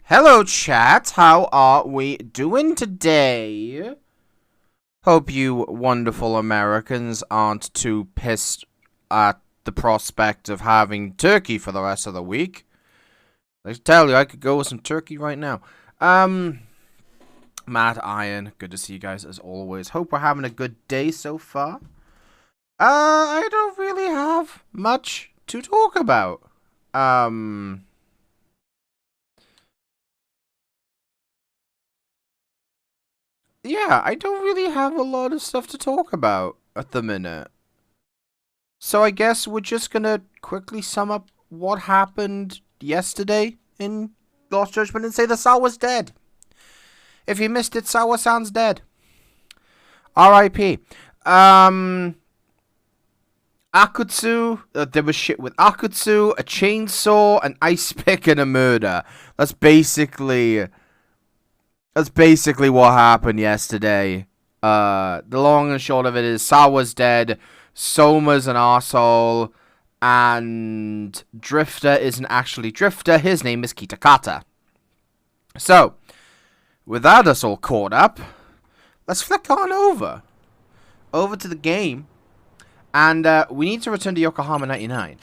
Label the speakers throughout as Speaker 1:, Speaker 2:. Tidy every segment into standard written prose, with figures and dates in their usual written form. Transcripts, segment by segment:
Speaker 1: Hello, chat. How are we doing today? Hope you wonderful Americans aren't too pissed at the prospect of having turkey for the rest of the week. I tell you, I could go with some turkey right now. Matt, Iron, good to see you guys as always. Hope we're having a good day so far. I don't really have much to talk about. Yeah, I don't really have a lot of stuff to talk about at the minute. So I guess we're just gonna quickly sum up what happened yesterday in Lost Judgment and say the Sour's dead. If you missed it, Sour-san's dead. R.I.P. Akutsu, there was shit with Akutsu, a chainsaw, an ice pick, and a murder. That's basically what happened yesterday. The long and short of it is Sawa's dead, Soma's an arsehole, and Drifter isn't actually Drifter, his name is Kitakata. So, with that us all caught up, let's flick on over to the game, and we need to return to Yokohama 99.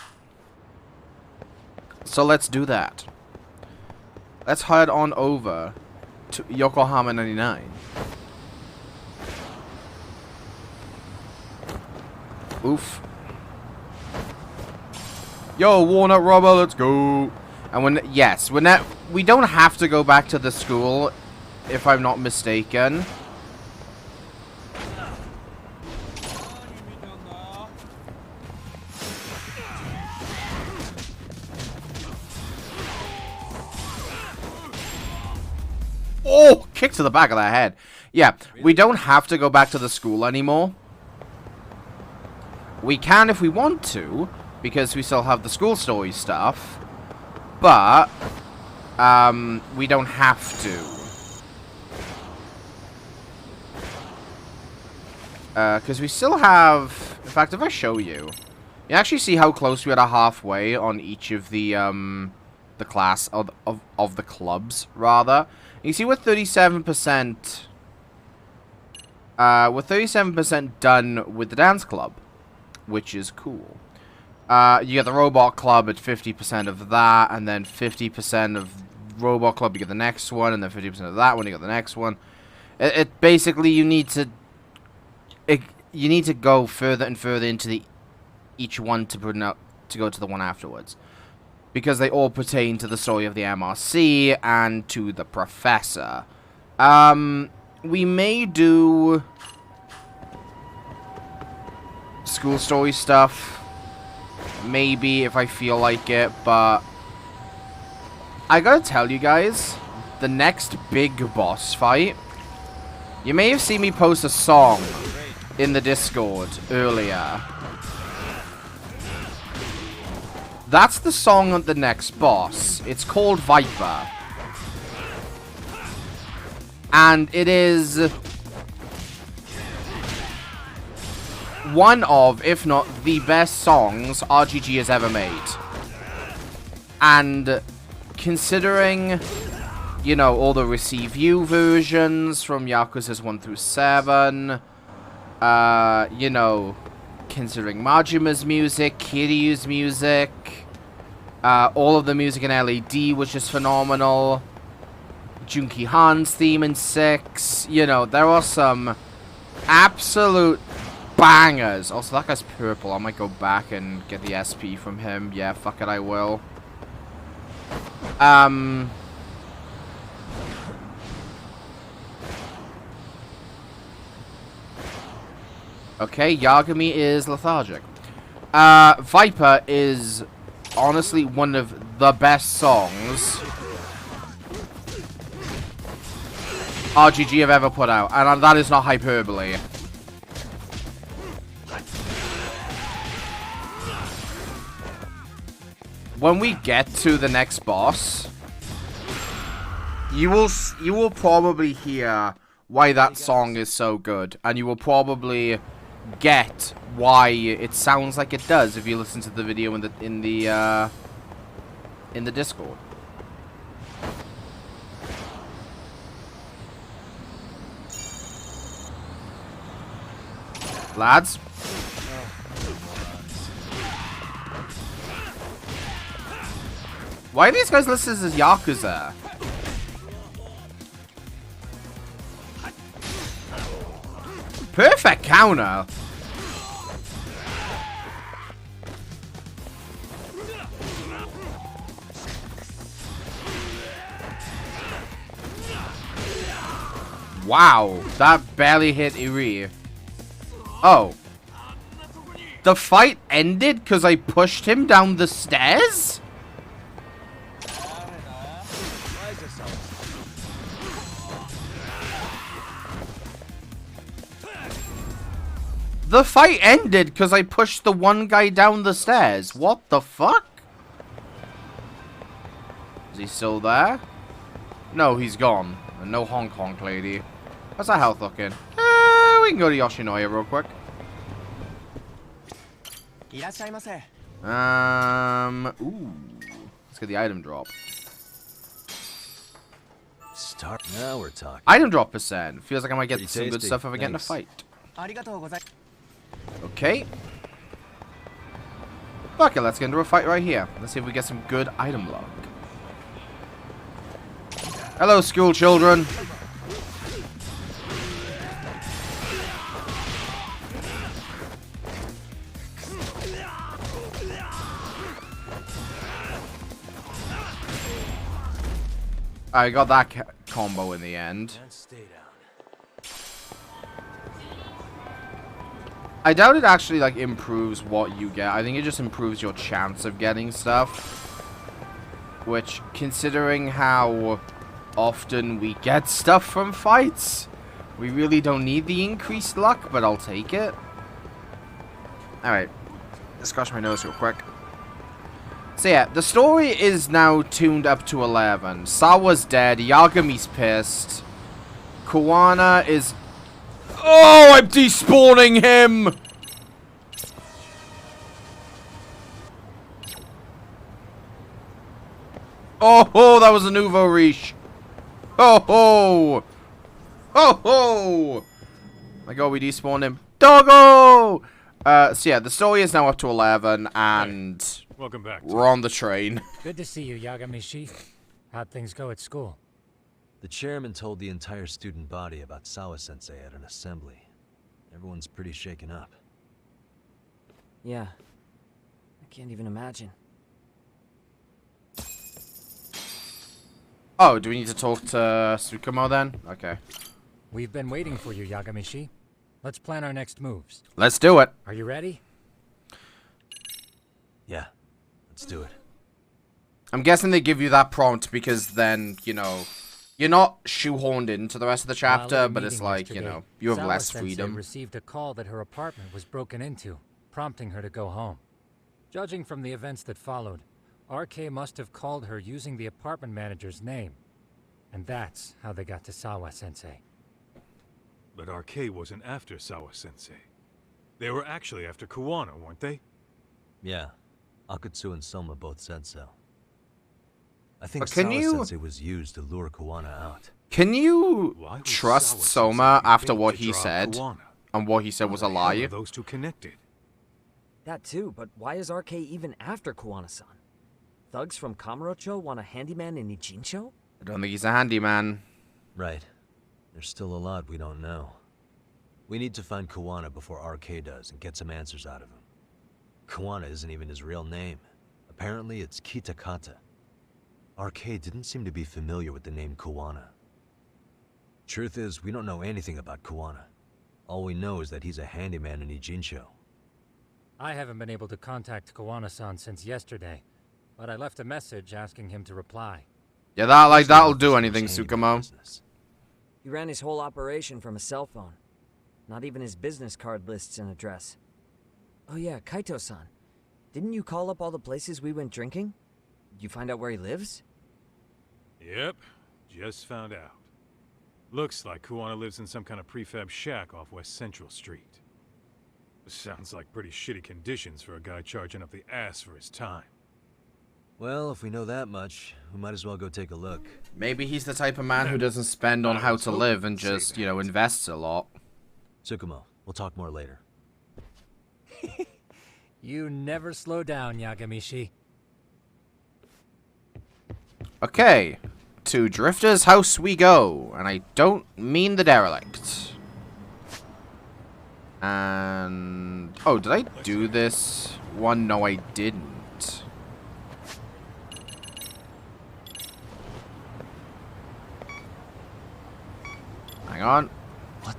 Speaker 1: So let's do that. Let's head on over to Yokohama 99. Oof. Yo, Walnut Rubber, let's go. And we don't have to go back to the school, if I'm not mistaken. Oh, kick to the back of the head. Yeah, we don't have to go back to the school anymore. We can if we want to, because we still have the school story stuff. But, we don't have to. Because we still have... In fact, if I show you, you actually see how close we are to halfway on each of the class, of the clubs, rather. You see, we're 37%... we're 37% done with the dance club, which is cool. You get the robot club at 50% of that, and then 50% of robot club, you get the next one, and then 50% of that one, you get the next one. It basically, you need to go further and further into each one to go to the one afterwards. Because they all pertain to the story of the MRC and to the professor. We may do school story stuff. Maybe if I feel like it, but I gotta tell you guys, the next big boss fight, you may have seen me post a song in the Discord earlier. That's the song of the next boss. It's called Viper. And it is one of, if not the best songs RGG has ever made. And considering, you know, all the Receive You versions from Yakuza's 1 through 7, you know, considering Majima's music, Kiryu's music, all of the music in LED, which is phenomenal, Junki Han's theme in 6, you know, there are some absolute bangers. Also, that guy's purple. I might go back and get the SP from him. Yeah, fuck it, I will. Okay, Yagami is lethargic. Viper is honestly one of the best songs RGG have ever put out, and that is not hyperbole. When we get to the next boss, you will probably hear why that song is so good, and you will probably get why it sounds like it does if you listen to the video in the Discord. Lads. Why are these guys listed as Yakuza? Perfect counter. Wow, that barely hit Iri. Oh. The fight ended because I pushed him down the stairs? The fight ended because I pushed the one guy down the stairs. What the fuck? Is he still there? No, he's gone. And no honk honk lady. How's that health looking? We can go to Yoshinoya real quick. Ooh. Let's get the item drop.
Speaker 2: Start. Now we're talking.
Speaker 1: Item drop percent. Feels like I might get
Speaker 2: Pretty
Speaker 1: some good
Speaker 2: tasty.
Speaker 1: stuff if I get in a
Speaker 2: Thanks.
Speaker 1: fight. Okay. Fuck it, let's get into a fight right here. Let's see if we get some good item luck. Hello, school children. I got that combo in the end. I doubt it actually like improves what you get. I think it just improves your chance of getting stuff. Which, considering how often we get stuff from fights, we really don't need the increased luck, but I'll take it. Alright. Let's scratch my nose real quick. So yeah, the story is now tuned up to 11. Sawa's dead, Yagami's pissed. Kuwana is... Oh, I'm despawning him! Oh, that was a nouveau riche. Oh, ho! Oh, ho! My god, we despawned him. Doggo! So yeah, the story is now up to 11, and...
Speaker 3: Hey, welcome back.
Speaker 1: We're on the train.
Speaker 4: Good to see you, Yagami-shi. How'd things go at school?
Speaker 2: The chairman told the entire student body about Sawa-sensei at an assembly. Everyone's pretty shaken up.
Speaker 5: Yeah. I can't even imagine.
Speaker 1: Oh, do we need to talk to Tsukumo then? Okay.
Speaker 4: We've been waiting for you, Yagami-shi. Let's plan our next moves.
Speaker 1: Let's do it.
Speaker 4: Are you ready?
Speaker 2: Yeah, let's do it.
Speaker 1: I'm guessing they give you that prompt because then, you know, you're not shoehorned into the rest of the chapter,
Speaker 4: While at a
Speaker 1: but it's
Speaker 4: meeting
Speaker 1: like, you
Speaker 4: yesterday,
Speaker 1: know, you have less
Speaker 4: Sawa-sensei
Speaker 1: freedom.
Speaker 4: received a call that her apartment was broken into, prompting her to go home. Judging from the events that followed, RK must have called her using the apartment manager's name. And that's how they got to Sawa-sensei.
Speaker 3: But RK wasn't after Sawa-sensei. They were actually after Kuwana, weren't they?
Speaker 2: Yeah, Akutsu and Soma both said so. I think
Speaker 1: But can you-
Speaker 2: Sawa-sensei was used to lure Kuwana out.
Speaker 1: Can you
Speaker 3: Why would
Speaker 1: trust
Speaker 3: Sawa-sensei
Speaker 1: Soma
Speaker 3: be
Speaker 1: after
Speaker 3: big
Speaker 1: what
Speaker 3: to
Speaker 1: he
Speaker 3: draw
Speaker 1: said?
Speaker 3: Kuwana?
Speaker 1: And what he said was a
Speaker 3: How the hell
Speaker 1: lie?
Speaker 3: are those two connected?
Speaker 5: That too, but why is RK even after Kuwana-san? Thugs from Kamurocho want a handyman in Ijincho?
Speaker 1: I don't think he's a handyman.
Speaker 2: Right. There's still a lot we don't know. We need to find Kuwana before RK does and get some answers out of him. Kuwana isn't even his real name. Apparently it's Kitakata. RK didn't seem to be familiar with the name Kuwana. Truth is, we don't know anything about Kuwana. All we know is that he's a handyman in Ijincho.
Speaker 4: I haven't been able to contact Kuwana-san since yesterday, but I left a message asking him to reply.
Speaker 1: Yeah, that'll do
Speaker 2: Must
Speaker 1: anything,
Speaker 2: be handyman
Speaker 1: Tsukumo.
Speaker 2: business.
Speaker 5: He ran his whole operation from a cell phone. Not even his business card lists an address. Oh yeah, Kaito-san. Didn't you call up all the places we went drinking? Did you find out where he lives?
Speaker 3: Yep, just found out. Looks like Kuwana lives in some kind of prefab shack off West Central Street. Sounds like pretty shitty conditions for a guy charging up the ass for his time.
Speaker 2: Well, if we know that much, we might as well go take a look.
Speaker 1: Maybe he's the type of man who doesn't spend on how to live and just, you know, invests a lot.
Speaker 2: Tsukumo, we'll talk more later.
Speaker 4: You never slow down, Yagamishi.
Speaker 1: Okay. To Drifter's house we go. And I don't mean the derelict. And... oh, did I do this one? No, I didn't. Hang on.
Speaker 2: What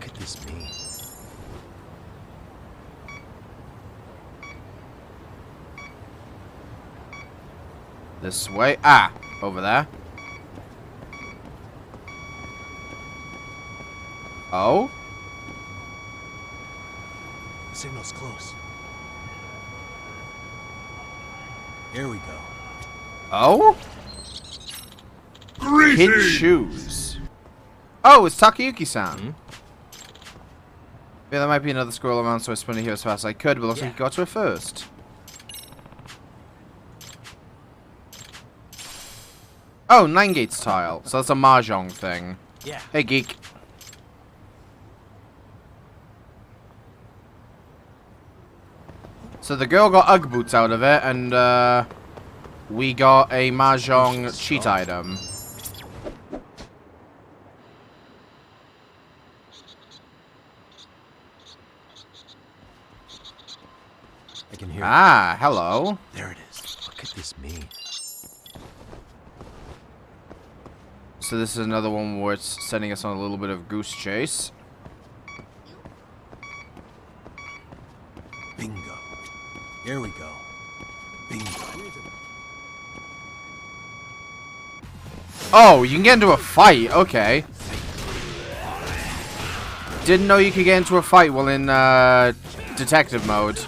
Speaker 2: could this mean?
Speaker 1: This way. Ah, over there. Oh?
Speaker 2: The signal's close. Here we go.
Speaker 1: Oh? Kid shoes. Oh, it's Takayuki-san.
Speaker 2: Hmm?
Speaker 1: Yeah, there might be another squirrel around, so I spun it here as fast as I could, but looks like he got to it first. Oh, 9 gates tile. So that's a mahjong thing.
Speaker 2: Yeah.
Speaker 1: Hey, geek. So the girl got Ugg boots out of it, and we got a mahjong cheat item.
Speaker 2: I can hear it.
Speaker 1: Ah, hello.
Speaker 2: There it is. What could this mean?
Speaker 1: So this is another one where it's sending us on a little bit of goose chase.
Speaker 2: Bingo. Here we go. Bingo.
Speaker 1: Oh, you can get into a fight. Okay. Didn't know you could get into a fight while in detective mode.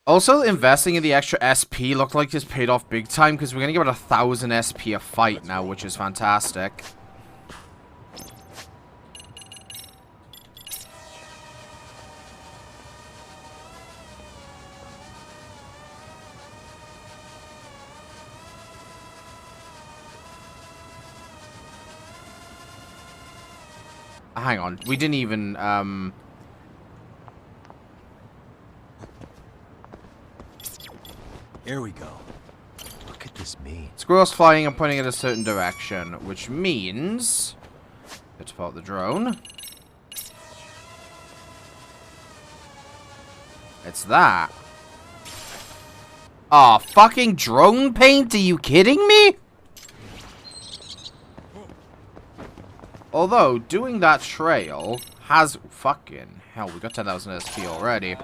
Speaker 1: Also, investing in the extra SP looked like this paid off big time because we're going to get about 1,000 SP a fight now, which is fantastic. Hang on, we didn't even,
Speaker 2: Here we go. What could this mean?
Speaker 1: Squirrels flying and pointing in a certain direction, which means... let's fault the drone. It's that. Aw, fucking drone paint? Are you kidding me? Although, doing that trail has... fucking hell, we got 10,000 SP already.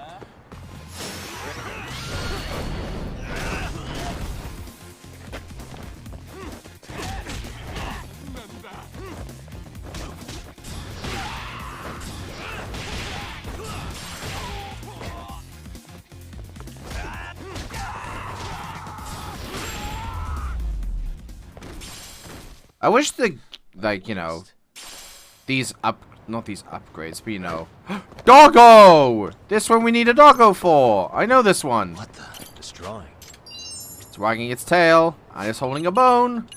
Speaker 1: I wish the, like, you know, not these upgrades, but you know. Doggo! This one we need a doggo for! I know this one.
Speaker 2: What the? This drawing.
Speaker 1: It's wagging its tail, and it's holding a bone.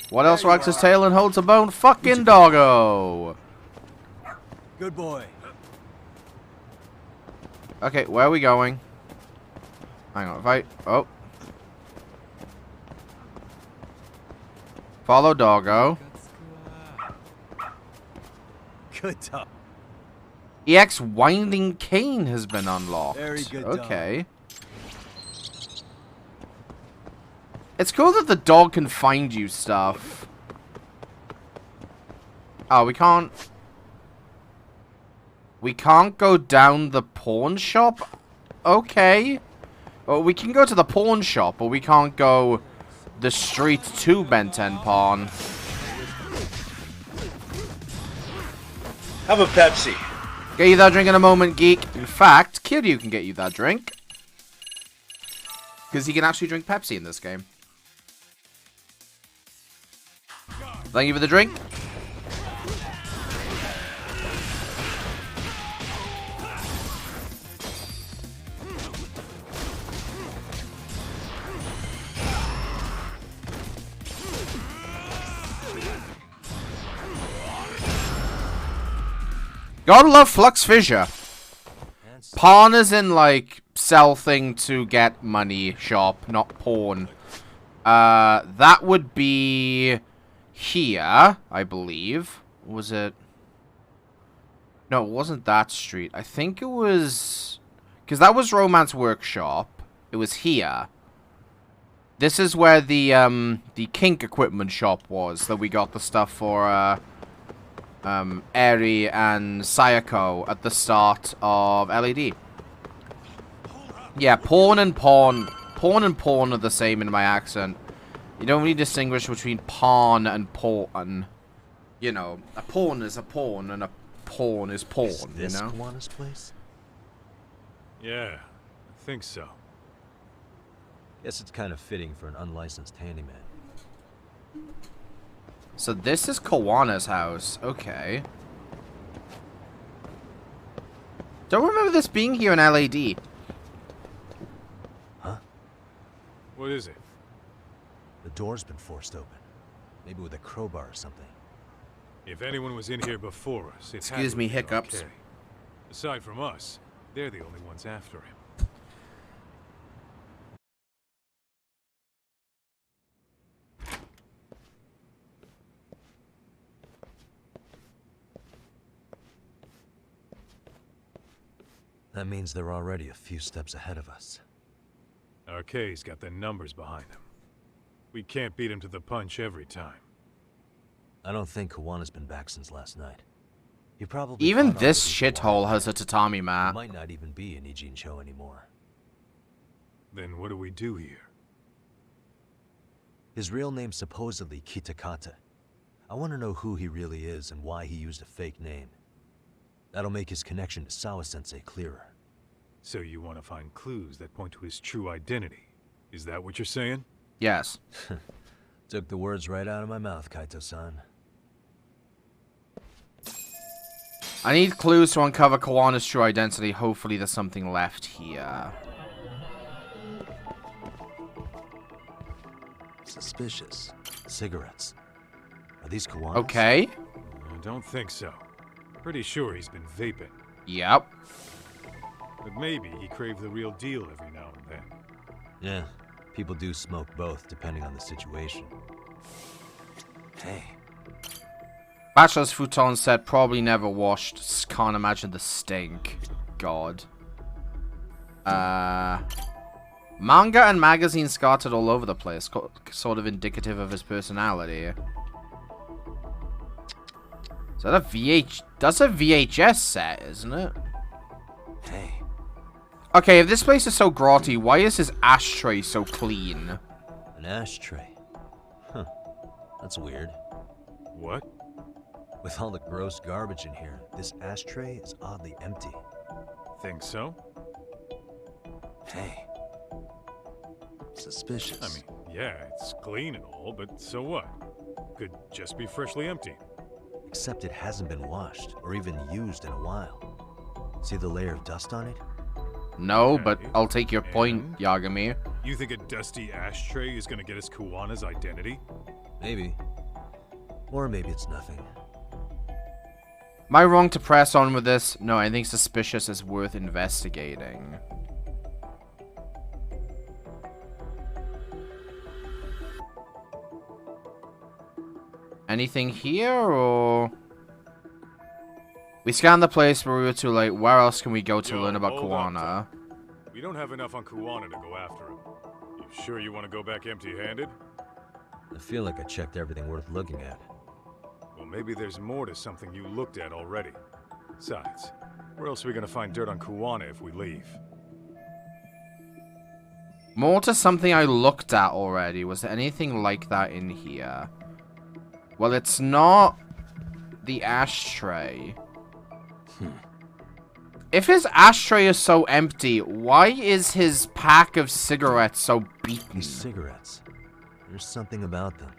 Speaker 1: What else wags its tail and holds a bone? Fucking doggo!
Speaker 2: Good boy.
Speaker 1: Okay, where are we going? Hang on, if I... oh. Follow doggo.
Speaker 2: Good dog.
Speaker 1: EX Winding Cane has been unlocked.
Speaker 2: Very good
Speaker 1: okay. It's cool that the dog can find you stuff. Oh, we can't... we can't go down the pawn shop? Okay. Well, we can go to the pawn shop, but we can't go the street to Ben 10 Pawn.
Speaker 6: Have a Pepsi.
Speaker 1: Get you that drink in a moment, geek. In fact, Kiryu can get you that drink. Because he can actually drink Pepsi in this game. Thank you for the drink. Gotta love Flux Fissure.
Speaker 2: And
Speaker 1: Pawn is in, like, sell thing to get money shop, not pawn. That would be here, I believe. Was it? No, it wasn't that street. I think it was... Because that was Romance Workshop. It was here. This is where the kink equipment shop was that we got the stuff for, Eri and Sayako at the start of LED. Yeah, pawn and pawn. Pawn and pawn are the same in my accent. You don't really distinguish between pawn and pawn. You know, a pawn is a pawn and a pawn is pawn,
Speaker 2: is this
Speaker 1: you know?
Speaker 2: Kiwanis' place?
Speaker 3: Yeah, I think so.
Speaker 2: Guess it's kind of fitting for an unlicensed handyman.
Speaker 1: So this is Kawana's house. Okay. Don't remember this being here in LAD.
Speaker 2: Huh?
Speaker 3: What is it?
Speaker 2: The door's been forced open. Maybe with a crowbar or something.
Speaker 3: If anyone was in here before us, it had
Speaker 1: Excuse
Speaker 3: to
Speaker 1: me,
Speaker 3: have been
Speaker 1: hiccups.
Speaker 3: okay. Aside from us, they're the only ones after him.
Speaker 2: That means they're already a few steps ahead of us.
Speaker 3: Arcay's got the numbers behind him. We can't beat him to the punch every time.
Speaker 2: I don't think Kawana's been back since last night. He probably
Speaker 1: Even
Speaker 2: thought
Speaker 1: this
Speaker 2: already
Speaker 1: shithole
Speaker 2: Kawana
Speaker 1: has a
Speaker 2: dead.
Speaker 1: tatami
Speaker 2: He
Speaker 1: mat.
Speaker 2: might not even be in Ijincho anymore.
Speaker 3: Then what do we do here?
Speaker 2: His real name's supposedly Kitakata. I want to know who he really is and why he used a fake name. That'll make his connection to Sawa-sensei clearer.
Speaker 3: So you want to find clues that point to his true identity? Is that what you're saying?
Speaker 1: Yes.
Speaker 2: Took the words right out of my mouth, Kaito-san.
Speaker 1: I need clues to uncover Kawana's true identity. Hopefully there's something left here.
Speaker 2: Suspicious. Cigarettes. Are these Kawana's?
Speaker 1: Okay.
Speaker 3: I don't think so. Pretty sure he's been vaping.
Speaker 1: Yep.
Speaker 3: But maybe he craved the real deal every now and then.
Speaker 2: Yeah, people do smoke both, depending on the situation. Hey,
Speaker 1: Bachelor's futon set probably never washed. Can't imagine the stink. God. Manga and magazines scattered all over the place. Sort of indicative of his personality. Is that a VH... That's a VHS set, isn't it?
Speaker 2: hey.
Speaker 1: Okay, if this place is so grotty, why is his ashtray so clean?
Speaker 2: An ashtray. Huh. That's weird.
Speaker 3: What?
Speaker 2: With all the gross garbage in here, this ashtray is oddly empty.
Speaker 3: Think so?
Speaker 2: Hey. Suspicious.
Speaker 3: I mean, yeah, it's clean and all, but so what? Could just be freshly empty.
Speaker 2: Except it hasn't been washed, or even used in a while. See the layer of dust on it?
Speaker 1: No,
Speaker 3: Okay.
Speaker 1: but I'll take your point,
Speaker 3: And?
Speaker 1: Yagami.
Speaker 3: You think a dusty ashtray is gonna get us Kuwana's identity?
Speaker 2: Maybe. Or maybe it's nothing.
Speaker 1: Am I wrong to press on with this? No, I think suspicious is worth investigating. Anything here, or... We scanned the place, but we were too late. Where else can we go to
Speaker 3: Yo,
Speaker 1: learn about
Speaker 3: hold on,
Speaker 1: Kawana?
Speaker 3: We don't have enough on Kuwana to go after him. You sure you want to go back empty-handed?
Speaker 2: I feel like I checked everything worth looking at.
Speaker 3: Well, maybe there's more to something you looked at already. Besides, where else are we gonna find dirt on Kuwana if we leave?
Speaker 1: More to something I looked at already. Was there anything like that in here? Well, it's not the ashtray. If his ashtray is so empty, why is his pack of cigarettes so beaten?
Speaker 2: These cigarettes. There's something about them.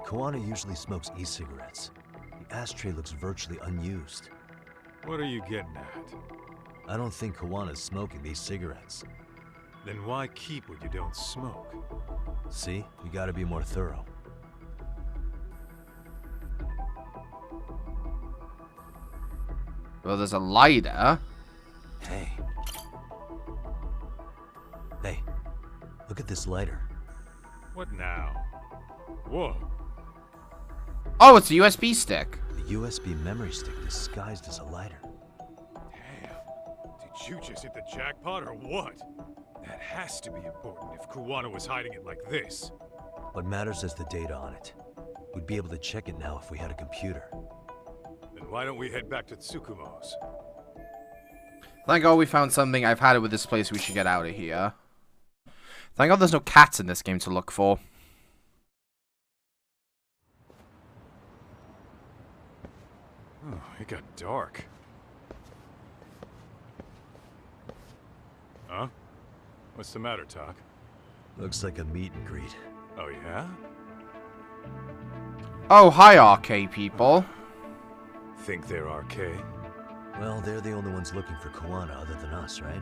Speaker 2: Kawana usually smokes e-cigarettes. The ashtray looks virtually unused.
Speaker 3: What are you getting at?
Speaker 2: I don't think Kawana's smoking these cigarettes.
Speaker 3: Then why keep what you don't smoke?
Speaker 2: See? We gotta be more thorough.
Speaker 1: Well, there's a lighter.
Speaker 2: Hey. Hey, look at this lighter.
Speaker 3: What now? Whoa.
Speaker 1: Oh, it's a USB stick.
Speaker 2: A USB memory stick disguised as a lighter.
Speaker 3: Damn. Did you just hit the jackpot or what? That has to be important if Kuwana was hiding it like this.
Speaker 2: What matters is the data on it. We'd be able to check it now if we had a computer.
Speaker 3: Then why don't we head back to Tsukumo's?
Speaker 1: Thank God we found something. I've had it with this place. We should get out of here. Thank God there's no cats in this game to look for.
Speaker 3: Oh, it got dark. Huh? What's the matter, Talk?
Speaker 2: Looks like a meet and greet.
Speaker 3: Oh, yeah?
Speaker 1: Oh, hi, RK people.
Speaker 3: Think they're RK?
Speaker 2: Well, they're the only ones looking for Kuwana other than us, right?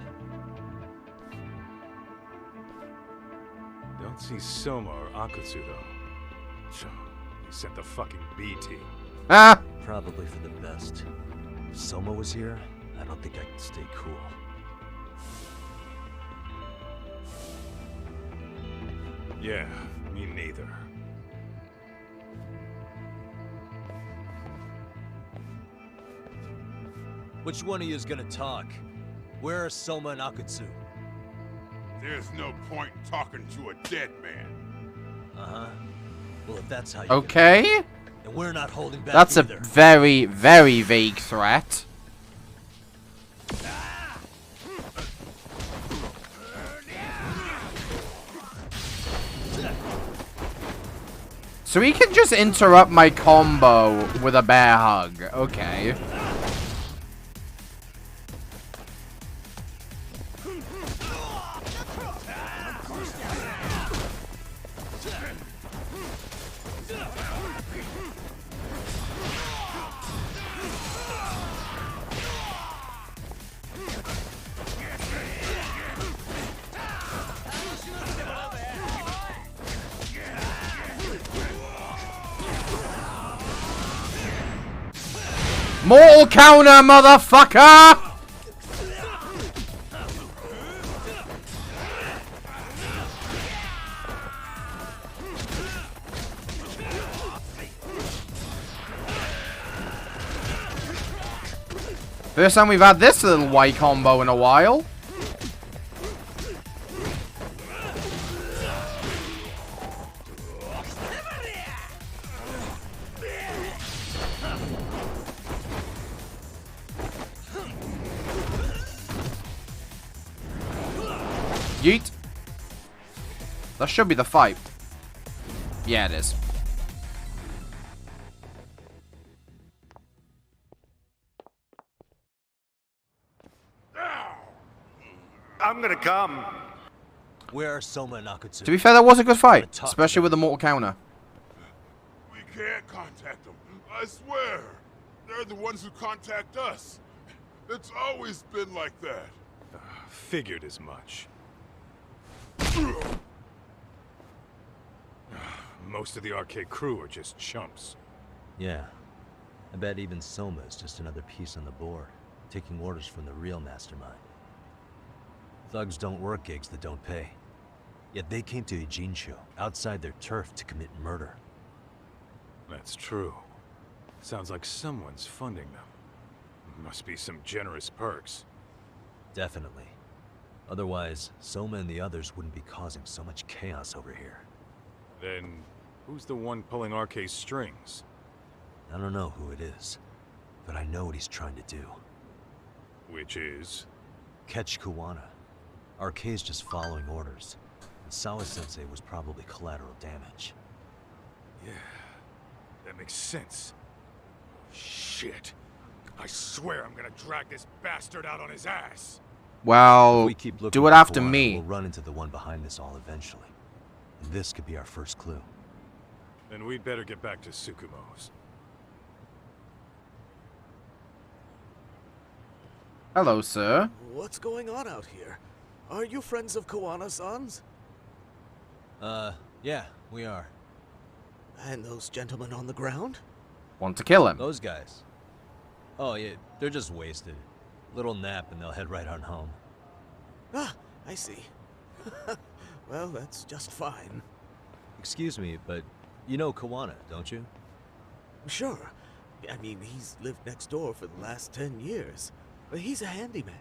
Speaker 3: Don't see Soma or Akutsu, though. They sent the fucking B team.
Speaker 1: Ah!
Speaker 2: Probably for the best. If Soma was here, I don't think I could stay cool.
Speaker 3: Yeah, me neither.
Speaker 2: Which one of you is gonna talk? Where are Soma and Akutsu?
Speaker 6: There's no point in talking to a dead man.
Speaker 2: Uh-huh. Well, if that's how you
Speaker 1: Okay.
Speaker 2: and we're not holding back
Speaker 1: That's a
Speaker 2: either.
Speaker 1: very, very vague threat. So he can just interrupt my combo with a bear hug. Okay. Mortal counter, motherfucker! First time we've had this little Y combo in a while. Yeet. That should be the fight. Yeah, it is.
Speaker 6: I'm gonna come.
Speaker 2: Where are Soma and Akutsu?
Speaker 1: To be fair, that was a good fight.
Speaker 2: Talk
Speaker 1: Especially
Speaker 2: to
Speaker 1: with the mortal counter.
Speaker 6: We can't contact them. I swear. They're the ones who contact us. It's always been like that.
Speaker 3: Figured as much. Most of the arcade crew are just chumps.
Speaker 2: Yeah. I bet even Soma is just another piece on the board, taking orders from the real mastermind. Thugs don't work gigs that don't pay. Yet they came to Ijincho, outside their turf, to commit murder.
Speaker 3: That's true. Sounds like someone's funding them. Must be some generous perks.
Speaker 2: Definitely. Otherwise, Soma and the others wouldn't be causing so much chaos over here.
Speaker 3: Then, who's the one pulling RK's strings?
Speaker 2: I don't know who it is, but I know what he's trying to do.
Speaker 3: Which is?
Speaker 2: Catch Kuwana. RK's just following orders. And Sawa-sensei was probably collateral damage.
Speaker 3: Yeah, that makes sense. Shit. I swear I'm gonna drag this bastard out on his ass.
Speaker 1: Well,
Speaker 2: If we keep looking
Speaker 1: do it
Speaker 2: for
Speaker 1: after
Speaker 2: Kuwana,
Speaker 1: me.
Speaker 2: We'll run into the one behind this all eventually. And this could be our first clue.
Speaker 3: Then we'd better get back to Tsukumo's.
Speaker 1: Hello, sir.
Speaker 7: What's going on out here? Are you friends of Kuwana-san's?
Speaker 2: Yeah, we are.
Speaker 7: And those gentlemen on the ground?
Speaker 1: Want to kill him.
Speaker 2: Those guys. Oh, yeah, they're just wasted. Little nap and they'll head right on home.
Speaker 7: Ah, I see. Well, that's just fine.
Speaker 2: Excuse me, but you know Kawana, don't you?
Speaker 7: Sure. I mean, he's lived next door for the last 10 years. But he's a handyman.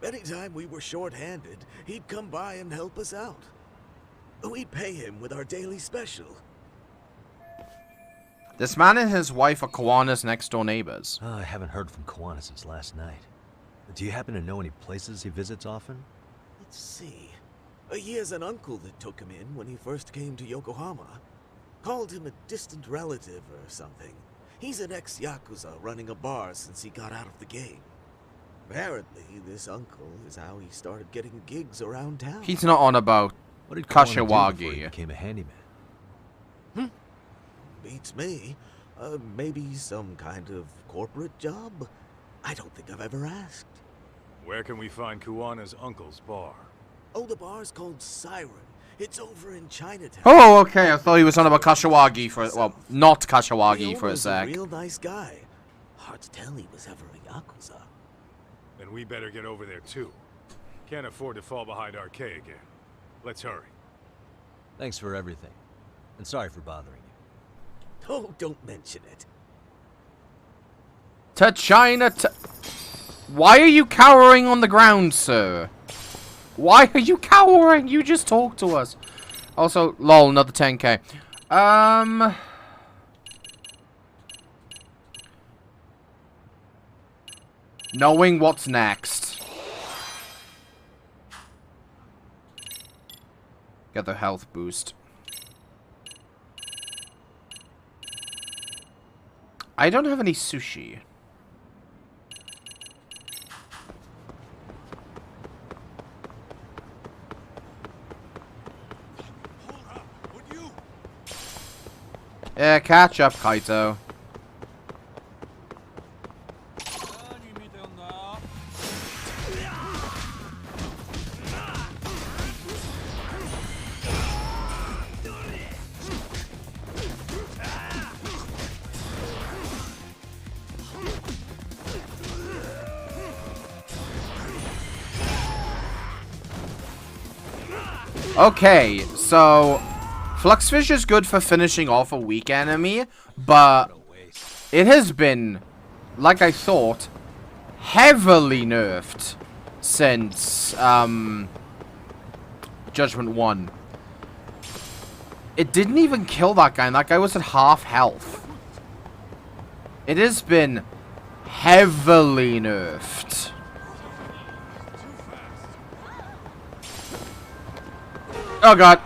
Speaker 7: Anytime we were short-handed, he'd come by and help us out. We'd pay him with our daily special.
Speaker 1: This man and his wife are Kawana's next-door neighbors.
Speaker 2: Oh, I haven't heard from Kawana since last night. Do you happen to know any places he visits often?
Speaker 7: Let's see. He has an uncle that took him in when he first came to Yokohama. Called him a distant relative or something. He's an ex-Yakuza running a bar since he got out of the game. Apparently, this uncle is how he started getting gigs around town.
Speaker 1: He's not on about
Speaker 2: What did Kawana do before he
Speaker 1: Kashiwagi.
Speaker 2: became a handyman?
Speaker 7: Beats me. Maybe some kind of corporate job? I don't think I've ever asked.
Speaker 3: Where can we find Kuwana's uncle's bar?
Speaker 7: Oh, the bar's called Siren. It's over in Chinatown.
Speaker 1: Oh, okay. I thought he was on about Kashiwagi for... Well, not
Speaker 7: The
Speaker 1: Kashiwagi for a
Speaker 7: owner's
Speaker 1: sec.
Speaker 7: real nice guy. Hard to tell he was ever a Yakuza.
Speaker 3: Then we better get over there too. Can't afford to fall behind RK again. Let's hurry.
Speaker 2: Thanks for everything. And sorry for bothering you.
Speaker 7: Oh, don't mention it.
Speaker 1: To China. Why are you cowering on the ground, sir? Why are you cowering? You just talked to us. Also, lol, another 10k. Knowing what's next. Get the health boost. I don't have any sushi. Yeah, catch up, Kaito. Okay, so Fluxfish is good for finishing off a weak enemy, but it has been, like I thought, heavily nerfed since Judgment 1. It didn't even kill that guy, and that guy was at half health. It has been heavily nerfed. Oh god.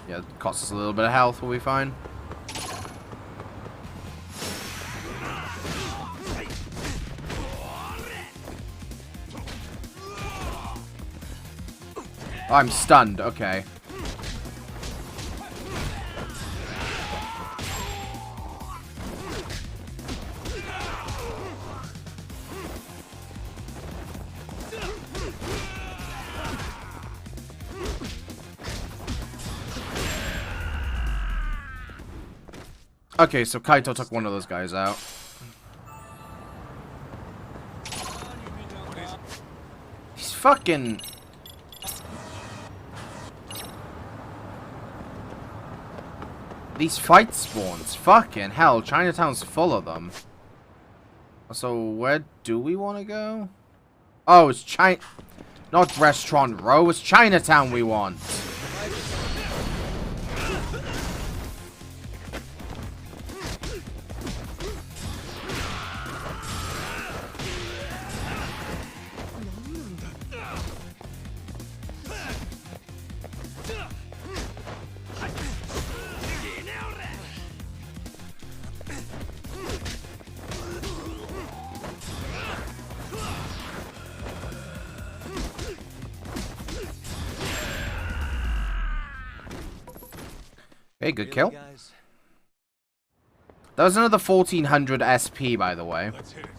Speaker 1: Yeah, it costs us a little bit of health, we'll be fine. Oh, I'm stunned, okay. Okay, so Kaito took one of those guys out. He's fucking... These fight spawns, fucking hell, Chinatown's full of them. So, where do we want to go? Oh, it's not Restaurant Row, it's Chinatown we want. Hey, good kill.
Speaker 2: Guys?
Speaker 1: That was another 1400 SP, by the way.
Speaker 3: Let's hit it.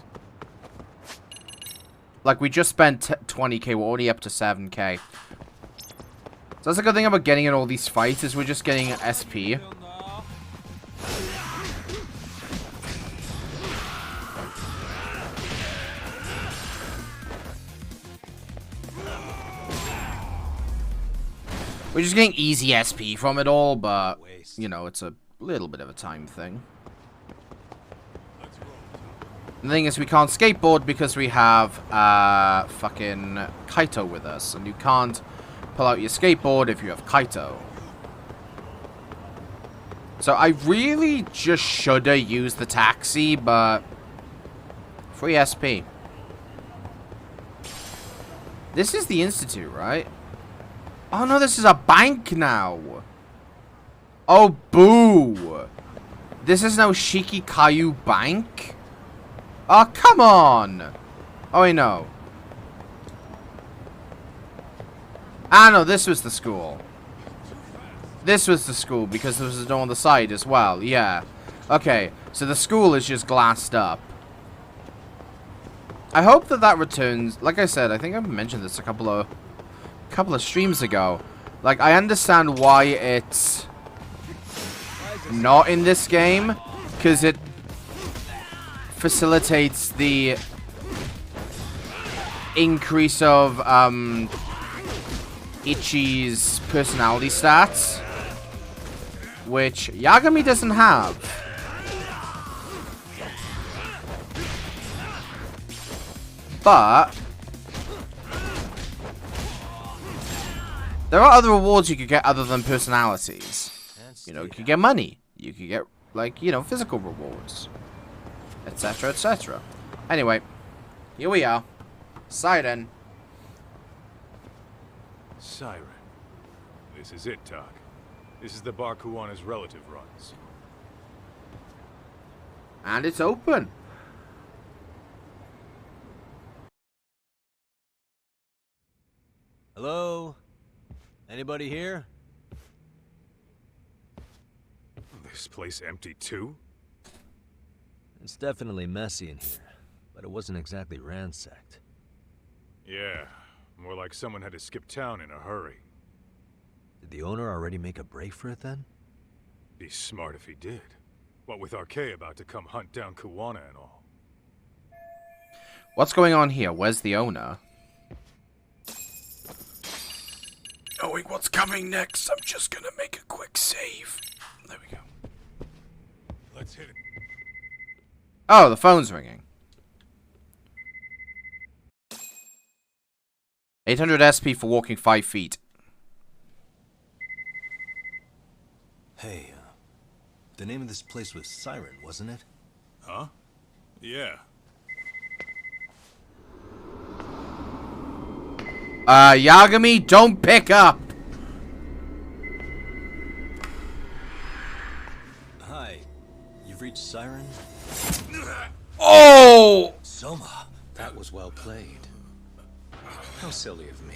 Speaker 1: Like, we just spent 20k, we're already up to 7k. So that's a good thing about getting in all these fights, is we're just getting SP. We're just getting easy SP from it all, but, you know, it's a little bit of a time thing. The thing is, we can't skateboard because we have, fucking Kaito with us. And you can't pull out your skateboard if you have Kaito. So I really just shoulda used the taxi, but... free SP. This is the Institute, right? Oh no, this is a bank now. Oh, boo. This is now Shikikayu Bank? Oh, come on! Oh, wait, no. Ah, no, this was the school. This was the school, because there was a door on the side as well, yeah. Okay, so the school is just glassed up. I hope that that returns. Like I said, I think I mentioned this a couple of streams ago. Like, I understand why it's not in this game, because it facilitates the increase of Ichi's personality stats, which Yagami doesn't have. But there are other rewards you could get other than personalities. You know, you could get money. You could get, like, you know, physical rewards. Etc, etc. Anyway, here we are. Siren.
Speaker 3: Siren. This is it, Doc. This is the bar Kuwana's relative runs.
Speaker 1: And it's open.
Speaker 2: Hello? Anybody here?
Speaker 3: This place empty too?
Speaker 2: It's definitely messy in here, but it wasn't exactly ransacked.
Speaker 3: Yeah, more like someone had to skip town in a hurry.
Speaker 2: Did the owner already make a break for it then?
Speaker 3: Be smart if he did. What with RK about to come hunt down Kuwana and all.
Speaker 1: What's going on here? Where's the owner? Knowing what's coming next, I'm just gonna make a quick save. There we go.
Speaker 3: Let's hit it.
Speaker 1: Oh, the phone's ringing. 800 SP for walking 5 feet.
Speaker 2: Hey, the name of this place was Siren, wasn't it?
Speaker 3: Huh? Yeah.
Speaker 1: Yagami, don't pick up!
Speaker 2: Hi, you've reached Siren?
Speaker 1: Oh!
Speaker 2: Soma!
Speaker 8: That was well played. How silly of me.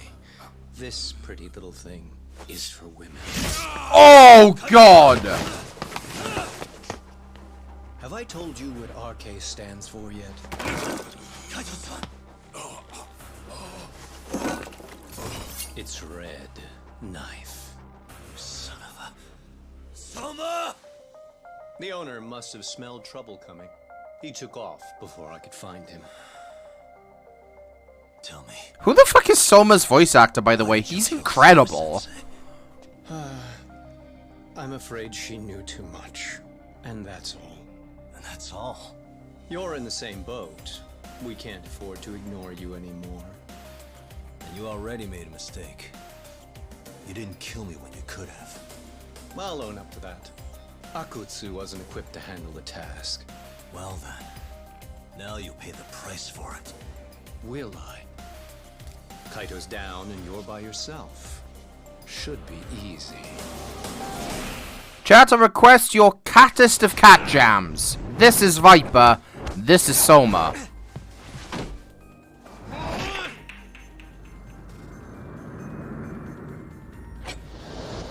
Speaker 8: This pretty little thing is for women.
Speaker 1: Oh, God!
Speaker 8: Have I told you what RK stands for yet? It's red knife. Son of a... Soma! The owner must have smelled trouble coming. He took off before I could find him.
Speaker 2: Tell me.
Speaker 1: Who the fuck is Soma's voice actor, by the way? He's incredible.
Speaker 8: I'm afraid she knew too much. And that's all.
Speaker 2: And that's all?
Speaker 8: You're in the same boat. We can't afford to ignore you anymore.
Speaker 2: And you already made a mistake. You didn't kill me when you could have.
Speaker 8: I'll own up to that. Akutsu wasn't equipped to handle the task.
Speaker 2: Well then, now you pay the price for it.
Speaker 8: Will I? Kaito's down and you're by yourself. Should be easy.
Speaker 1: Chat, I request your cattest of cat jams. This is Viper. This is Soma.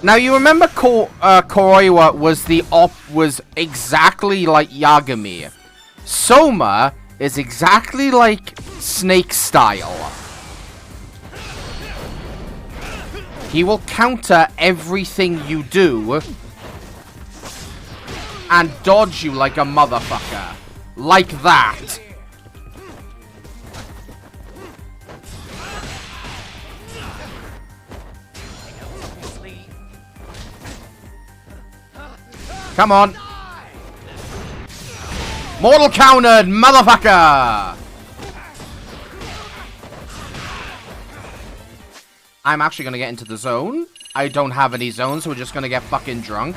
Speaker 1: Now you remember Koroiwa was exactly like Yagami. Soma is exactly like Snake style. He will counter everything you do and dodge you like a motherfucker. Like that. Come on. Mortal countered, motherfucker! I'm actually gonna get into the zone. I don't have any zones, so we're just gonna get fucking drunk.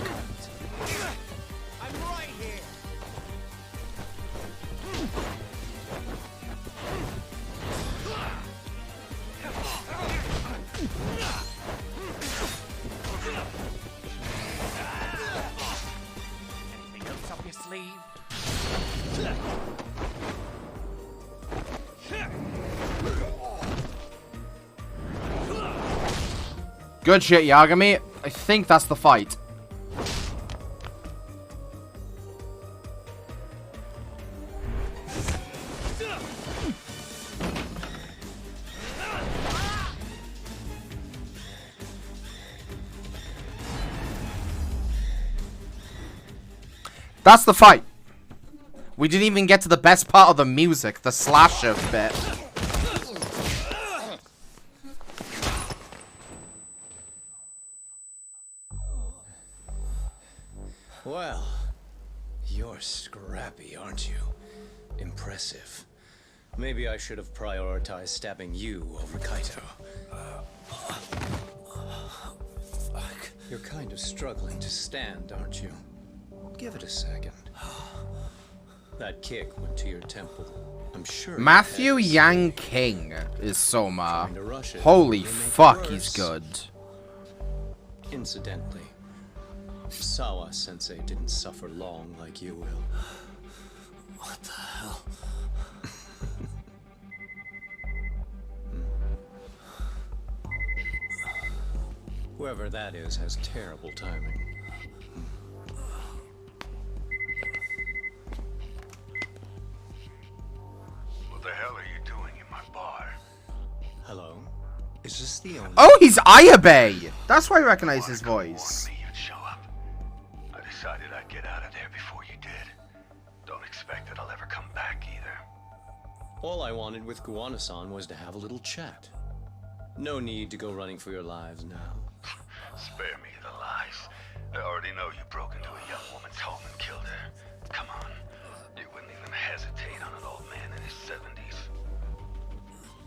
Speaker 1: Good shit, Yagami. I think that's the fight. That's the fight. We didn't even get to the best part of the music, the slasher bit.
Speaker 8: Well, you're scrappy, aren't you? Impressive. Maybe I should have prioritized stabbing you over Kaito. Fuck. You're kind of struggling to stand, aren't you? Give it a second. That kick went to your temple. I'm sure.
Speaker 1: Matthew Yang King is Soma.
Speaker 8: Trying to rush it
Speaker 1: Holy
Speaker 8: may make it
Speaker 1: fuck,
Speaker 8: worse.
Speaker 1: he's good.
Speaker 8: Incidentally, Sawa Sensei didn't suffer long like you will.
Speaker 7: What the hell?
Speaker 8: Whoever that is has terrible timing.
Speaker 6: What the hell are you doing in my bar?
Speaker 8: Hello? Is this the owner?
Speaker 1: Oh, he's Ayabe! That's why I recognize his voice.
Speaker 6: Warned me you'd show up. I decided I'd get out of there before you did. Don't expect that I'll ever come back either.
Speaker 8: All I wanted with Kuwana-san was to have a little chat. No need to go running for your lives now.
Speaker 6: Spare me the lies. I already know you broke into a young woman's home and killed her. Come on. You wouldn't even hesitate on an old man in his 70s.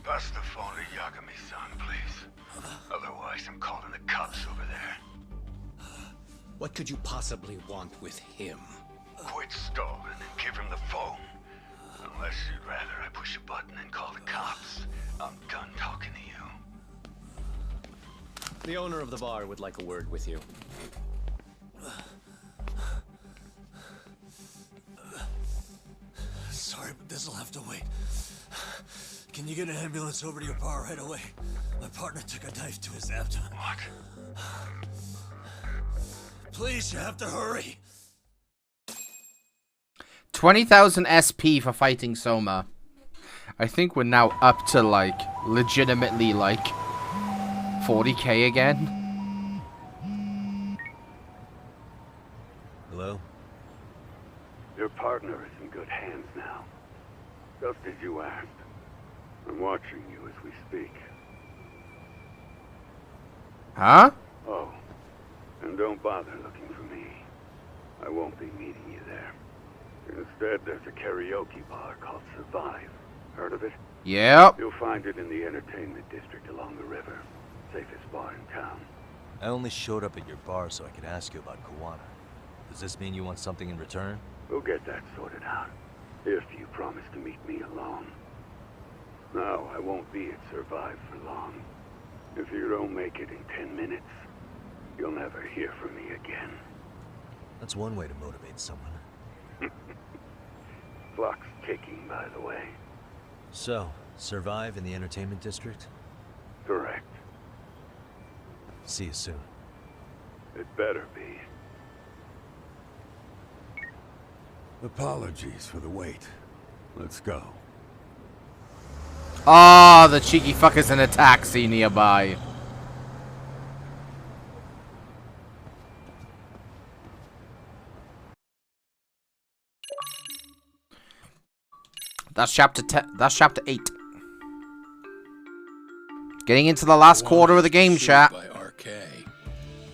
Speaker 6: Pass the phone to Yagami-san, please. Otherwise, I'm calling the cops over there.
Speaker 8: What could you possibly want with him?
Speaker 6: Quit stalling and give him the phone. Unless you'd rather I push a button and call the cops. I'm done talking to you.
Speaker 8: The owner of the bar would like a word with you.
Speaker 7: Sorry, but this'll have to wait. Can you get an ambulance over to your bar right away? My partner took a knife to his abdomen.
Speaker 6: What?
Speaker 7: Please, you have to hurry.
Speaker 1: 20,000 SP for fighting Soma. I think we're now up to, like, legitimately, like, 40k again.
Speaker 2: Hello?
Speaker 6: Your partner is in good hands now. Just as you asked. I'm watching you as we speak.
Speaker 1: Huh?
Speaker 6: Oh, and don't bother looking for me. I won't be meeting you there. Instead, there's a karaoke bar called Survive. Heard of it?
Speaker 1: Yep.
Speaker 6: You'll find it in the entertainment district along the river. Safest bar in town.
Speaker 2: I only showed up at your bar so I could ask you about Kuwana. Does this mean you want something in return?
Speaker 6: We'll get that sorted out. If you promise to meet me alone. No, I won't be at Survive for long. If you don't make it in 10 minutes, you'll never hear from me again.
Speaker 2: That's one way to motivate someone.
Speaker 6: Clock's ticking, by the way.
Speaker 2: So, Survive in the entertainment district?
Speaker 6: Correct.
Speaker 2: See you soon.
Speaker 6: It better be. Apologies for the wait. Let's go.
Speaker 1: Ah, the cheeky fucker's in a taxi nearby. That's chapter 10. That's chapter 8. Getting into the last quarter of the game, chat.
Speaker 9: By RK,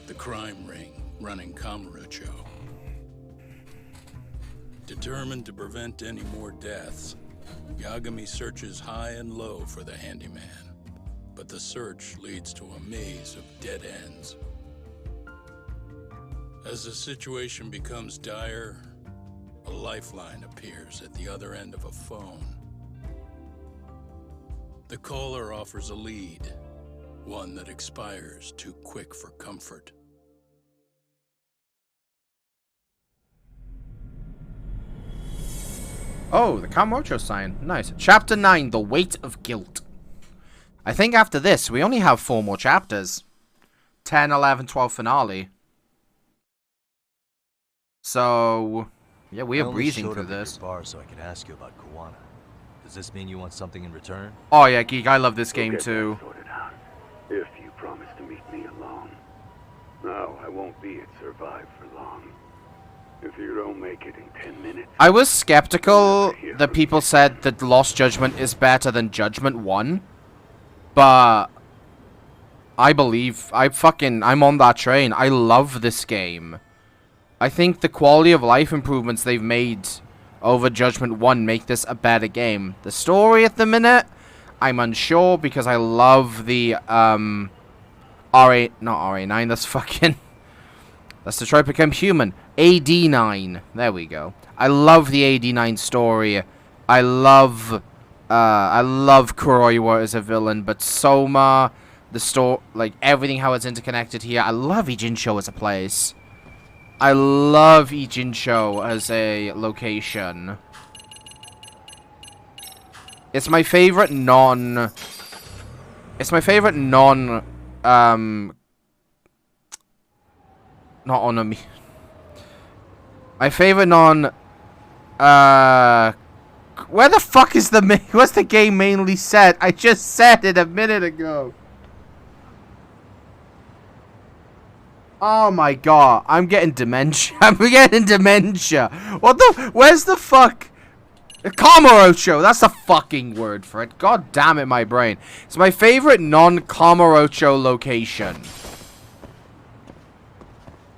Speaker 9: the crime ring running Kamurocho. Determined to prevent any more deaths, Yagami searches high and low for the handyman. But the search leads to a maze of dead ends. As the situation becomes dire, a lifeline appears at the other end of a phone. The caller offers a lead, one that expires too quick for comfort.
Speaker 1: Oh, the Kamurocho sign. Nice. Chapter 9, The Weight of Guilt. I think after this, we only have 4 more chapters. 10, 11, 12 finale. So, yeah, we are breezing through this.
Speaker 2: Bar so I could ask you about Kawana. Does this mean you want something in return?
Speaker 1: Oh yeah, Geek, I love this game too.
Speaker 6: Sorted out, if you promise to meet me alone. No, I won't be at Survive for long. If you don't make it in 10 minutes...
Speaker 1: I was skeptical that people said that Lost Judgment is better than Judgment 1. But... I'm on that train. I love this game. I think the quality of life improvements they've made over Judgment 1 make this a better game. The story at the minute, I'm unsure because I love the, not RA9, that's fucking... That's Detroit Become Human. AD9. There we go. I love the AD9 story. I love Kuroiwa as a villain, but Soma, the story, like, everything how it's interconnected here. I love Ijincho as a place. I love Ijincho as a location. It's my favorite not Onami. My favorite where the fuck is what's the game mainly set? I just said it a minute ago. Oh my god, I'm getting dementia. I'm getting dementia. Where's the fuck? Kamurocho, that's the fucking word for it. God damn it, my brain. It's my favorite non-Kamurocho location.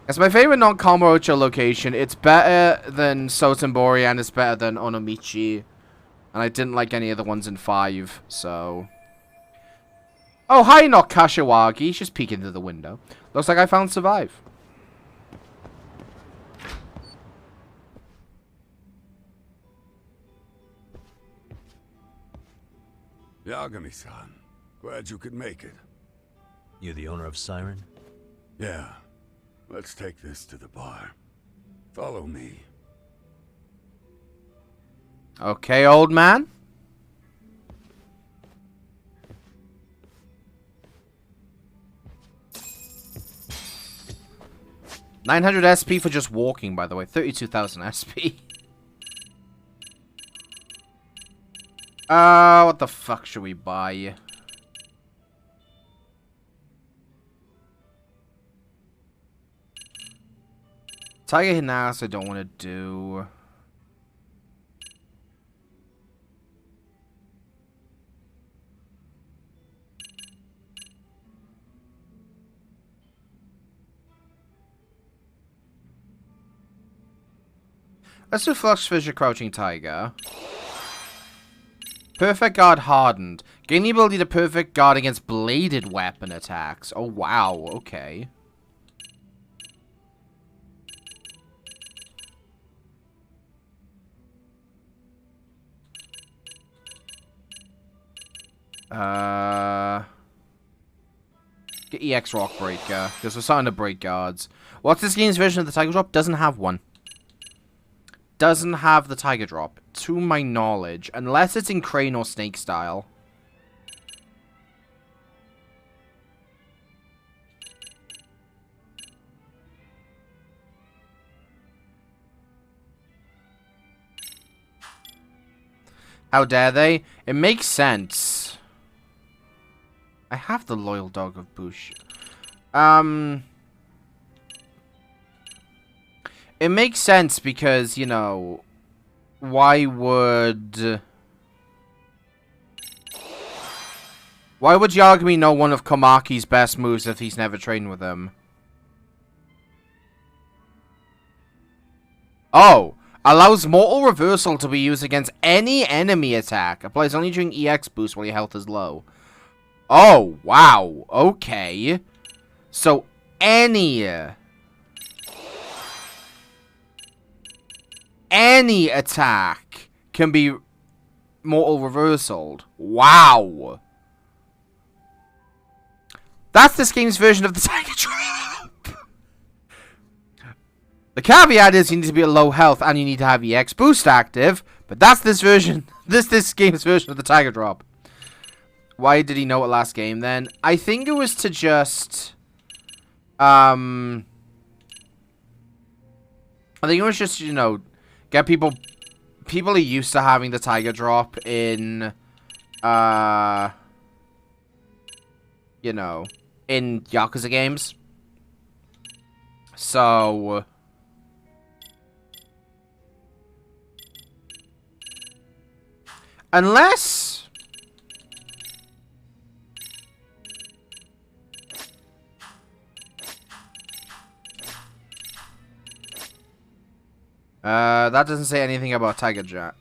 Speaker 1: It's my favorite non-Kamurocho location. It's better than Sotenbori and it's better than Onomichi. And I didn't like any of the ones in 5, so... Oh, hi, not Kashiwagi. He's just peeking through the window. Looks like I found Survive.
Speaker 6: Yagami-san, glad you could make it.
Speaker 2: You the owner of Siren?
Speaker 6: Yeah, let's take this to the bar. Follow me.
Speaker 1: Okay, old man. $900 SP for just walking, by the way. 32,000 SP. What the fuck should we buy? Tiger Hinas I don't want to do. Let's do Flux Fissure Crouching Tiger. Perfect Guard Hardened. Gain the ability to perfect guard against bladed weapon attacks. Oh, wow. Okay. Get EX Rock Breaker, because we're starting to break guards. What's this game's version of the Tiger Drop? Doesn't have one. Doesn't have the Tiger Drop, to my knowledge, unless it's in Crane or Snake style. How dare they? It makes sense. I have the Loyal Dog of Bush. It makes sense because, you know, why would Yagami know one of Komaki's best moves if he's never trained with him? Oh, Allows mortal reversal to be used against any enemy attack. Applies only during EX boost while your health is low. Oh, wow. Okay. So, any attack can be mortal reversaled. Wow. That's this game's version of the Tiger Drop. The caveat is you need to be at low health and you need to have EX boost active, but that's this version. This game's version of the Tiger Drop. Why did he know it last game then? I think it was to just I think it was just, you know, get people are used to having the Tiger Drop in you know, in Yakuza games. So unless that doesn't say anything about Tiger Drop.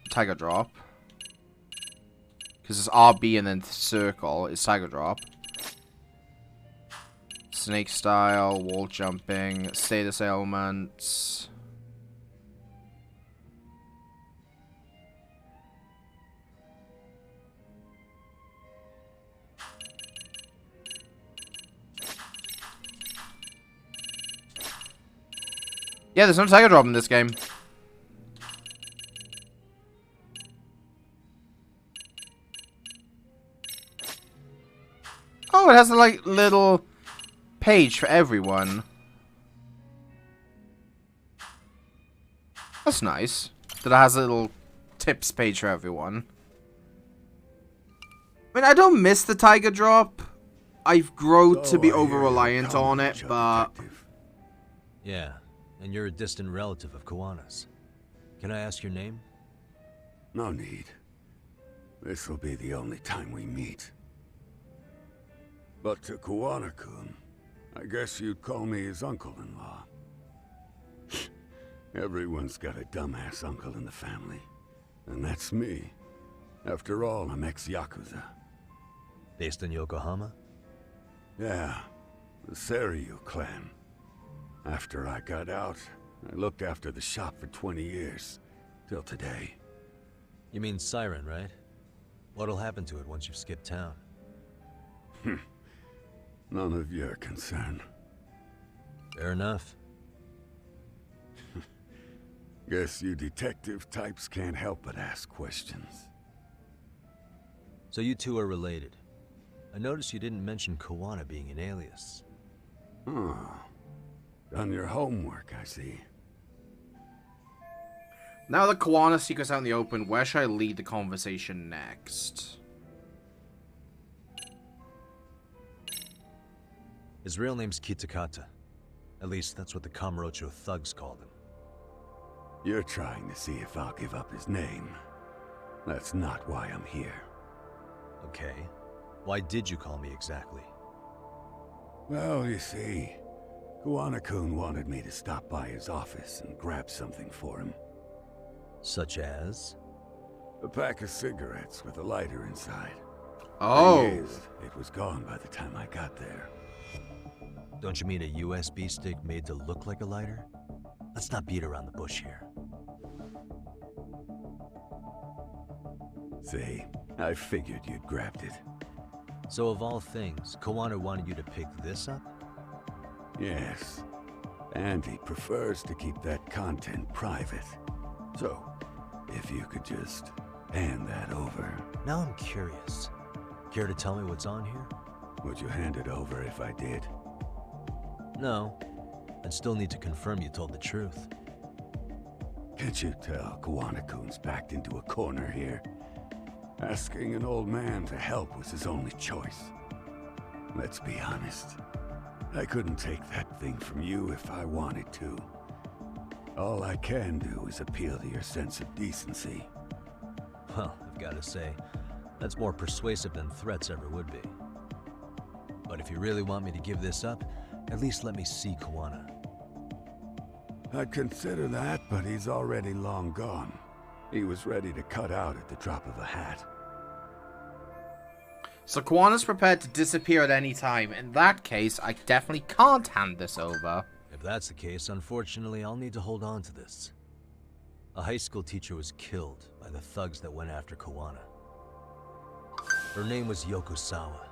Speaker 1: Because it's RB and then circle is Tiger Drop. Snake style, wall jumping, status ailments. Yeah, there's no Tiger Drop in this game. Oh, it has a like little page for everyone. That's nice. That it has a little tips page for everyone. I mean, I don't miss the Tiger Drop. I've grown to be over-reliant on it, but...
Speaker 2: Yeah, and you're a distant relative of Kawana's. Can I ask your name?
Speaker 6: No need. This'll be the only time we meet. But to Kawana-kun, I guess you'd call me his uncle-in-law. Everyone's got a dumbass uncle in the family. And that's me. After all, I'm ex-Yakuza.
Speaker 2: Based in Yokohama?
Speaker 6: Yeah, the Seiryu clan. After I got out, I looked after the shop for 20 years. Till today.
Speaker 2: You mean Siren, right? What'll happen to it once you've skipped town?
Speaker 6: None of your concern.
Speaker 2: Fair enough.
Speaker 6: Guess you detective types can't help but ask questions.
Speaker 2: So you two are related. I noticed you didn't mention Kawana being an alias.
Speaker 6: Oh. Done your homework, I see.
Speaker 1: Now that Kawana secret's out in the open, where should I lead the conversation next?
Speaker 2: His real name's Kitakata. At least that's what the Kamurocho thugs called him.
Speaker 6: You're trying to see if I'll give up his name. That's not why I'm here.
Speaker 2: Okay. Why did you call me exactly?
Speaker 6: Well, you see, Kawana-kun wanted me to stop by his office and grab something for him.
Speaker 2: Such as?
Speaker 6: A pack of cigarettes with a lighter inside.
Speaker 1: Oh.
Speaker 6: Thing is, it was gone by the time I got there.
Speaker 2: Don't you mean a USB stick made to look like a lighter? Let's not beat around the bush here.
Speaker 6: See, I figured you'd grabbed it.
Speaker 2: So of all things, Kawana wanted you to pick this up?
Speaker 6: Yes. And he prefers to keep that content private. So, if you could just hand that over.
Speaker 2: Now I'm curious. Care to tell me what's on here?
Speaker 6: Would you hand it over if I did?
Speaker 2: No. I'd still need to confirm you told the truth.
Speaker 6: Can't you tell Kawana-kun's backed into a corner here? Asking an old man to help was his only choice. Let's be honest. I couldn't take that thing from you if I wanted to. All I can do is appeal to your sense of decency.
Speaker 2: Well, I've got to say, that's more persuasive than threats ever would be. But if you really want me to give this up, at least let me see Kawana.
Speaker 10: I'd consider that, but he's already long gone. He was ready to cut out at the drop of a hat.
Speaker 1: So Kiwana's prepared to disappear at any time. In that case, I definitely can't hand this over.
Speaker 2: If that's the case, unfortunately, I'll need to hold on to this. A high school teacher was killed by the thugs that went after Kiwana. Her name was Yoko Sawa,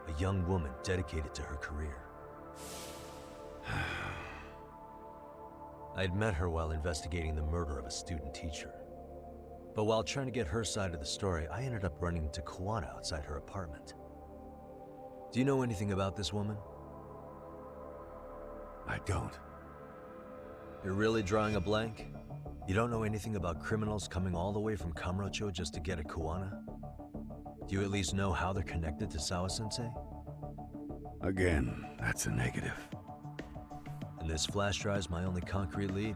Speaker 2: a young woman dedicated to her career. I'd met her while investigating the murder of a student teacher. But while trying to get her side of the story, I ended up running into Kiwana outside her apartment. Do you know anything about this woman?
Speaker 10: I don't.
Speaker 2: You're really drawing a blank? You don't know anything about criminals coming all the way from Kamurocho just to get at Kiwana? Do you at least know how they're connected to Sawa-sensei?
Speaker 10: Again, that's a negative.
Speaker 2: And this flash drive's my only concrete lead.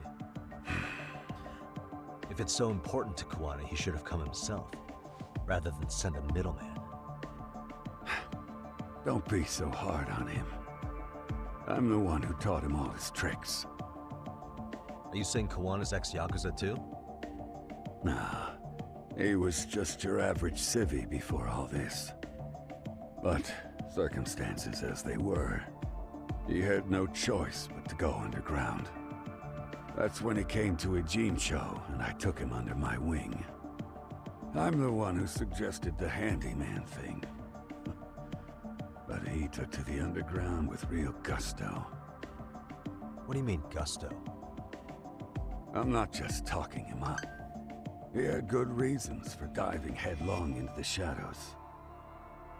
Speaker 2: If it's so important to Kiwana, he should have come himself, rather than send a middleman.
Speaker 10: Don't be so hard on him. I'm the one who taught him all his tricks.
Speaker 2: Are you saying Kiwana's ex-Yakuza too?
Speaker 10: Nah, he was just your average civvy before all this. But circumstances as they were, he had no choice but to go underground. That's when he came to Ijincho, and I took him under my wing. I'm the one who suggested the handyman thing. But he took to the underground with real gusto.
Speaker 2: What do you mean, gusto?
Speaker 10: I'm not just talking him up. He had good reasons for diving headlong into the shadows.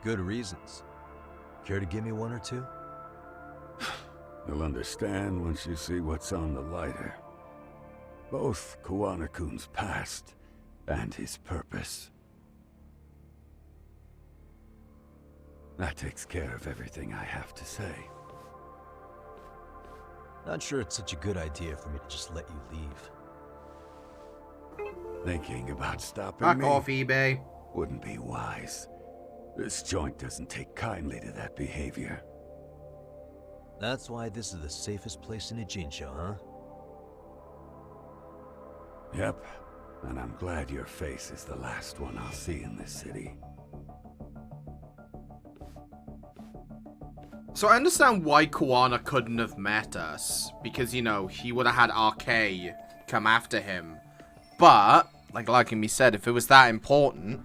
Speaker 2: Good reasons. Care to give me one or two?
Speaker 10: You'll understand once you see what's on the lighter. Both Kiwana-kun's past and his purpose. That takes care of everything I have to say.
Speaker 2: Not sure it's such a good idea for me to just let you leave.
Speaker 10: Thinking about stopping
Speaker 1: Back
Speaker 10: me
Speaker 1: off, eBay.
Speaker 10: wouldn't be wise. This joint doesn't take kindly to that behavior.
Speaker 2: That's why this is the safest place in Ijincho, huh?
Speaker 10: Yep, and I'm glad your face is the last one I'll see in this city.
Speaker 1: So I understand why Kiwana couldn't have met us. Because, you know, he would have had RK come after him. But, like me said, if it was that important...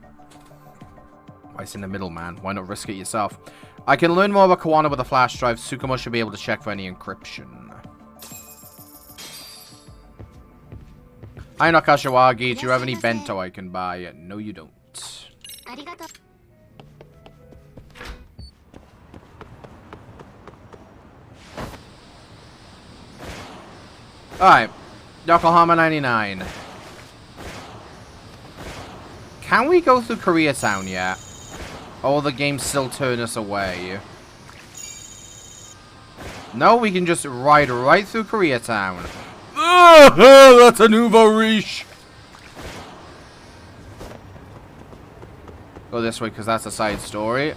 Speaker 1: Why send a middleman? Why not risk it yourself? I can learn more about Kiwana with a flash drive. Tsukumo should be able to check for any encryption. Hi, Nakashawagi. Do you have any bento I can buy? No, you don't. Alright. Yokohama 99. Can we go through Koreatown yet? Or will the game still turn us away? No, we can just ride right through Koreatown. That's a nouveau riche. Go this way because that's a side story.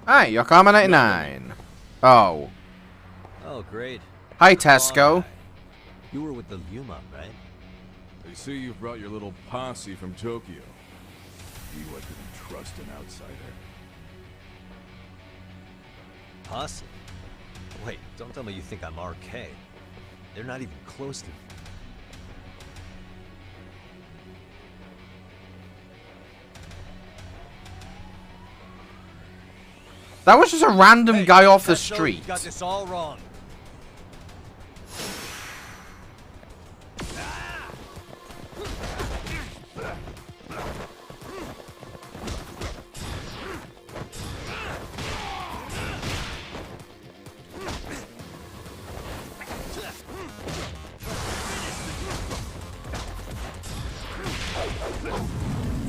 Speaker 1: Hi, Yokohama 99. Oh.
Speaker 2: Oh, great.
Speaker 1: Hi, Tesco.
Speaker 2: You were with the Yuma, right?
Speaker 11: They see you've brought your little posse from Tokyo. You couldn't trust an outsider.
Speaker 2: Posse? Wait, don't tell me you think I'm RK. They're not even close to me.
Speaker 1: That was just a random guy off the
Speaker 2: Tesco,
Speaker 1: street.
Speaker 2: You got this all wrong.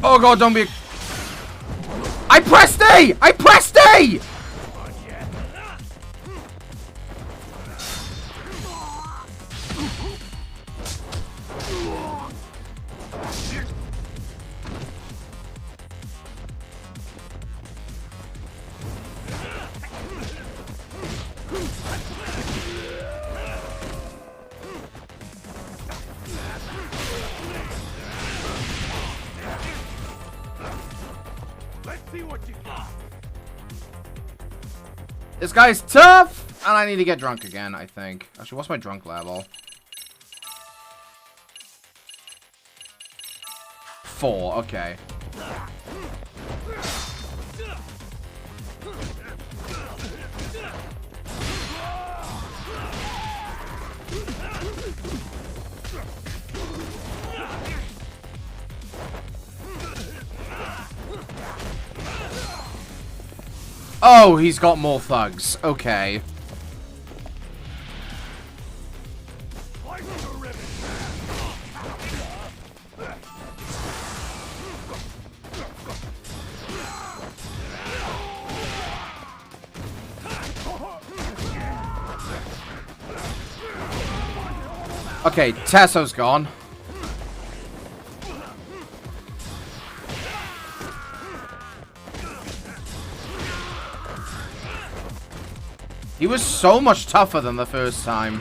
Speaker 1: Oh god, don't be... I pressed A! I pressed A!
Speaker 3: Let's see what you got.
Speaker 1: This guy's tough, and I need to get drunk again, I think. Actually, what's my drunk level? 4, okay. Oh, he's got more thugs. Okay. Okay, Tasso's gone. He was so much tougher than the first time.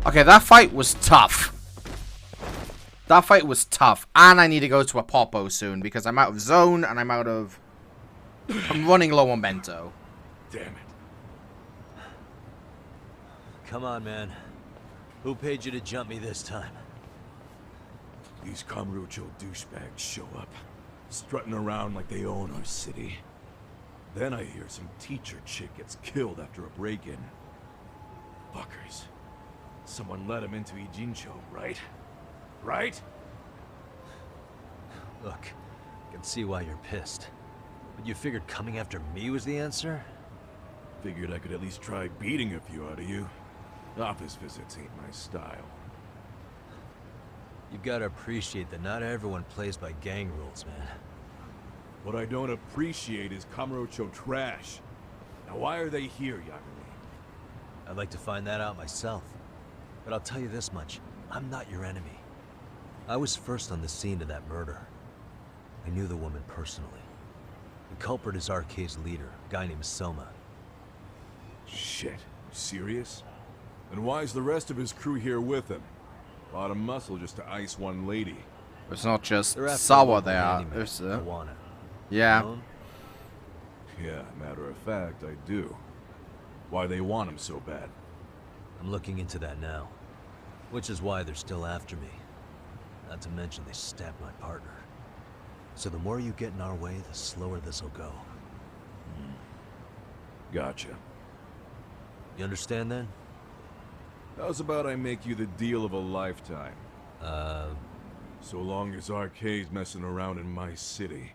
Speaker 1: Okay, that fight was tough. That fight was tough. And I need to go to a Popo soon because I'm out of zone and I'm out of... I'm running low on bento.
Speaker 11: Damn it.
Speaker 2: Come on, man. Who paid you to jump me this time?
Speaker 11: These Kamurocho douchebags show up, strutting around like they own our city. Then I hear some teacher chick gets killed after a break-in. Fuckers. Someone let him into Ijincho, right? Right?
Speaker 2: Look, I can see why you're pissed. But you figured coming after me was the answer?
Speaker 11: Figured I could at least try beating a few out of you. Office visits ain't my style.
Speaker 2: You gotta appreciate that not everyone plays by gang rules, man.
Speaker 11: What I don't appreciate is Kamurocho trash. Now why are they here, Yagami?
Speaker 2: I'd like to find that out myself. But I'll tell you this much, I'm not your enemy. I was first on the scene of that murder. I knew the woman personally. The culprit is RK's leader, a guy named Soma.
Speaker 11: Shit, you serious? Then why is the rest of his crew here with him? A lot of muscle just to ice one lady.
Speaker 1: It's not just
Speaker 2: They're after
Speaker 1: Sawa
Speaker 2: a
Speaker 1: there.
Speaker 2: handyman,
Speaker 1: It's,
Speaker 2: Kawana.
Speaker 1: yeah.
Speaker 2: Known?
Speaker 11: Yeah, matter of fact, I do. Why they want him so bad?
Speaker 2: I'm looking into that now. Which is why they're still after me. Not to mention they stabbed my partner. So the more you get in our way, the slower this'll go.
Speaker 11: Gotcha.
Speaker 2: You understand then?
Speaker 11: How's about I make you the deal of a lifetime? So long as RK's messing around in my city.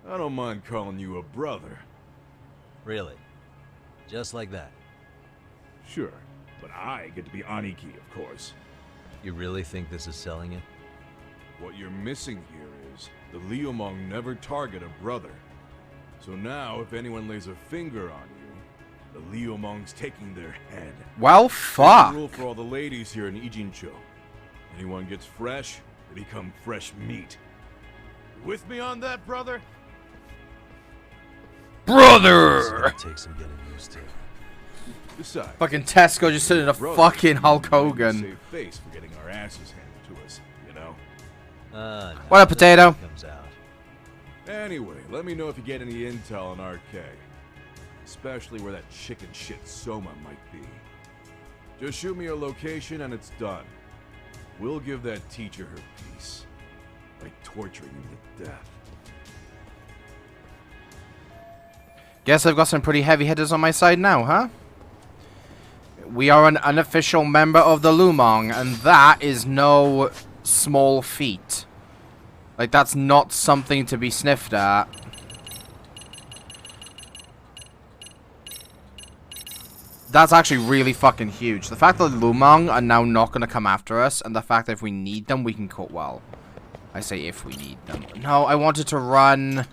Speaker 11: I don't mind calling you a brother.
Speaker 2: Really? Just like that?
Speaker 11: Sure, but I get to be Aniki, of course.
Speaker 2: You really think this is selling it?
Speaker 11: What you're missing here is the Liumong never target a brother. So now, if anyone lays a finger on you, the Liumong's taking their head.
Speaker 1: Well, fuck.
Speaker 11: Rule for all the ladies here in Ijincho. Anyone gets fresh, they become fresh meat. You with me on that, brother?
Speaker 1: Brother!
Speaker 2: It takes some getting used to.
Speaker 11: Besides,
Speaker 1: Fucking Tesco just stood in a
Speaker 11: brother,
Speaker 1: fucking Hulk
Speaker 11: we
Speaker 1: Hogan.
Speaker 11: save face for getting our asses handed to us, you know?
Speaker 2: No,
Speaker 1: What up, potato?
Speaker 2: Comes out.
Speaker 11: Anyway, let me know if you get any intel on RK. Especially where that chicken shit Soma might be. Just shoot me a location and it's done. We'll give that teacher her peace. By torturing you to death.
Speaker 1: Guess I've got some pretty heavy hitters on my side now, huh? We are an unofficial member of the Lumong, and that is no small feat. Like, that's not something to be sniffed at. That's actually really fucking huge. The fact that the Lumong are now not going to come after us, and the fact that if we need them, we can cut well. I say if we need them. No, I wanted to run...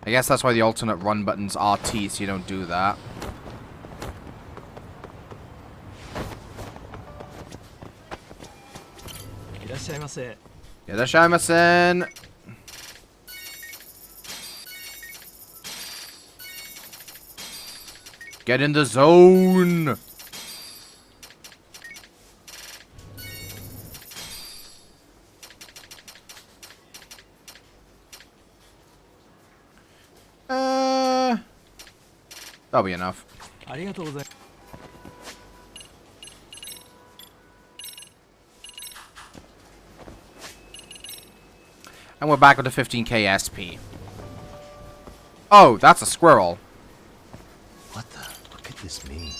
Speaker 1: I guess that's why the alternate run button's RT, so you don't do that. Irashaimase. Get in the zone. That'll be enough. And we're back with the 15k SP. Oh, that's a squirrel.
Speaker 2: What could this mean?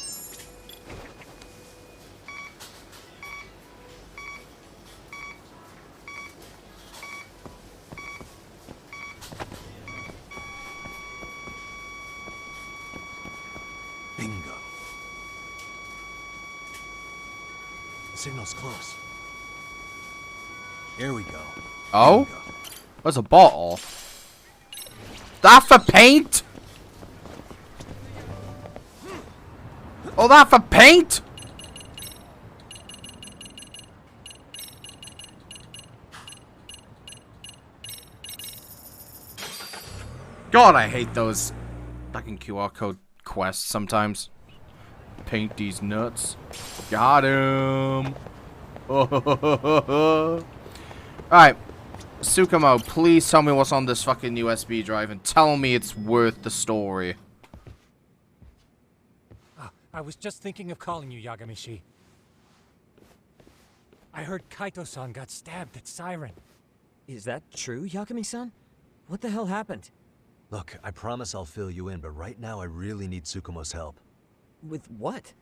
Speaker 2: Bingo. The signal's close. Here we go.
Speaker 1: Oh?
Speaker 2: Bingo.
Speaker 1: Where's a bottle? That for paint? Oh, that for paint? God, I hate those fucking QR code quests sometimes. Paint these nuts. Got him. Alright. Tsukumo, please tell me what's on this fucking USB drive and tell me it's worth the story.
Speaker 4: I was just thinking of calling you, Yagamishi. I heard Kaito-san got stabbed at Siren.
Speaker 5: Is that true, Yagami-san? What the hell happened?
Speaker 2: Look, I promise I'll fill you in, but right now I really need Tsukumo's help.
Speaker 5: With what?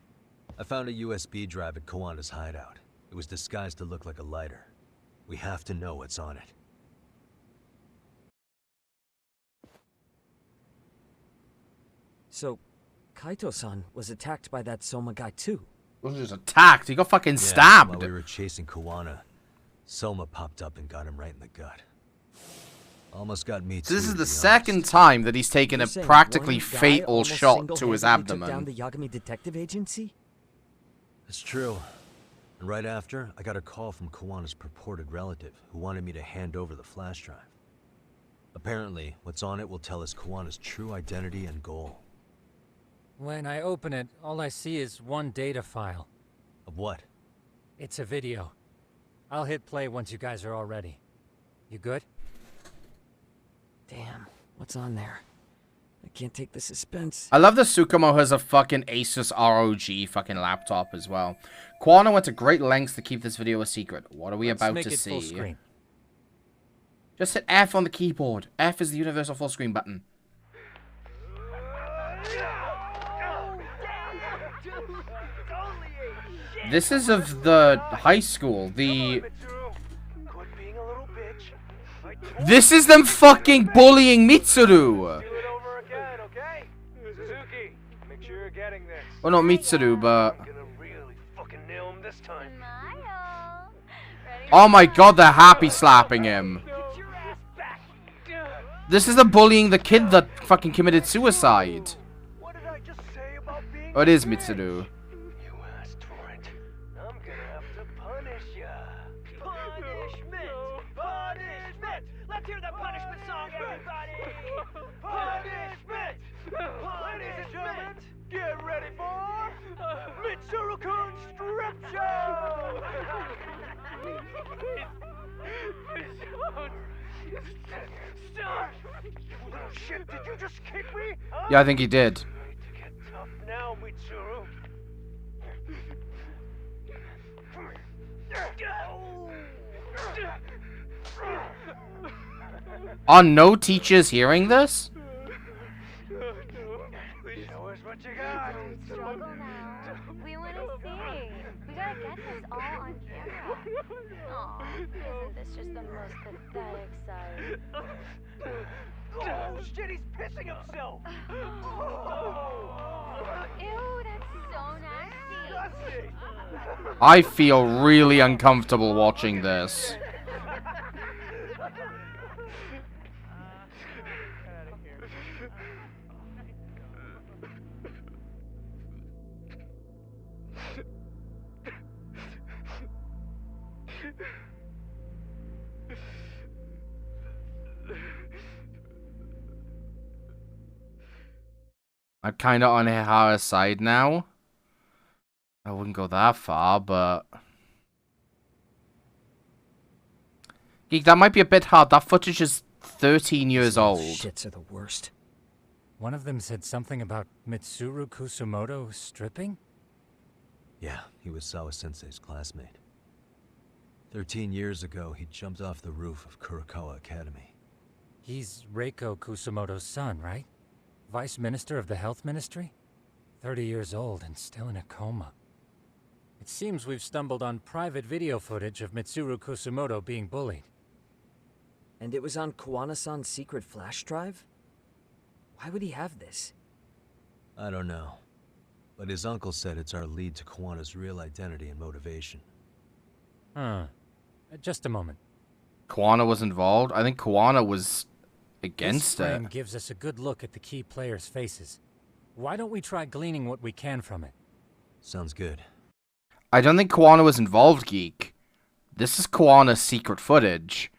Speaker 2: I found a USB drive at Kawana's hideout. It was disguised to look like a lighter. We have to know what's on it.
Speaker 5: So, Kaito-san was attacked by that Soma guy too?
Speaker 1: Wasn't just attacked, he got fucking
Speaker 2: Yeah,
Speaker 1: stabbed.
Speaker 2: while we were chasing Kawana, Soma popped up and got him right in the gut. Almost got me too.
Speaker 1: This is
Speaker 2: to
Speaker 1: the
Speaker 2: be
Speaker 1: second
Speaker 2: honest.
Speaker 1: time that he's taken
Speaker 5: You're
Speaker 1: a
Speaker 5: saying
Speaker 1: practically
Speaker 5: one guy
Speaker 1: fatal
Speaker 5: almost
Speaker 1: shot to his
Speaker 5: single-handedly took down
Speaker 1: abdomen.
Speaker 5: the Yagami Detective Agency?
Speaker 2: It's true. And right after, I got a call from Kawana's purported relative who wanted me to hand over the flash drive. Apparently, what's on it will tell us Kawana's true identity and goal.
Speaker 4: When I open it, all I see is one data file.
Speaker 2: Of what?
Speaker 4: It's a video. I'll hit play once you guys are all ready. You good?
Speaker 5: Damn, what's on there? I can't take the suspense.
Speaker 1: I love that Tsukumo has a fucking Asus ROG fucking laptop as well. Kawana went to great lengths to keep this video a secret. What are we
Speaker 4: Let's
Speaker 1: about
Speaker 4: make
Speaker 1: to
Speaker 4: it full
Speaker 1: see?
Speaker 4: screen.
Speaker 1: Just hit F on the keyboard. F is the universal full screen button. This is of the high school. This is them fucking bullying Mitsuru. Well, not Mitsuru, but... Oh my god, they're happy slapping him. This is the bullying the kid that fucking committed suicide. Oh, it is Mitsuru.
Speaker 12: Let's hear the punishment song, everybody! Punishment! Ladies and gentlemen, get ready for Mitsuru-kun's Strip Show! Stop! You little shit, did you just kick me? Huh?
Speaker 1: Yeah, I think he did.
Speaker 12: Get tough now, Mitsuru.
Speaker 1: Are no teachers hearing this?
Speaker 12: Show us what you got.
Speaker 13: Don't struggle now. We want to see. We gotta get this all on camera. Aw, isn't this just the most pathetic sight?
Speaker 12: Oh shit, he's pissing himself.
Speaker 13: Ew, that's so nasty.
Speaker 1: I feel really uncomfortable watching this. I'm kind of on Ihara's side now. I wouldn't go that far, but... Geek, that might be a bit hard. That footage is 13 years old.
Speaker 5: Shits are the worst.
Speaker 4: One of them said something about Mitsuru Kusumoto stripping?
Speaker 2: Yeah, he was Sawa-sensei's classmate. 13 years ago, he jumped off the roof of Kurokawa Academy.
Speaker 4: He's Reiko Kusumoto's son, right? Vice Minister of the Health Ministry? 30 years old and still in a coma. It seems we've stumbled on private video footage of Mitsuru Kusumoto being bullied.
Speaker 5: And it was on Kawana-san's secret flash drive? Why would he have this?
Speaker 2: I don't know. But his uncle said it's our lead to Kawana's real identity and motivation.
Speaker 4: Huh. Just a moment.
Speaker 1: Kawana was involved? I think Kawana was against
Speaker 4: This frame
Speaker 1: it.
Speaker 4: gives us a good look at the key players' faces. Why don't we try gleaning what we can from it?
Speaker 2: Sounds good.
Speaker 1: I don't think Kawana was involved, Geek. This is Kawana's secret footage.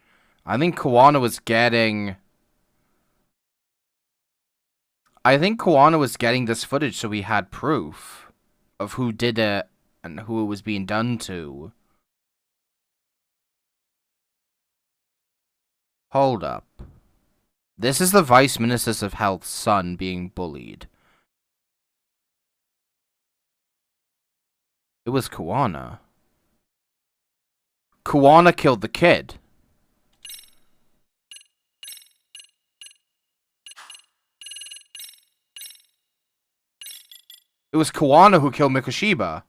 Speaker 1: I think Kawana was getting... this footage so he had proof of who did it and who it was being done to. Hold up. This is the Vice Minister of Health's son being bullied. It was Kawana. Kawana killed the kid. It was Kawana who killed Mikoshiba.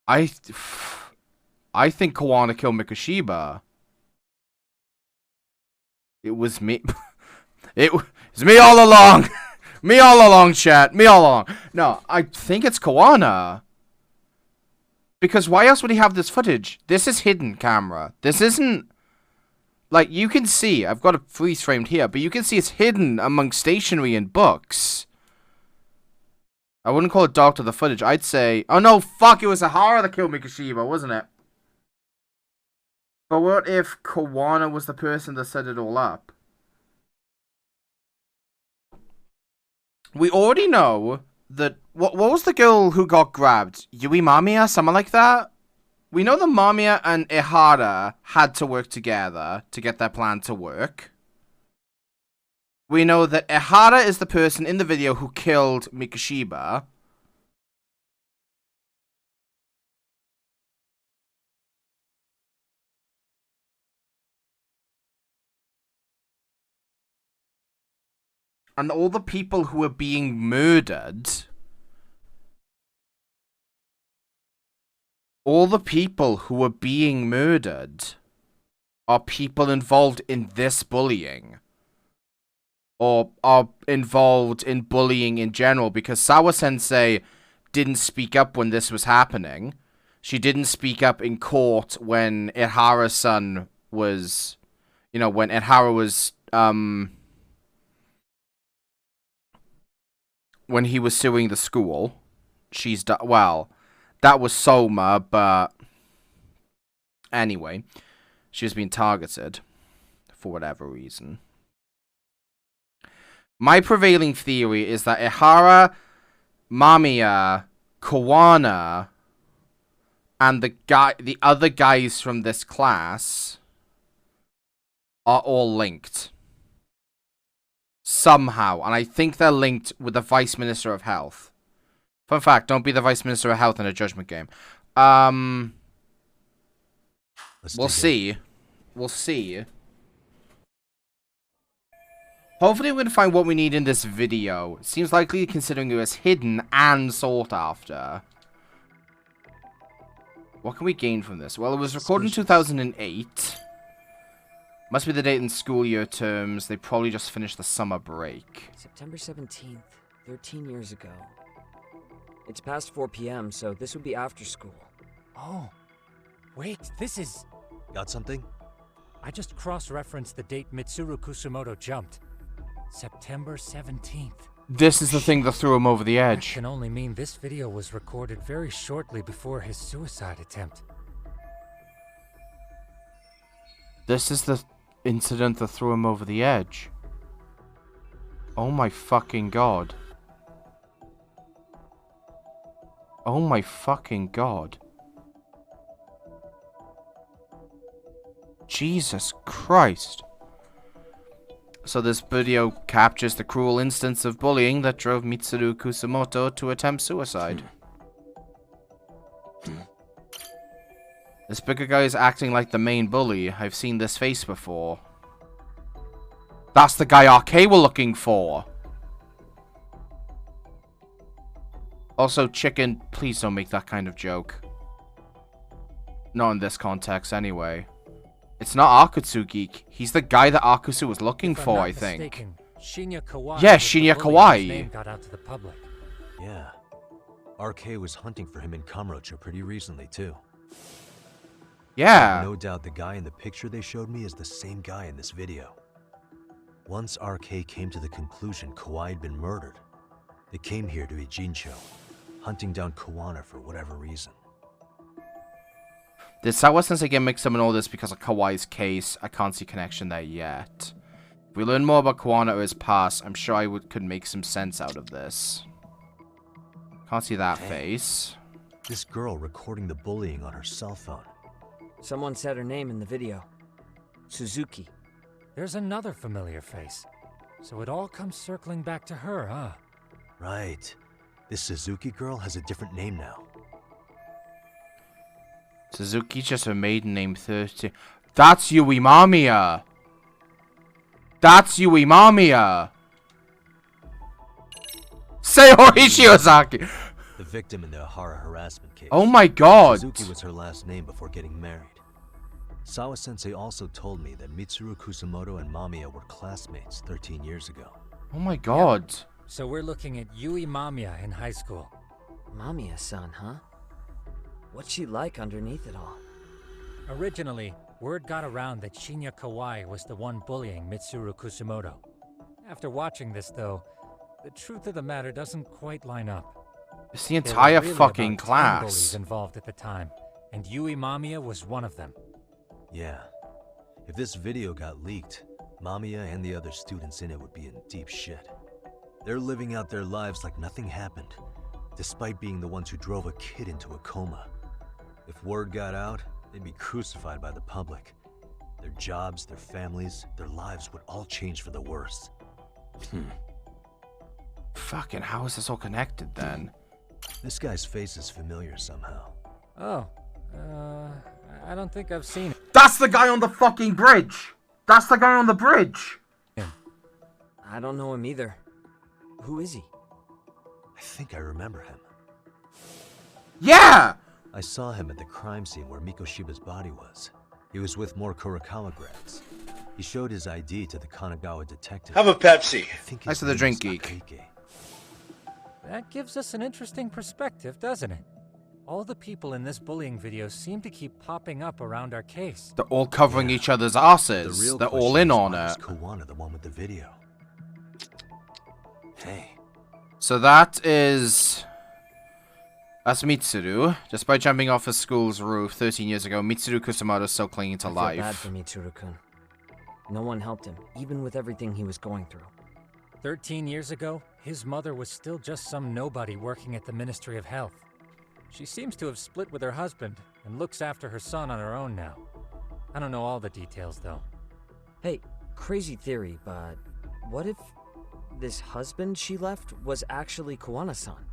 Speaker 1: I think Kawana killed Mikoshiba. It was me. It was me all along. Me all along, chat. Me all along. No, I think it's Kawana. Because why else would he have this footage? This is hidden camera. This isn't... Like, you can see, I've got it freeze framed here, but you can see it's hidden among stationery and books. I wouldn't call it dark to the footage. I'd say... Oh no, fuck, it was Ihara that killed Mikoshiba, wasn't it? But what if Kawana was the person that set it all up? We already know that... What was the girl who got grabbed? Yui Mamiya? Something like that? We know that Mamiya and Ihara had to work together to get their plan to work. We know that Ihara is the person in the video who killed Mikoshiba. And all the people who are being murdered... All the people who are being murdered are people involved in this bullying. Or are involved in bullying in general, because Sawa-sensei didn't speak up when this was happening. She didn't speak up in court when Ihara's son was... You know, when Ihara was... When he was suing the school. She's... Well... That was Soma, but anyway, she was being targeted for whatever reason. My prevailing theory is that Ihara, Mamiya, Kawana, and the other guys from this class are all linked. Somehow, and I think they're linked with the Vice Minister of Health. Fun fact, don't be the Vice Minister of Health in a judgment game. We'll see. We'll see. Hopefully we're going to find what we need in this video. Seems likely considering it was hidden and sought after. What can we gain from this? Well, it was recorded in 2008. Must be the date in school year terms. They probably just finished the summer break.
Speaker 5: September 17th, 13 years ago. It's past 4 p.m., so this would be after school.
Speaker 4: Oh. Wait, this is...
Speaker 2: Got something?
Speaker 4: I just cross-referenced the date Mitsuru Kusumoto jumped. September 17th.
Speaker 1: This is the thing that threw him over the
Speaker 4: That
Speaker 1: edge.
Speaker 4: can only mean this video was recorded very shortly before his suicide attempt.
Speaker 1: This is the incident that threw him over the edge. Oh my fucking god. Oh my fucking god. Jesus Christ. So this video captures the cruel instance of bullying that drove Mitsuru Kusumoto to attempt suicide. This bigger guy is acting like the main bully. I've seen this face before. That's the guy RK were looking for. Also, chicken, please don't make that kind of joke. Not in this context, anyway. It's not Akutsugi. He's the guy that Akusu was looking for, I think.
Speaker 4: Mistaken, Shinya Kawai
Speaker 1: Yeah,
Speaker 4: was the
Speaker 1: Shinya
Speaker 4: bully
Speaker 1: Kawai.
Speaker 4: whose name got out to the public.
Speaker 2: Yeah. RK was hunting for him in Kamurocho pretty recently, too.
Speaker 1: Yeah.
Speaker 2: No doubt the guy in the picture they showed me is the same guy in this video. Once RK came to the conclusion Kawai had been murdered, they came here to Ijincho, hunting down Kawana for whatever reason.
Speaker 1: Did Sawa-sensei get mixed up in all this because of Kawai's case? I can't see connection there yet. If we learn more about Kawana or his past, I'm sure I could make some sense out of this. Can't see that face.
Speaker 2: This girl recording the bullying on her cell phone.
Speaker 5: Someone said her name in the video. Suzuki.
Speaker 4: There's another familiar face. So it all comes circling back to her, huh?
Speaker 2: Right. This Suzuki girl has a different name now.
Speaker 1: Suzuki's just her maiden name, 30. That's Yui Mamiya! That's Yui Mamiya! Sayori Shiozaki!
Speaker 2: The victim in the Ahara harassment case.
Speaker 1: Oh my god!
Speaker 2: Suzuki was her last name before getting married. Sawa-sensei also told me that Mitsuru Kusumoto and Mamiya were classmates 13 years ago.
Speaker 1: Oh my god.
Speaker 4: So we're looking at Yui Mamiya in high school.
Speaker 5: Mamiya-san, huh? What's she like underneath it all?
Speaker 4: Originally, word got around that Shinya Kawai was the one bullying Mitsuru Kusumoto. After watching this, though, the truth of the matter doesn't quite line up.
Speaker 1: It's the entire
Speaker 4: There were really
Speaker 1: fucking
Speaker 4: about 10
Speaker 1: class.
Speaker 4: bullies involved at the time, and Yui Mamiya was one of them.
Speaker 2: Yeah. If this video got leaked, Mamiya and the other students in it would be in deep shit. They're living out their lives like nothing happened, despite being the ones who drove a kid into a coma. If word got out, they'd be crucified by the public. Their jobs, their families, their lives would all change for the worse.
Speaker 1: Fucking, how is this all connected then?
Speaker 2: This guy's face is familiar somehow.
Speaker 4: Oh, I don't think I've seen it.
Speaker 1: That's the guy on the fucking bridge! That's the guy on the bridge!
Speaker 5: I don't know him either. Who is he?
Speaker 2: I think I remember him.
Speaker 1: Yeah!
Speaker 2: I saw him at the crime scene where Mikoshiba's body was. He was with more Kurokawa grads. He showed his ID to the Kanagawa detective.
Speaker 14: Have a Pepsi.
Speaker 2: I think
Speaker 1: Nice
Speaker 2: his
Speaker 1: of the
Speaker 2: name
Speaker 1: drink
Speaker 2: was
Speaker 1: geek.
Speaker 2: Akeke.
Speaker 4: That gives us an interesting perspective, doesn't it? All the people in this bullying video seem to keep popping up around our case.
Speaker 1: They're all covering each other's
Speaker 2: The
Speaker 1: asses.
Speaker 2: real
Speaker 1: They're all
Speaker 2: question
Speaker 1: in
Speaker 2: is,
Speaker 1: on
Speaker 2: why
Speaker 1: it.
Speaker 2: was Kawana the one with the video? Hey.
Speaker 1: So that's Mitsuru. Despite jumping off his school's roof 13 years ago, Mitsuru Kusumoto is still clinging to
Speaker 5: I feel bad
Speaker 1: life.
Speaker 5: for Mitsuru-kun. No one helped him, even with everything he was going through.
Speaker 4: 13 years ago, his mother was still just some nobody working at the Ministry of Health. She seems to have split with her husband and looks after her son on her own now. I don't know all the details, though.
Speaker 5: Hey, crazy theory, but what if this husband she left was actually Kawana-san?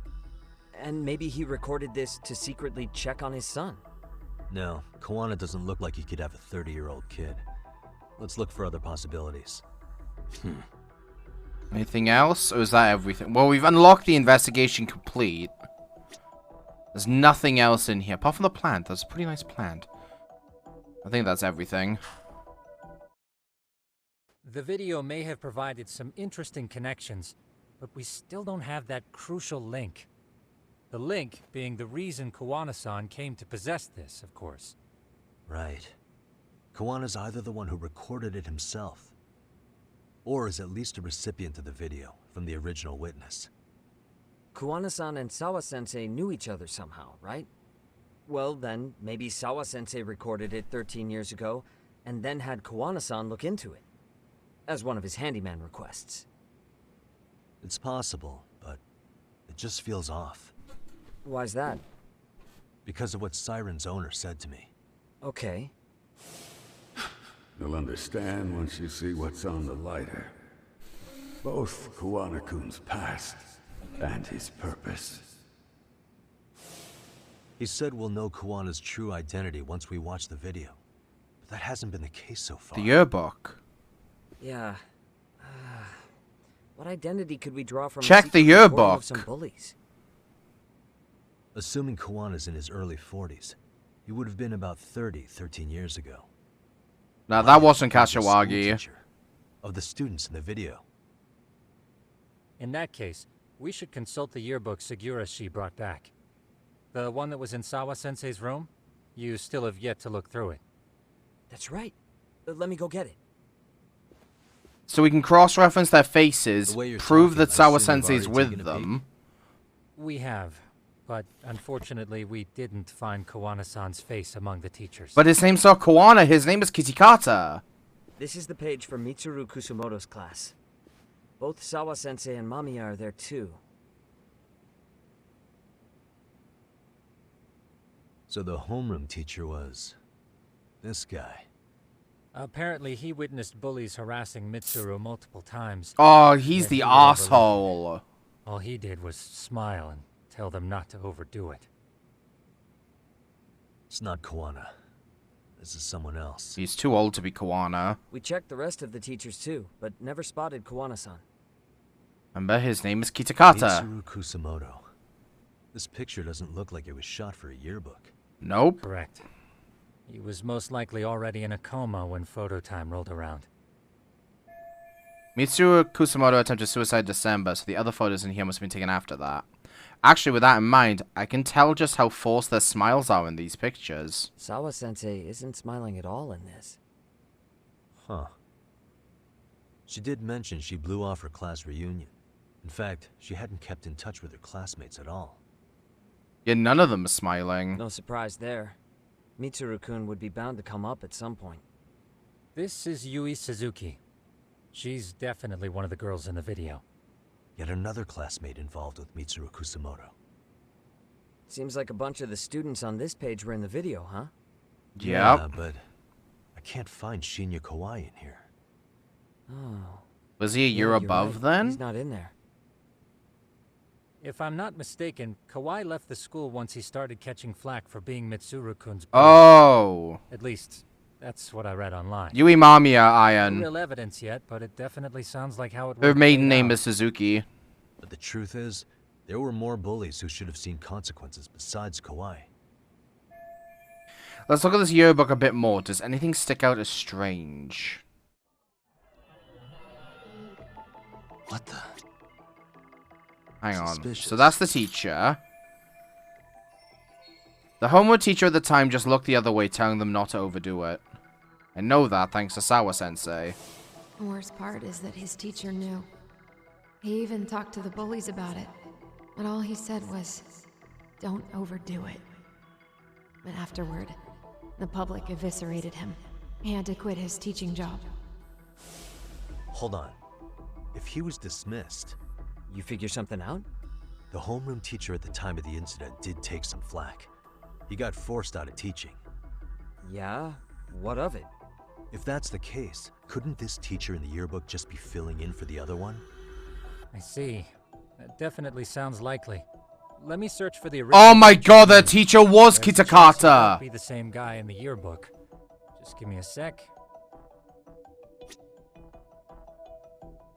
Speaker 5: And maybe he recorded this to secretly check on his son?
Speaker 2: No, Kawana doesn't look like he could have a 30-year-old kid. Let's look for other possibilities.
Speaker 1: Anything else? Or is that everything? Well, we've unlocked the investigation complete. There's nothing else in here, apart from the plant. That's a pretty nice plant. I think that's everything.
Speaker 4: The video may have provided some interesting connections, but we still don't have that crucial link. The link being the reason Kawana-san came to possess this, of course.
Speaker 2: Right. Kawana's either the one who recorded it himself, or is at least a recipient of the video from the original witness.
Speaker 5: Kuwana-san and Sawa-sensei knew each other somehow, right? Well, then, maybe Sawa-sensei recorded it 13 years ago, and then had Kuwana-san look into it, as one of his handyman requests.
Speaker 2: It's possible, but it just feels off.
Speaker 5: Why's that?
Speaker 2: Because of what Siren's owner said to me.
Speaker 5: Okay.
Speaker 10: You'll understand once you see what's on the lighter. Both Kuwana-kun's past and his purpose.
Speaker 2: He said we'll know Kawana's true identity once we watch the video. But that hasn't been the case so far.
Speaker 1: The yearbook.
Speaker 5: Yeah. What identity could we draw from
Speaker 1: Check the
Speaker 5: secret recording
Speaker 1: yearbook.
Speaker 5: of some bullies?
Speaker 2: Assuming Kawana's in his early 40s, he would have been about 13 years ago.
Speaker 1: Now, that wasn't
Speaker 2: Might be the school
Speaker 1: Kashiwagi.
Speaker 2: teacher of the students in the video.
Speaker 4: In that case, we should consult the yearbook Segura-shi brought back. The one that was in Sawa-sensei's room? You still have yet to look through it.
Speaker 5: That's right. Let me go get it.
Speaker 1: So we can cross-reference their faces,
Speaker 2: The way you're
Speaker 1: prove that
Speaker 2: talking, I
Speaker 1: Sawa
Speaker 2: assume you've
Speaker 1: Sensei's
Speaker 2: already
Speaker 1: with
Speaker 2: taken a
Speaker 1: them.
Speaker 4: We have, but unfortunately we didn't find Kawana-san's face among the teachers.
Speaker 1: But his name's not Kawana, his name is Kitakata.
Speaker 5: This is the page from Mitsuru Kusumoto's class. Both Sawa-sensei and Mamiya are there too.
Speaker 2: So the homeroom teacher was this guy.
Speaker 4: Apparently he witnessed bullies harassing Mitsuru multiple times.
Speaker 1: Oh, he's
Speaker 4: yet
Speaker 1: the
Speaker 4: he would overlook it.
Speaker 1: asshole.
Speaker 4: All he did was smile and tell them not to overdo it.
Speaker 2: It's not Kawana. This is someone else.
Speaker 1: He's too old to be Kawana.
Speaker 5: We checked the rest of the teachers too, but never spotted Kawana-san.
Speaker 1: Remember, his name is Kitakata.
Speaker 2: Mitsuru Kusumoto. This picture doesn't look like it was shot for a yearbook.
Speaker 1: Nope.
Speaker 4: Correct. He was most likely already in a coma when photo time rolled around.
Speaker 1: Mitsuru Kusumoto attempted suicide December, so the other photos in here must have been taken after that. Actually, with that in mind, I can tell just how forced their smiles are in these pictures.
Speaker 5: Sawa-sensei isn't smiling at all in this.
Speaker 2: Huh. She did mention she blew off her class reunion. In fact, she hadn't kept in touch with her classmates at all.
Speaker 1: Yeah, none of them are smiling.
Speaker 5: No surprise there. Mitsuru-kun would be bound to come up at some point.
Speaker 4: This is Yui Suzuki. She's definitely one of the girls in the video.
Speaker 2: Yet another classmate involved with Mitsuru Kusumoto.
Speaker 5: Seems like a bunch of the students on this page were in the video, huh?
Speaker 1: Yep.
Speaker 2: Yeah, but I can't find Shinya Kawai in here.
Speaker 5: Oh.
Speaker 1: Was he a year
Speaker 5: Yeah, you're
Speaker 1: above
Speaker 5: right.
Speaker 1: then?
Speaker 5: He's not in there.
Speaker 4: If I'm not mistaken, Kawai left the school once he started catching flack for being Mitsuru-kun's bully.
Speaker 1: Oh.
Speaker 4: At least, that's what I read online.
Speaker 1: Yui Mamiya,
Speaker 4: No
Speaker 1: Iron.
Speaker 4: real evidence yet, but it definitely sounds like how it
Speaker 1: Her
Speaker 4: would
Speaker 1: maiden
Speaker 4: play
Speaker 1: name
Speaker 4: out.
Speaker 1: is Suzuki.
Speaker 2: But the truth is, there were more bullies who should have seen consequences besides Kawai.
Speaker 1: Let's look at this yearbook a bit more. Does anything stick out as strange?
Speaker 2: What the?
Speaker 1: Hang on.
Speaker 2: Suspicious.
Speaker 1: So that's the teacher. The homework teacher at the time just looked the other way, telling them not to overdo it. I know that thanks to Sawa-sensei.
Speaker 14: The worst part is that his teacher knew. He even talked to the bullies about it. But all he said was, don't overdo it. But afterward, the public eviscerated him. He had to quit his teaching job.
Speaker 2: Hold on. If he was dismissed,
Speaker 5: You figure something out?
Speaker 2: the homeroom teacher at the time of the incident did take some flack. He got forced out of teaching.
Speaker 5: Yeah? What of it?
Speaker 2: If that's the case, couldn't this teacher in the yearbook just be filling in for the other one?
Speaker 4: I see. That definitely sounds likely. Let me search for the original.
Speaker 1: Oh my
Speaker 4: teacher's
Speaker 1: god, that
Speaker 4: name.
Speaker 1: teacher was
Speaker 4: There's a chance it might
Speaker 1: Kitakata!
Speaker 4: be the same guy in the yearbook. Just give me a sec.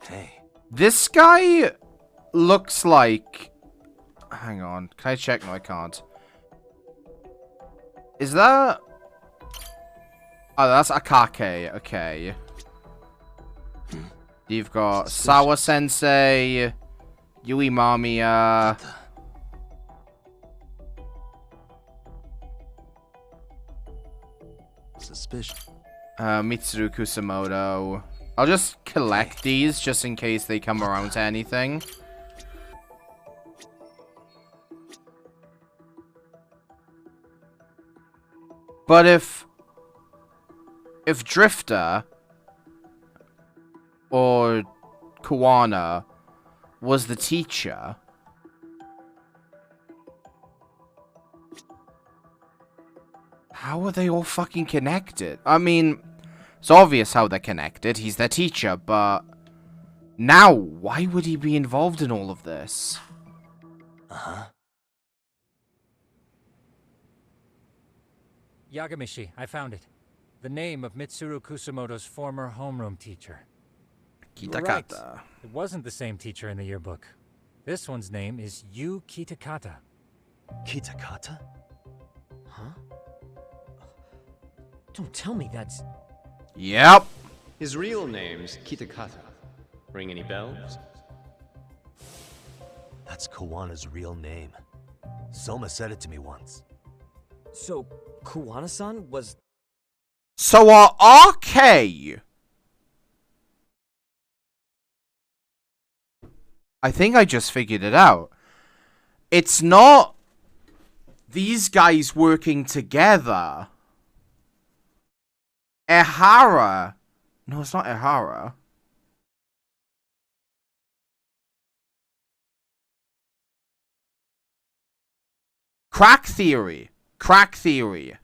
Speaker 2: Hey,
Speaker 1: This guy looks like... Hang on. Can I check? No, I can't. Is that... Oh, that's Akake. Okay. You've got Sawa-sensei, Yui Mamiya...
Speaker 2: suspicious.
Speaker 1: Mitsuru Kusamoto. I'll just collect these just in case they come around to anything. But if Drifter or Kuwana was the teacher, how are they all fucking connected? I mean, it's obvious how they're connected. He's their teacher, but now, why would he be involved in all of this?
Speaker 2: Uh-huh.
Speaker 4: Yagamishi, I found it. The name of Mitsuru Kusamoto's former homeroom teacher.
Speaker 1: Kitakata.
Speaker 4: Right. It wasn't the same teacher in the yearbook. This one's name is Yu Kitakata.
Speaker 2: Kitakata?
Speaker 5: Huh? Don't tell me that's...
Speaker 1: Yep.
Speaker 8: His real name's Kitakata. Ring any bells?
Speaker 2: That's Kawana's real name. Soma said it to me once.
Speaker 5: So, Kuwana-san was...
Speaker 1: So RK... I think I just figured it out. It's not these guys working together. Ehara. No, it's not Ehara. Crack theory. Crack theory.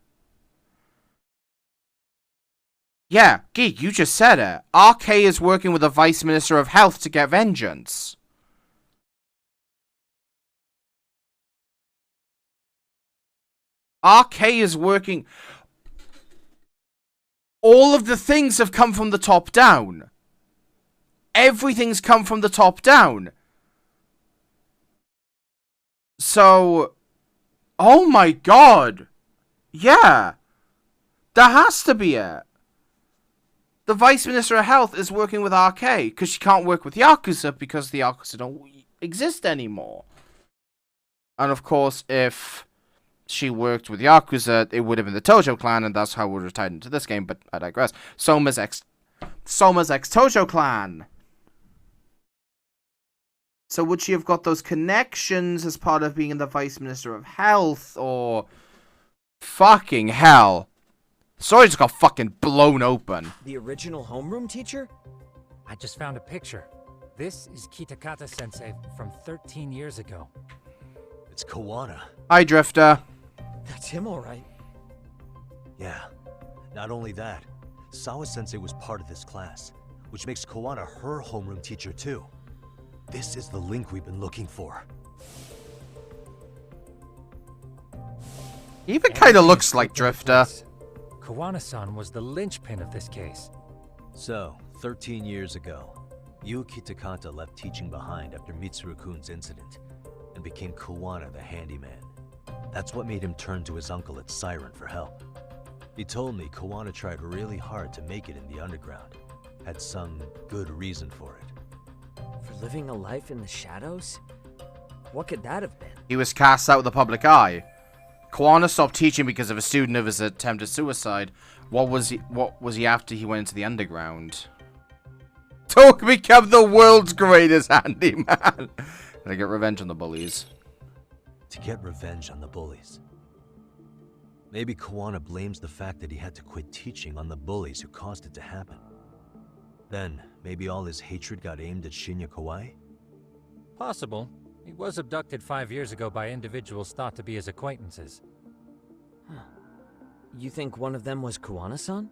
Speaker 1: Yeah, Geek, you just said it. RK is working with the Vice Minister of Health to get vengeance. RK is working... All of the things have come from the top down. Everything's come from the top down. So... Oh my god. Yeah. That has to be it. The Vice Minister of Health is working with RK, because she can't work with Yakuza, because the Yakuza don't exist anymore. And of course, if she worked with Yakuza, it would have been the Tojo clan, and that's how we're tied into this game, but I digress. Soma's ex-Tojo clan. So would she have got those connections as part of being the Vice Minister of Health, or... Fucking hell. Story just got fucking blown open.
Speaker 5: The original homeroom teacher?
Speaker 4: I just found a picture. This is Kitakata-sensei from 13 years ago.
Speaker 2: It's Kawana.
Speaker 1: Hi, Drifter.
Speaker 5: That's him, all right.
Speaker 2: Yeah. Not only that, Sawa-sensei was part of this class, which makes Kawana her homeroom teacher too. This is the link we've been looking for.
Speaker 1: He even kind of looks like Drifter.
Speaker 4: Kawana-san was the linchpin of this case.
Speaker 2: So, 13 years ago, Yu Kitakata left teaching behind after Mitsuru-kun's incident, and became Kawana the handyman. That's what made him turn to his uncle at Siren for help. He told me Kawana tried really hard to make it in the underground. Had some good reason for it.
Speaker 5: For living a life in the shadows? What could that have been?
Speaker 1: He was cast out of the public eye. Kawana stopped teaching because of a student of his attempted suicide. What was he after he went into the underground? To become the world's greatest handyman. To get revenge on the bullies.
Speaker 2: To get revenge on the bullies. Maybe Kawana blames the fact that he had to quit teaching on the bullies who caused it to happen. Then, maybe all his hatred got aimed at Shinya Kawai?
Speaker 4: Possible. He was abducted 5 years ago by individuals thought to be his acquaintances.
Speaker 5: Huh. You think one of them was Kawana-san?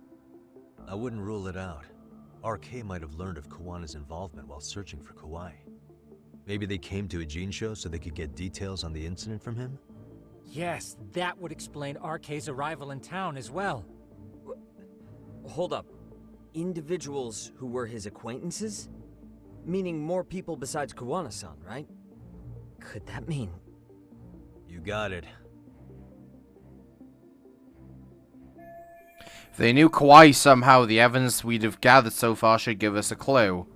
Speaker 2: I wouldn't rule it out. RK might have learned of Kawana's involvement while searching for Kawai. Maybe they came to Ejinsho so they could get details on the incident from him?
Speaker 4: Yes, that would explain RK's arrival in town as well.
Speaker 5: Hold up. Individuals who were his acquaintances? Meaning more people besides Kawana-san, right? Could that mean...
Speaker 2: You got it.
Speaker 1: If they knew Kawhi somehow, the evidence we'd have gathered so far should give us a clue.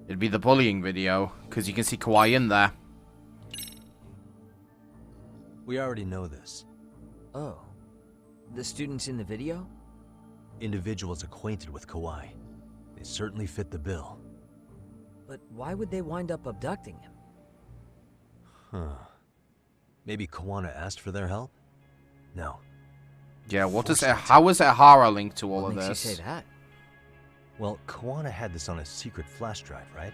Speaker 1: It'd be the bullying video, because you can see Kawhi in there.
Speaker 2: We already know this.
Speaker 5: Oh. The students in the video?
Speaker 2: Individuals acquainted with Kawhi. They certainly fit the bill.
Speaker 5: But why would they wind up abducting him?
Speaker 2: Huh. Maybe Kawana asked for their help? No.
Speaker 1: Yeah, how is Ehara linked to all
Speaker 5: What
Speaker 1: of
Speaker 5: makes
Speaker 1: this?
Speaker 5: you say that?
Speaker 2: Well, Kawana had this on a secret flash drive, right?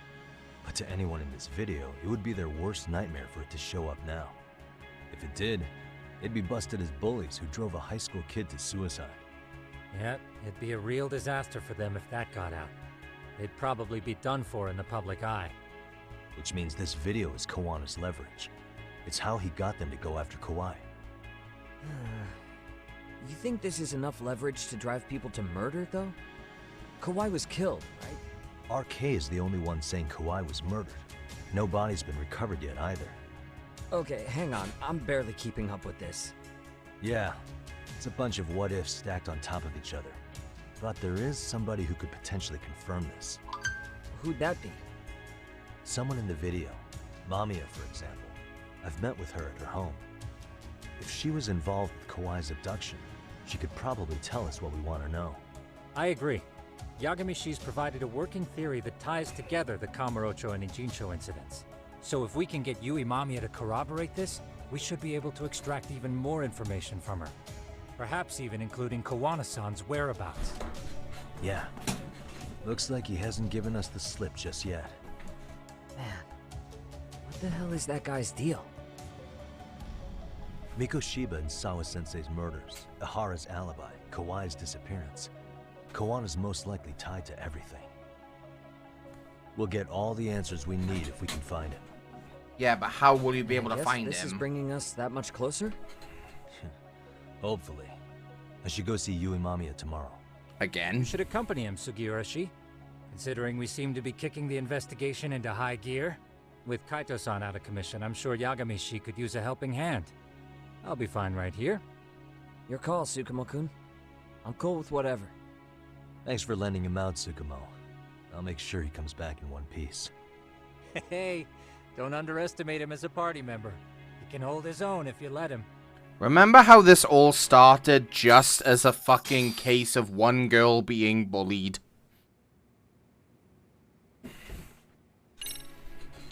Speaker 2: But to anyone in this video, it would be their worst nightmare for it to show up now. If it did, they'd be busted as bullies who drove a high school kid to suicide.
Speaker 4: Yep, it'd be a real disaster for them if that got out. They'd probably be done for in the public eye.
Speaker 2: Which means this video is Kawana's leverage. It's how he got them to go after Kawhi.
Speaker 5: You think this is enough leverage to drive people to murder, though? Kawhi was killed, right?
Speaker 2: RK is the only one saying Kawhi was murdered. No body's been recovered yet either.
Speaker 5: Okay, hang on. I'm barely keeping up with this.
Speaker 2: Yeah, it's a bunch of what-ifs stacked on top of each other. But there is somebody who could potentially confirm this.
Speaker 5: Who'd that be?
Speaker 2: Someone in the video. Mamiya, for example. I've met with her at her home. If she was involved with Kawhi's abduction, she could probably tell us what we want to know.
Speaker 4: I agree. Yagamishi's provided a working theory that ties together the Kamurocho and Ijincho incidents. So if we can get Yui Mamiya to corroborate this, we should be able to extract even more information from her. Perhaps even including Kawana-san's whereabouts.
Speaker 2: Yeah. Looks like he hasn't given us the slip just yet.
Speaker 5: Man, what the hell is that guy's deal?
Speaker 2: Mikoshiba and Sawa-sensei's murders, Ihara's alibi, Kawhi's disappearance. Kawana's most likely tied to everything. We'll get all the answers we need if we can find him.
Speaker 1: Yeah, but how will you be able to
Speaker 5: Guess
Speaker 1: find
Speaker 5: this
Speaker 1: him?
Speaker 5: is bringing us that much closer?
Speaker 2: Hopefully. I should go see Yui Mamiya tomorrow.
Speaker 1: Again?
Speaker 4: You should accompany him, Sugiurashi. Considering we seem to be kicking the investigation into high gear. With Kaito-san out of commission, I'm sure Yagamishi could use a helping hand. I'll be fine right here.
Speaker 5: Your call, Tsukumo-kun. I'm cool with whatever.
Speaker 2: Thanks for lending him out, Tsukumo. I'll make sure he comes back in one piece.
Speaker 4: Hey, don't underestimate him as a party member. He can hold his own if you let him.
Speaker 1: Remember how this all started just as a fucking case of one girl being bullied?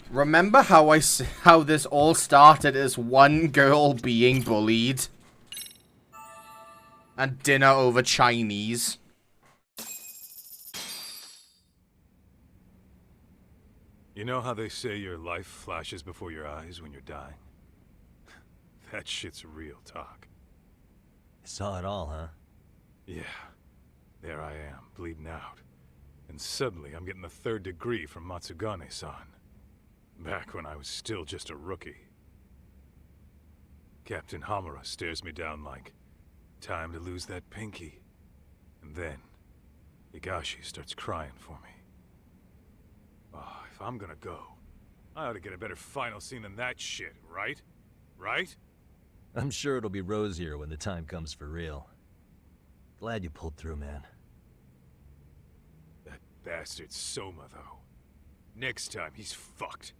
Speaker 1: Remember how how this all started as one girl being bullied? And dinner over Chinese?
Speaker 3: You know how they say your life flashes before your eyes when you're dying? That shit's real talk.
Speaker 2: You saw it all, huh?
Speaker 3: Yeah. There I am, bleeding out. And suddenly I'm getting the 3rd degree from Matsugane-san. Back when I was still just a rookie. Captain Hamura stares me down like, time to lose that pinky. And then, Higashi starts crying for me. Oh, if I'm gonna go, I ought to get a better final scene than that shit, right? Right?
Speaker 2: I'm sure it'll be rosier when the time comes for real. Glad you pulled through, man.
Speaker 3: That bastard Soma, though. Next time, he's fucked.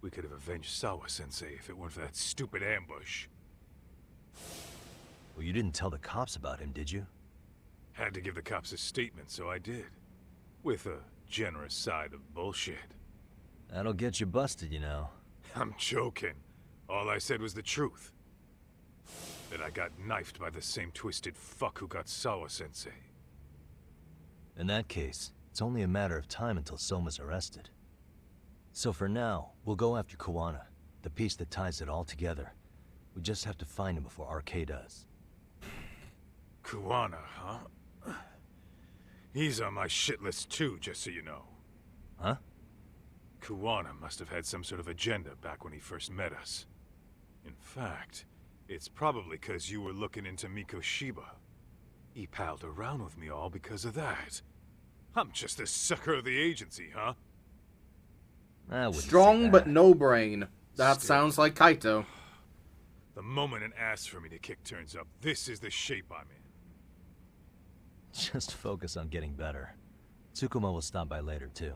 Speaker 3: We could have avenged Sawa-sensei if it weren't for that stupid ambush.
Speaker 2: Well, you didn't tell the cops about him, did you?
Speaker 3: Had to give the cops a statement, so I did. With a generous side of bullshit.
Speaker 2: That'll get you busted, you know.
Speaker 3: I'm joking. All I said was the truth. That I got knifed by the same twisted fuck who got Sawa-sensei.
Speaker 2: In that case, it's only a matter of time until Soma's arrested. So for now, we'll go after Kawana, the piece that ties it all together. We just have to find him before RK does.
Speaker 3: Kawana, huh? He's on my shit list too, just so you know.
Speaker 2: Huh?
Speaker 3: Kawana must have had some sort of agenda back when he first met us. In fact, it's probably because you were looking into Mikoshiba. He palled around with me all because of that. I'm just a sucker of the agency, huh?
Speaker 1: Strong but no brain. That sounds like Kaito.
Speaker 3: The moment an ass for me to kick turns up, this is the shape I'm in.
Speaker 2: Just focus on getting better. Tsukumo will stop by later, too.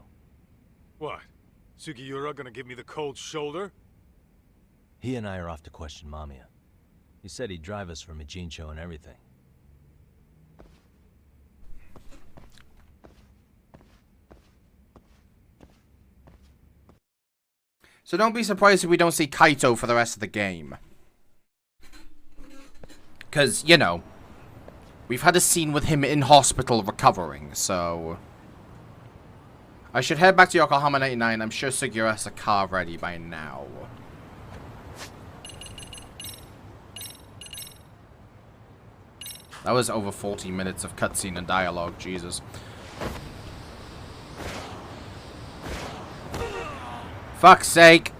Speaker 3: What? Sugiura gonna give me the cold shoulder?
Speaker 2: He and I are off to question Mamiya. He said he'd drive us from Ijincho and everything.
Speaker 1: So don't be surprised if we don't see Kaito for the rest of the game. Because, you know, we've had a scene with him in hospital recovering, so... I should head back to Yokohama 99. I'm sure Sugiura has a car ready by now. That was over 40 minutes of cutscene and dialogue, Jesus. Fuck's sake.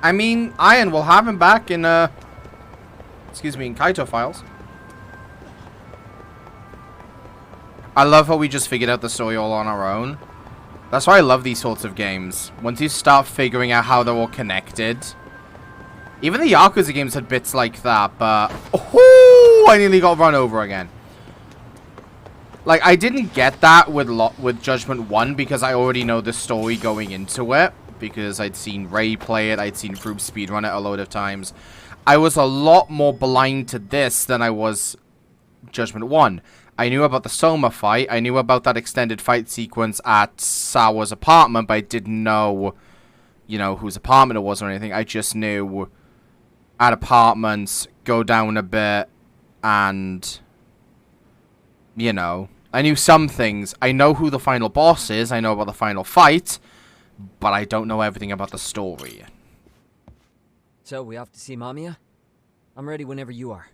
Speaker 1: I mean, Iron will have him back in, excuse me, in Kaito files. I love how we just figured out the story all on our own. That's why I love these sorts of games. Once you start figuring out how they're all connected. Even the Yakuza games had bits like that, but... Oh, I nearly got run over again. Like, I didn't get that with Judgment 1 because I already know the story going into it. Because I'd seen Ray play it, I'd seen Froob speedrun it a load of times. I was a lot more blind to this than I was Judgment 1. I knew about the Soma fight, I knew about that extended fight sequence at Sawa's apartment, but I didn't know, you know, whose apartment it was or anything. I just knew at apartments, go down a bit, and, you know, I knew some things. I know who the final boss is, I know about the final fight, but I don't know everything about the story.
Speaker 5: So, we off to see Mamiya? I'm ready whenever you are.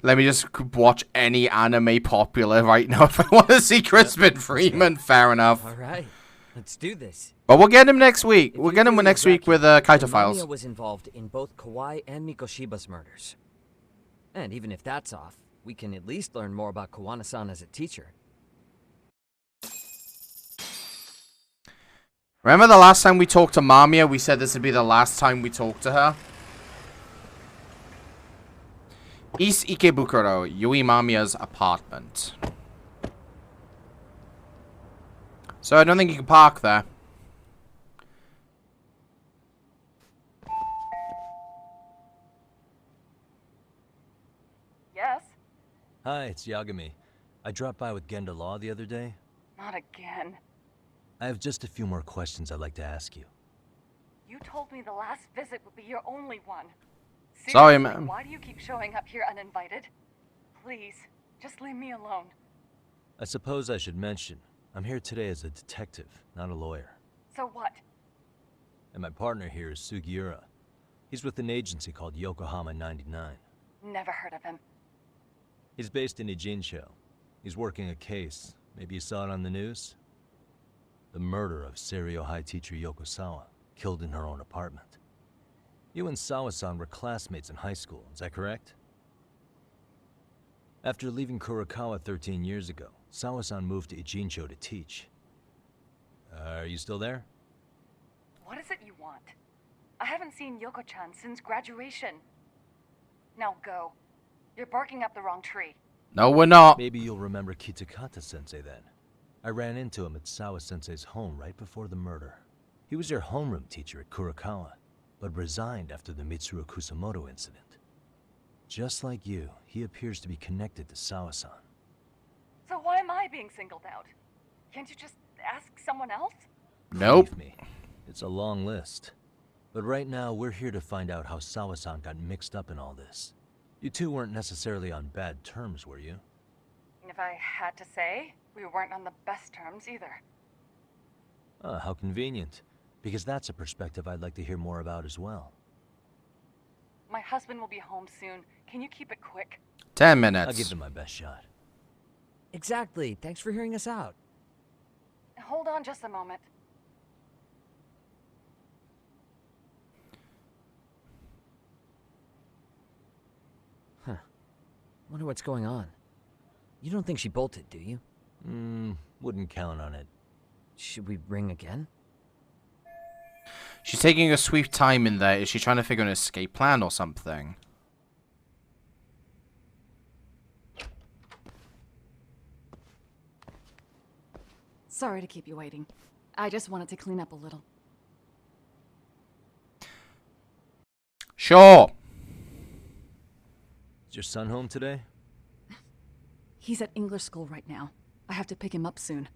Speaker 1: Let me just watch any anime popular right now if I want to see Crispin Freeman. Fair enough.
Speaker 5: Alright, let's do this.
Speaker 1: But we'll get him next week. We'll get him next week with Kaito Files.
Speaker 5: Mamiya was involved in both Kawai and Mikoshiba's murders. And even if that's off, we can at least learn more about Kawana-san as a teacher.
Speaker 1: Remember the last time we talked to Mamiya, we said this would be the last time we talked to her? East Ikebukuro, Yui Mamiya's apartment. So I don't think you can park there.
Speaker 15: Yes?
Speaker 2: Hi, it's Yagami. I dropped by with Genda Law the other day.
Speaker 15: Not again.
Speaker 2: I have just a few more questions I'd like to ask you.
Speaker 15: You told me the last visit would be your only one. Seriously,
Speaker 1: Sorry, ma'am.
Speaker 15: Why do you keep showing up here uninvited? Please, just leave me alone.
Speaker 2: I suppose I should mention, I'm here today as a detective, not a lawyer.
Speaker 15: So what?
Speaker 2: And my partner here is Sugiura. He's with an agency called Yokohama 99.
Speaker 15: Never heard of him.
Speaker 2: He's based in Ijincho. He's working a case. Maybe you saw it on the news? The murder of Seiryo High teacher Yokosawa, killed in her own apartment. You and Sawa-san were classmates in high school, is that correct? After leaving Kurokawa 13 years ago, Sawa-san moved to Ijincho to teach. Are you still there?
Speaker 15: What is it you want? I haven't seen Yoko-chan since graduation. Now go. You're barking up the wrong tree.
Speaker 1: No, we're not.
Speaker 2: Maybe you'll remember Kitakata-sensei then. I ran into him at Sawa-sensei's home right before the murder. He was your homeroom teacher at Kurokawa, but resigned after the Mitsuru Kusamoto incident. Just like you, he appears to be connected to Sawa-san.
Speaker 15: So why am I being singled out? Can't you just ask someone else?
Speaker 1: Nope.
Speaker 2: Believe me, it's a long list. But right now, we're here to find out how Sawa-san got mixed up in all this. You two weren't necessarily on bad terms, were you?
Speaker 15: If I had to say, we weren't on the best terms either.
Speaker 2: Ah, how convenient. Because that's a perspective I'd like to hear more about as well.
Speaker 15: My husband will be home soon. Can you keep it quick?
Speaker 1: 10 minutes.
Speaker 2: I'll give them my best shot.
Speaker 5: Exactly. Thanks for hearing us out.
Speaker 15: Hold on just a moment.
Speaker 5: Huh. Wonder what's going on. You don't think she bolted, do you?
Speaker 2: Wouldn't count on it.
Speaker 5: Should we ring again?
Speaker 1: She's taking a sweet time in there. Is she trying to figure an escape plan or something?
Speaker 16: Sorry to keep you waiting. I just wanted to clean up a little.
Speaker 1: Sure.
Speaker 2: your son home today?
Speaker 16: He's at English school right now. I have to pick him up soon.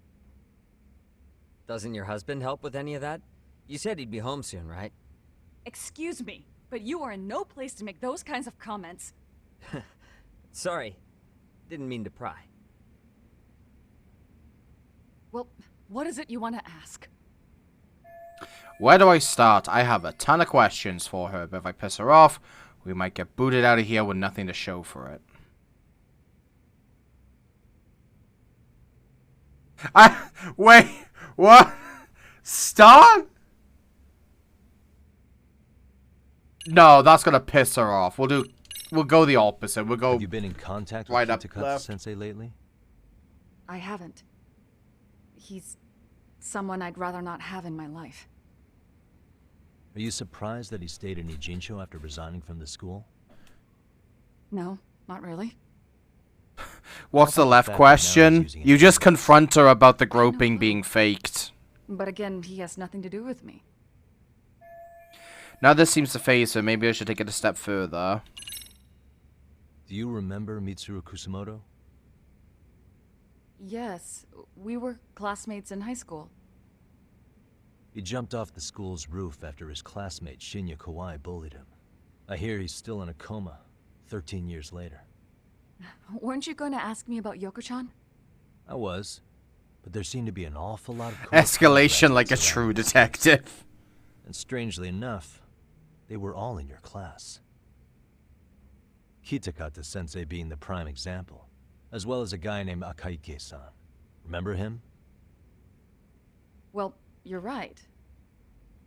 Speaker 5: Doesn't your husband help with any of that? You said he'd be home soon, right?
Speaker 16: Excuse me, but you are in no place to make those kinds of comments.
Speaker 5: Sorry. Didn't mean to pry.
Speaker 16: Well, what is it you want to ask?
Speaker 1: Where do I start? I have a ton of questions for her, but if I piss her off, we might get booted out of here with nothing to show for it. Wait, what? Start? No, that's gonna piss her off. We'll go the opposite. We'll go.
Speaker 2: Have you been in contact with
Speaker 1: right up
Speaker 2: Kitakata
Speaker 1: left.
Speaker 2: Sensei lately?
Speaker 16: I haven't. He's someone I'd rather not have in my life.
Speaker 2: Are you surprised that he stayed in Ijincho after resigning from the school?
Speaker 16: No, not really.
Speaker 1: What's the left question? You just confront her about the groping being faked.
Speaker 16: But again, he has nothing to do with me.
Speaker 1: Now this seems to phase her. Maybe I should take it a step further.
Speaker 2: Do you remember Mitsuru Kusumoto?
Speaker 16: Yes, we were classmates in high school.
Speaker 2: He jumped off the school's roof after his classmate Shinya Kawai bullied him. I hear he's still in a coma, 13 years later.
Speaker 16: Weren't you going to ask me about Yoko-chan?
Speaker 2: I was, but there seemed to be an awful lot of
Speaker 1: escalation like a true detective.
Speaker 2: And strangely enough, they were all in your class. Kitakata Sensei being the prime example, as well as a guy named Akaike-san. Remember him?
Speaker 16: Well, you're right.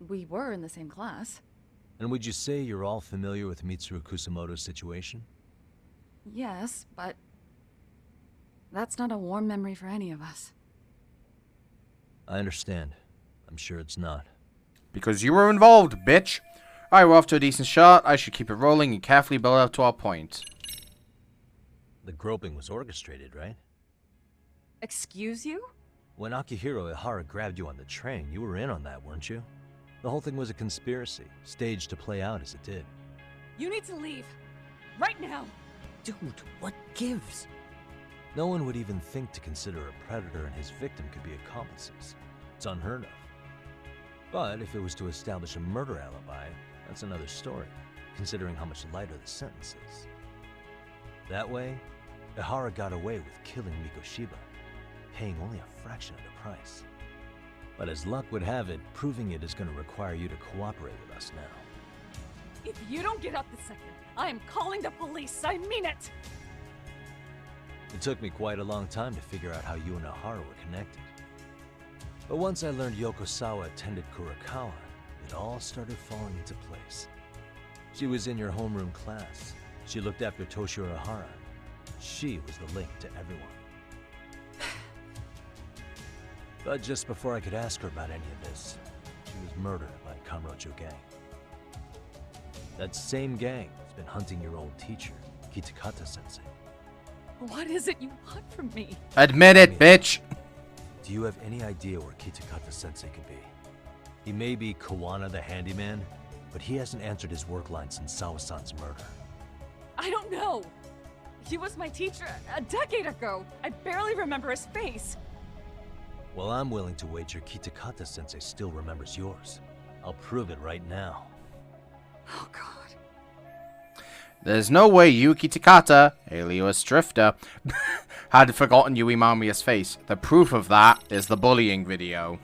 Speaker 16: We were in the same class.
Speaker 2: And would you say you're all familiar with Mitsuru Kusumoto's situation?
Speaker 16: Yes, but that's not a warm memory for any of us.
Speaker 2: I understand. I'm sure it's not.
Speaker 1: Because you were involved, bitch. Alright, we're off to a decent shot. I should keep it rolling and carefully build up to our point.
Speaker 2: The groping was orchestrated, right?
Speaker 16: Excuse you?
Speaker 2: When Akihiro Ihara grabbed you on the train, you were in on that, weren't you? The whole thing was a conspiracy, staged to play out as it did.
Speaker 16: You need to leave. Right now.
Speaker 5: Dude, what gives?
Speaker 2: No one would even think to consider a predator and his victim could be accomplices. It's unheard of. But if it was to establish a murder alibi, that's another story, considering how much lighter the sentence is. That way, Ihara got away with killing Mikoshiba, paying only a fraction of the price. But as luck would have it, proving it is going to require you to cooperate with us now.
Speaker 16: If you don't get up this second, I am calling the police. I mean it.
Speaker 2: It took me quite a long time to figure out how you and Ihara were connected. But once I learned Yokosawa attended Kurakawa, it all started falling into place. She was in your homeroom class. She looked after Toshiro Ihara. She was the link to everyone. But just before I could ask her about any of this, she was murdered by a Kamurocho gang. That same gang has been hunting your old teacher, Kitakata Sensei.
Speaker 16: What is it you want from me?
Speaker 1: Admit it, bitch!
Speaker 2: Do you have any idea where Kitakata Sensei could be? He may be Kawana the handyman, but he hasn't answered his work line since Sawa-san's murder.
Speaker 16: I don't know. He was my teacher a decade ago. I barely remember his face.
Speaker 2: Well, I'm willing to wager Kitakata Sensei still remembers yours. I'll prove it right now.
Speaker 16: Oh, God.
Speaker 1: There's no way Yuki Takata, alias Drifter, had forgotten Yui Mamiya's face. The proof of that is the bullying video.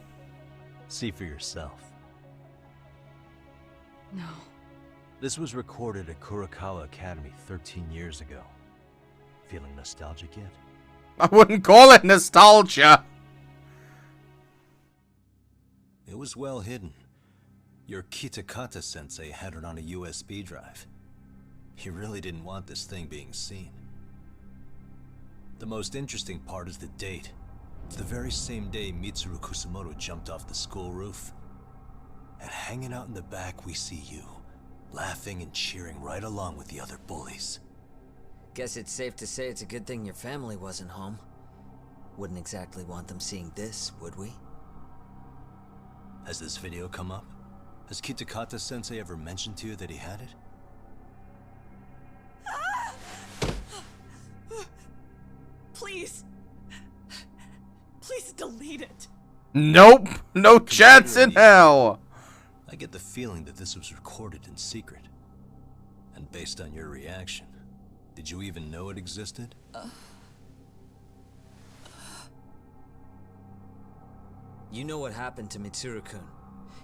Speaker 2: See for yourself.
Speaker 16: No.
Speaker 2: This was recorded at Kurakawa Academy 13 years ago. Feeling nostalgic yet?
Speaker 1: I wouldn't call it nostalgia.
Speaker 8: It was well hidden. Your Kitakata Sensei had it on a USB drive. He really didn't want this thing being seen. The most interesting part is the date. It's the very same day Mitsuru Kusumoto jumped off the school roof. And hanging out in the back, we see you, laughing and cheering right along with the other bullies.
Speaker 5: Guess it's safe to say it's a good thing your family wasn't home. Wouldn't exactly want them seeing this, would we?
Speaker 8: Has this video come up? Has Kitakata Sensei ever mentioned to you that he had it?
Speaker 16: Please. Please delete it.
Speaker 1: Nope. No chance in hell.
Speaker 2: I get the feeling that this was recorded in secret. And based on your reaction, did you even know it existed?
Speaker 5: You know what happened to Mitsuru-kun.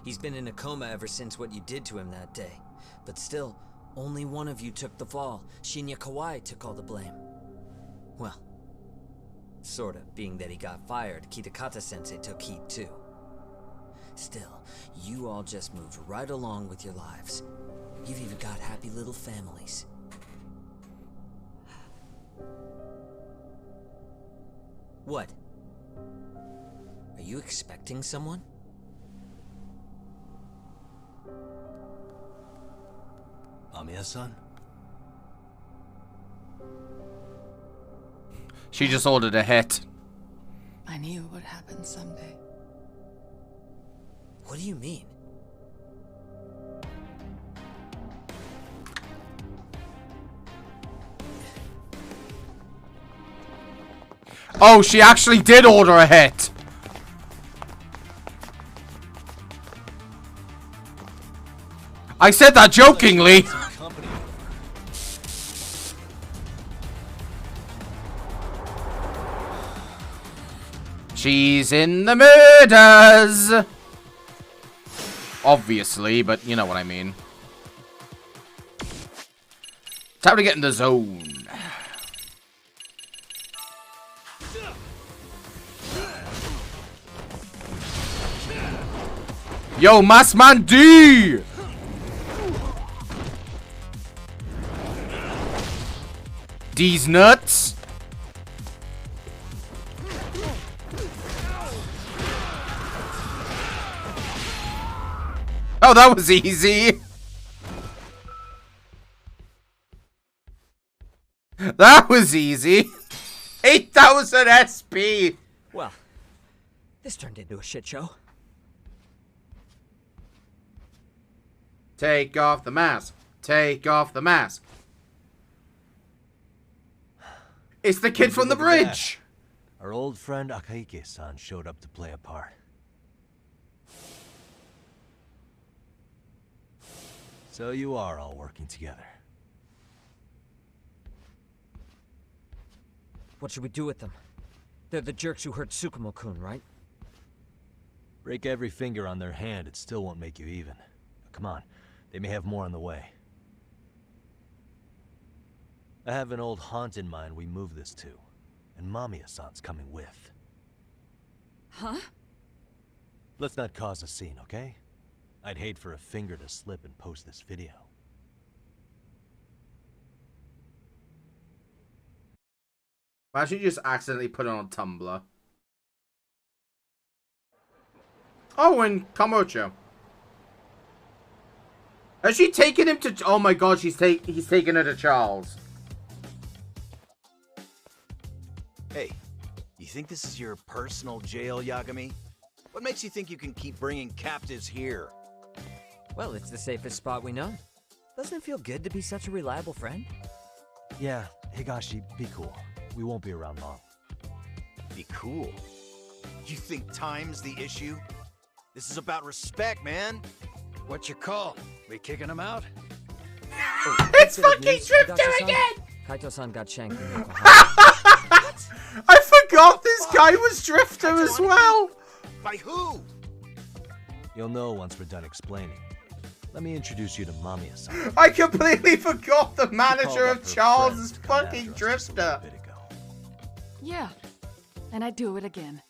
Speaker 5: He's been in a coma ever since what you did to him that day. But still, only one of you took the fall. Shinya Kawai took all the blame. Well, sorta, being that he got fired, Kitakata-sensei took heat too. Still, you all just moved right along with your lives. You've even got happy little families. What? Are you expecting someone?
Speaker 2: Amiya-san?
Speaker 1: She just ordered a hit.
Speaker 16: I knew it would happen someday.
Speaker 5: What do you mean?
Speaker 1: Oh, she actually did order a hit. I said that jokingly. She's in the murders. Obviously, but you know what I mean. Time to get in the zone. Yo, Massman D! D's nuts. Oh, that was easy. That was easy. 8,000 SP.
Speaker 5: Well, this turned into a shit show.
Speaker 1: Take off the mask. Take off the mask. It's the kid from the bridge.
Speaker 2: Our old friend Akaike-san showed up to play a part. So you are all working together.
Speaker 5: What should we do with them? They're the jerks who hurt Tsukumo-kun, right?
Speaker 2: Break every finger on their hand, it still won't make you even. Come on, they may have more on the way. I have an old haunt in mind we move this to, and Mamiya-san's coming with.
Speaker 16: Huh?
Speaker 2: Let's not cause a scene, okay? I'd hate for a finger to slip and post this video.
Speaker 1: Imagine you just accidentally put it on Tumblr. Oh, and Kamocho. Has she taken him to... Oh my god, he's taken her to Charles.
Speaker 17: Hey, you think this is your personal jail, Yagami? What makes you think you can keep bringing captives here?
Speaker 5: Well, it's the safest spot we know. Doesn't it feel good to be such a reliable friend?
Speaker 2: Yeah, Higashi, be cool. We won't be around long.
Speaker 17: Be cool? You think time's the issue? This is about respect, man.
Speaker 8: What's your call? We kicking him out?
Speaker 1: It's fucking Drifter again!
Speaker 5: Kaito-san got shanked in Yokohama.
Speaker 1: I forgot this guy was Drifter as well!
Speaker 17: By who?
Speaker 2: You'll know once we're done explaining. Let me introduce you to Mamiya-san.
Speaker 1: I completely forgot the manager of Charles is fucking Drifter.
Speaker 16: Yeah, and I'd do it again.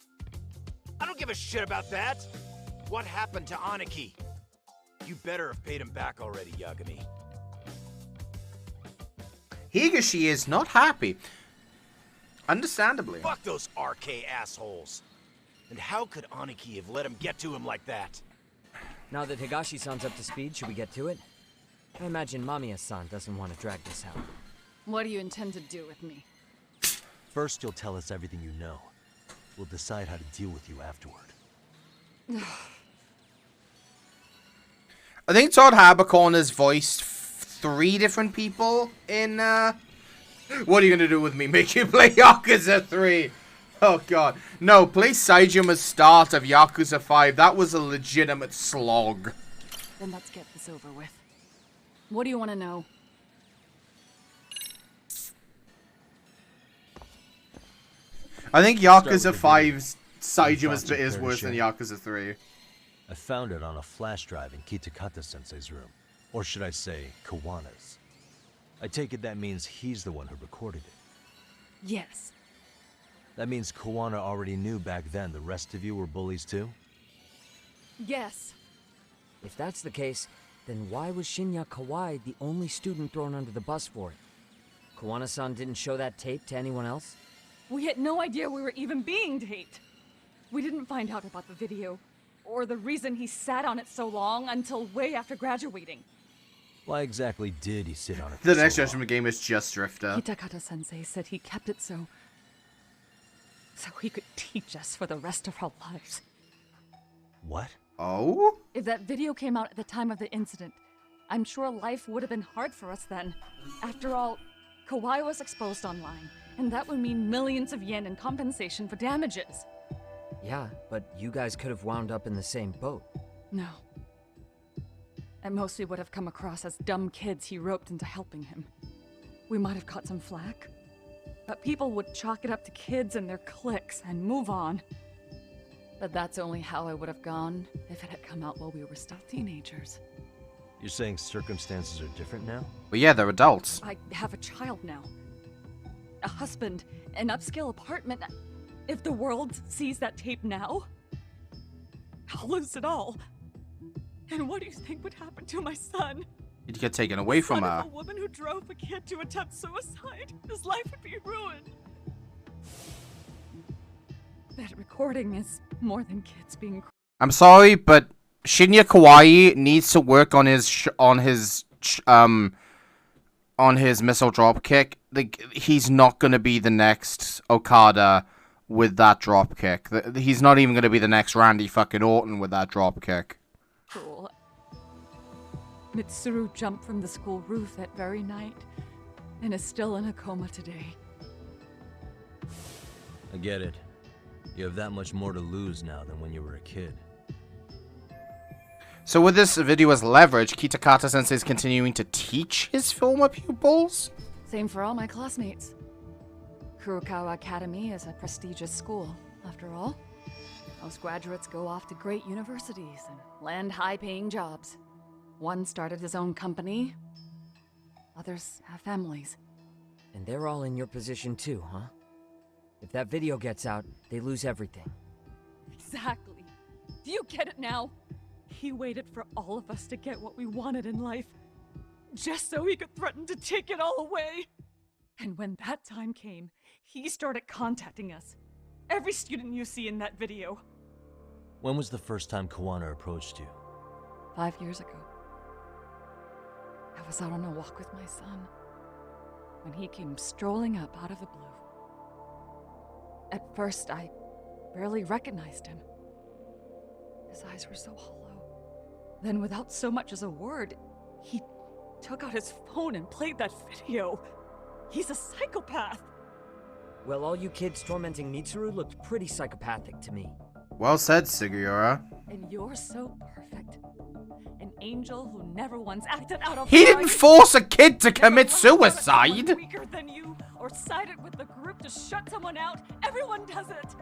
Speaker 17: I don't give a shit about that. What happened to Aniki? You better have paid him back already, Yagami.
Speaker 1: Higashi is not happy. Understandably.
Speaker 17: Fuck those RK assholes. And how could Aniki have let him get to him like that?
Speaker 5: Now that Higashi-san's up to speed, should we get to it? I imagine Mamiya-san doesn't want to drag this out.
Speaker 16: What do you intend to do with me?
Speaker 2: First, you'll tell us everything you know. We'll decide how to deal with you afterward.
Speaker 1: I think Todd Habercorn has voiced 3 different people in What are you gonna do with me? Make you play Yakuza 3? Oh god. No, play Saijuma's start of Yakuza 5. That was a legitimate slog.
Speaker 16: Then let's get this over with. What do you want to know?
Speaker 1: I think Yakuza 5's Saijuma's bit is worse than Yakuza 3.
Speaker 2: I found it on a flash drive in Kitakata-sensei's room. Or should I say, Kawana's. I take it that means he's the one who recorded it.
Speaker 16: Yes.
Speaker 2: That means Kawana already knew back then the rest of you were bullies too?
Speaker 16: Yes.
Speaker 5: If that's the case, then why was Shinya Kawai the only student thrown under the bus for it? Kawana-san didn't show that tape to anyone else?
Speaker 16: We had no idea we were even being taped. We didn't find out about the video, or the reason he sat on it so long until way after graduating.
Speaker 2: Why exactly did he sit on it?
Speaker 1: The next Judgment game is just Drifter.
Speaker 16: Kitakata-sensei said he kept it so he could teach us for the rest of our lives.
Speaker 2: What?
Speaker 1: Oh?
Speaker 16: If that video came out at the time of the incident, I'm sure life would have been hard for us then. After all, Kawai was exposed online, and that would mean millions of yen in compensation for damages.
Speaker 5: Yeah, but you guys could have wound up in the same boat.
Speaker 16: No. At most we would have come across as dumb kids he roped into helping him. We might have caught some flack, but people would chalk it up to kids and their cliques and move on. But that's only how it would have gone if it had come out while we were still teenagers.
Speaker 2: You're saying circumstances are different now?
Speaker 1: Well, yeah, they're adults.
Speaker 16: I have a child now. A husband, an upscale apartment. If the world sees that tape now, I'll lose it all. And what do you think would happen to my son?
Speaker 1: You'd get taken away from her.
Speaker 16: A woman who drove a kid to attempt suicide. His life would be ruined. That recording is more than kids being.
Speaker 1: I'm sorry, but Shinya Kawai needs to work on his missile drop kick. Like, he's not gonna be the next Okada with that drop kick. He's not even gonna be the next Randy fucking Orton with that drop kick.
Speaker 16: Cool. Mitsuru jumped from the school roof that very night and is still in a coma today.
Speaker 2: I get it. You have that much more to lose now than when you were a kid.
Speaker 1: So with this video as leverage, Kitakata-sensei is continuing to teach his former pupils?
Speaker 16: Same for all my classmates. Kurokawa Academy is a prestigious school, after all. Most graduates go off to great universities and land high-paying jobs. One started his own company. Others have families.
Speaker 5: And they're all in your position too, huh? If that video gets out, they lose everything.
Speaker 16: Exactly. Do you get it now? He waited for all of us to get what we wanted in life, just so he could threaten to take it all away. And when that time came, he started contacting us. Every student you see in that video.
Speaker 2: When was the first time Kawana approached you?
Speaker 16: 5 years ago. I was out on a walk with my son, when he came strolling up out of the blue. At first, I barely recognized him. His eyes were so hollow. Then, without so much as a word, he took out his phone and played that video. He's a psychopath.
Speaker 5: Well, all you kids tormenting Mitsuru looked pretty psychopathic to me.
Speaker 1: Well said, Sugiura.
Speaker 16: And you're so perfect. An angel who never once acted out of
Speaker 1: He didn't force a kid to commit suicide!
Speaker 16: Weaker than you, or sided with the group to shut someone out. Everyone does it.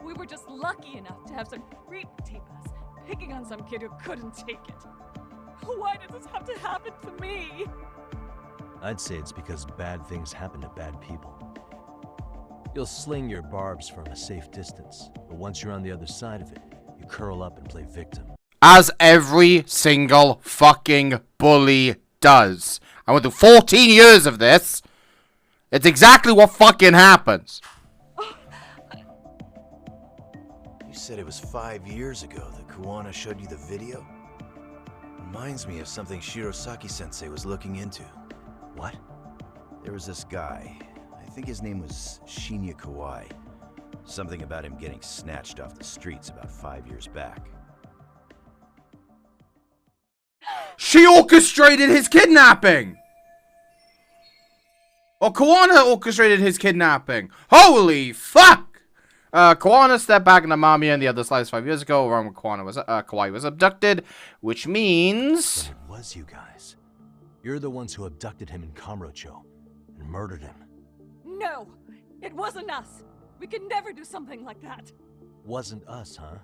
Speaker 16: We were just lucky enough to have some creep tape us, picking on some kid who couldn't take it. Why did this have to happen to me?
Speaker 2: I'd say it's because bad things happen to bad people. You'll sling your barbs from a safe distance, but once you're on the other side of it, you curl up and play victim.
Speaker 1: As every single fucking bully does. I went through 14 years of this. It's exactly what fucking happens.
Speaker 17: You said it was 5 years ago that Kawana showed you the video? Reminds me of something Shirosaki-sensei was looking into.
Speaker 2: What?
Speaker 17: There was this guy. I think his name was Shinya Kawai. Something about him getting snatched off the streets about 5 years back.
Speaker 1: She orchestrated his kidnapping! Or Kawana orchestrated his kidnapping. Holy fuck! Kawana stepped back in the Mamiya and the other slides 5 years ago, around when Kawaii was abducted, which means...
Speaker 2: So it was you guys. You're the ones who abducted him in Kamurocho and murdered him.
Speaker 16: No! It wasn't us! We could never do something like that!
Speaker 2: Wasn't us, huh?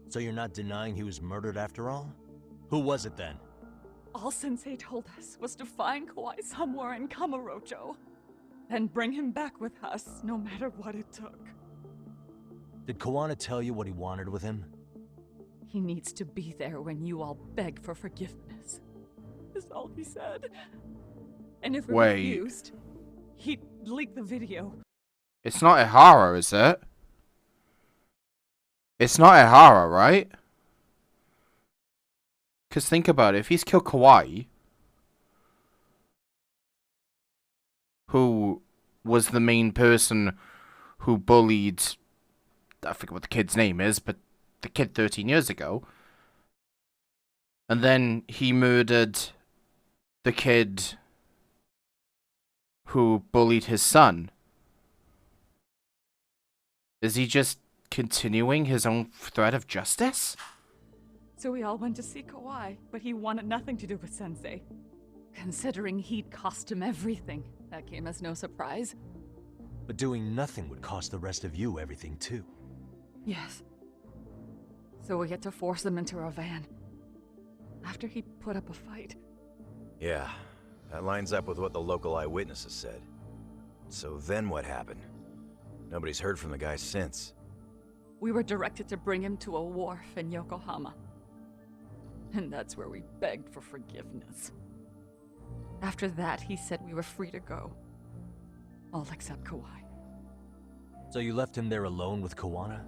Speaker 2: So you're not denying he was murdered after all? Who was it then?
Speaker 16: All Sensei told us was to find Kawaii somewhere in Kamurocho, and bring him back with us, no matter what it took.
Speaker 2: Did Kawana tell you what he wanted with him?
Speaker 16: He needs to be there when you all beg for forgiveness. Is all he said. And if we refused, he'd leak the video.
Speaker 1: It's not Ihara, is it? It's not Ihara, right? Because think about it. If he's killed Kawaii, who was the main person who bullied... I forget what the kid's name is, but the kid 13 years ago. And then he murdered the kid who bullied his son. Is he just continuing his own thread of justice?
Speaker 16: So we all went to see Kawaii, but he wanted nothing to do with Sensei. Considering he'd cost him everything, that came as no surprise.
Speaker 2: But doing nothing would cost the rest of you everything too.
Speaker 16: Yes. So we had to force him into our van. After he put up a fight.
Speaker 17: Yeah, that lines up with what the local eyewitnesses said. So then what happened? Nobody's heard from the guy since.
Speaker 16: We were directed to bring him to a wharf in Yokohama. And that's where we begged for forgiveness. After that, he said we were free to go. All except Kawaii.
Speaker 2: So you left him there alone with Kawana?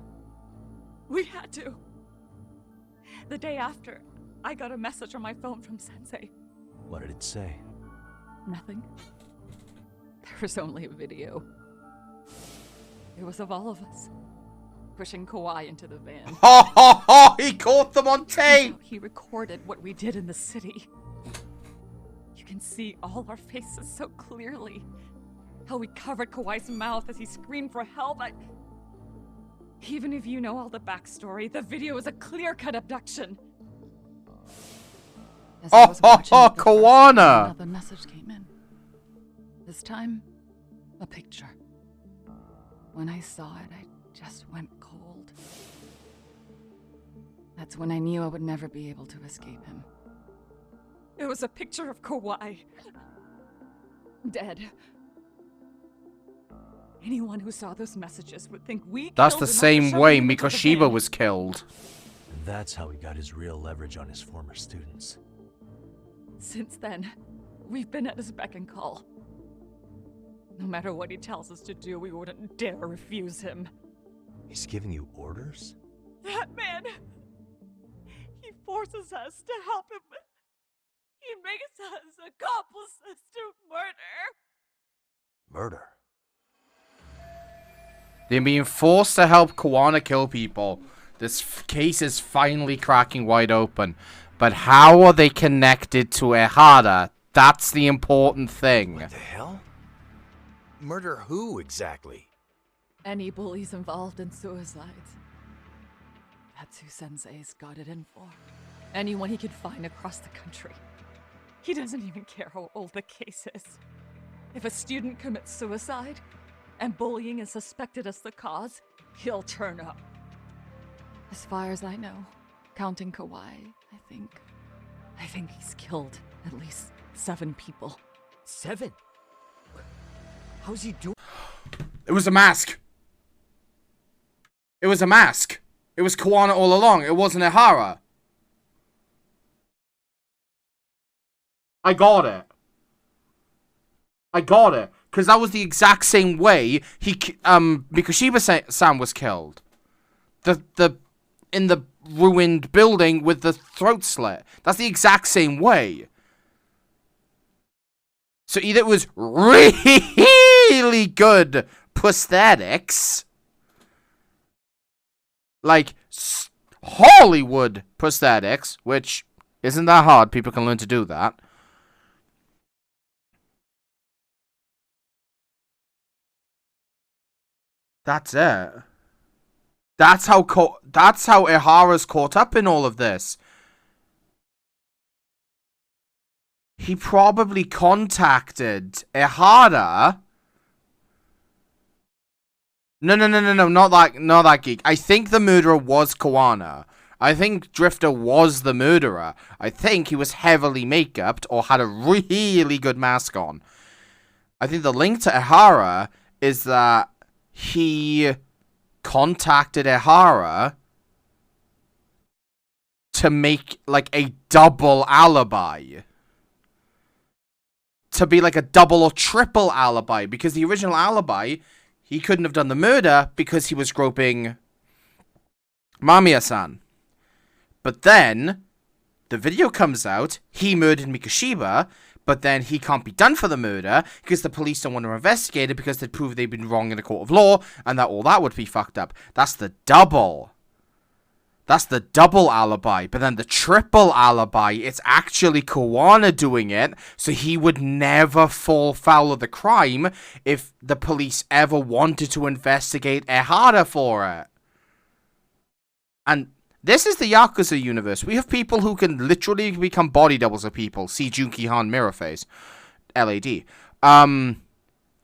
Speaker 16: We had to. The day after, I got a message on my phone from Sensei.
Speaker 2: What did it say?
Speaker 16: Nothing. There was only a video. It was of all of us, pushing Kawaii into the van.
Speaker 1: Ha ha ha! He caught them on tape!
Speaker 16: He recorded what we did in the city. You can see all our faces so clearly. How we covered Kawaii's mouth as he screamed for help. Even if you know all the backstory, the video is a clear-cut abduction.
Speaker 1: Oh, ho, ho, Kawana!
Speaker 16: Another message came in. This time, a picture. When I saw it, I just went cold. That's when I knew I would never be able to escape him. It was a picture of Kawaii. Dead. Anyone who saw those messages would think we
Speaker 1: That's the same way Mikoshiba was killed.
Speaker 2: And that's how he got his real leverage on his former students.
Speaker 16: Since then, we've been at his beck and call. No matter what he tells us to do, we wouldn't dare refuse him.
Speaker 2: He's giving you orders?
Speaker 16: That man! He forces us to help him. He makes us accomplices to murder.
Speaker 2: Murder?
Speaker 1: They're being forced to help Kawana kill people. This case is finally cracking wide open. But how are they connected to Ehara? That's the important thing.
Speaker 17: What the hell? Murder who, exactly?
Speaker 16: Any bullies involved in suicides. That's who Sensei's got it in for. Anyone he could find across the country. He doesn't even care how old the case is. If a student commits suicide, and bullying is suspected as the cause, he'll turn up. As far as I know, counting Kawaii, I think he's killed at least 7 people.
Speaker 5: 7? How's he doing?
Speaker 1: It was a mask. It was a mask. It was Kawana all along. It wasn't Ehara. I got it. Because that was the exact same way Mikoshiba-san was killed. In the ruined building with the throat slit. That's the exact same way. So either it was really good prosthetics, like Hollywood prosthetics, which isn't that hard. People can learn to do that. That's it. That's how Ihara's caught up in all of this. He probably contacted Ihara. No, not that geek. I think the murderer was Kawana. I think Drifter was the murderer. I think he was heavily make-upped or had a really good mask on. I think the link to Ihara is that he contacted Ihara to make, like, a double alibi. To be, like, a double or triple alibi. Because the original alibi, he couldn't have done the murder because he was groping Mamiya-san. But then, the video comes out, he murdered Mikoshiba, but then he can't be done for the murder because the police don't want to investigate it because they'd prove they've been wrong in a court of law and that all that would be fucked up. That's the double. That's the double alibi. But then the triple alibi, it's actually Kawana doing it, so he would never fall foul of the crime if the police ever wanted to investigate Ihara for it. And this is the Yakuza universe. We have people who can literally become body doubles of people. See Junki Han Mirror Face. LAD.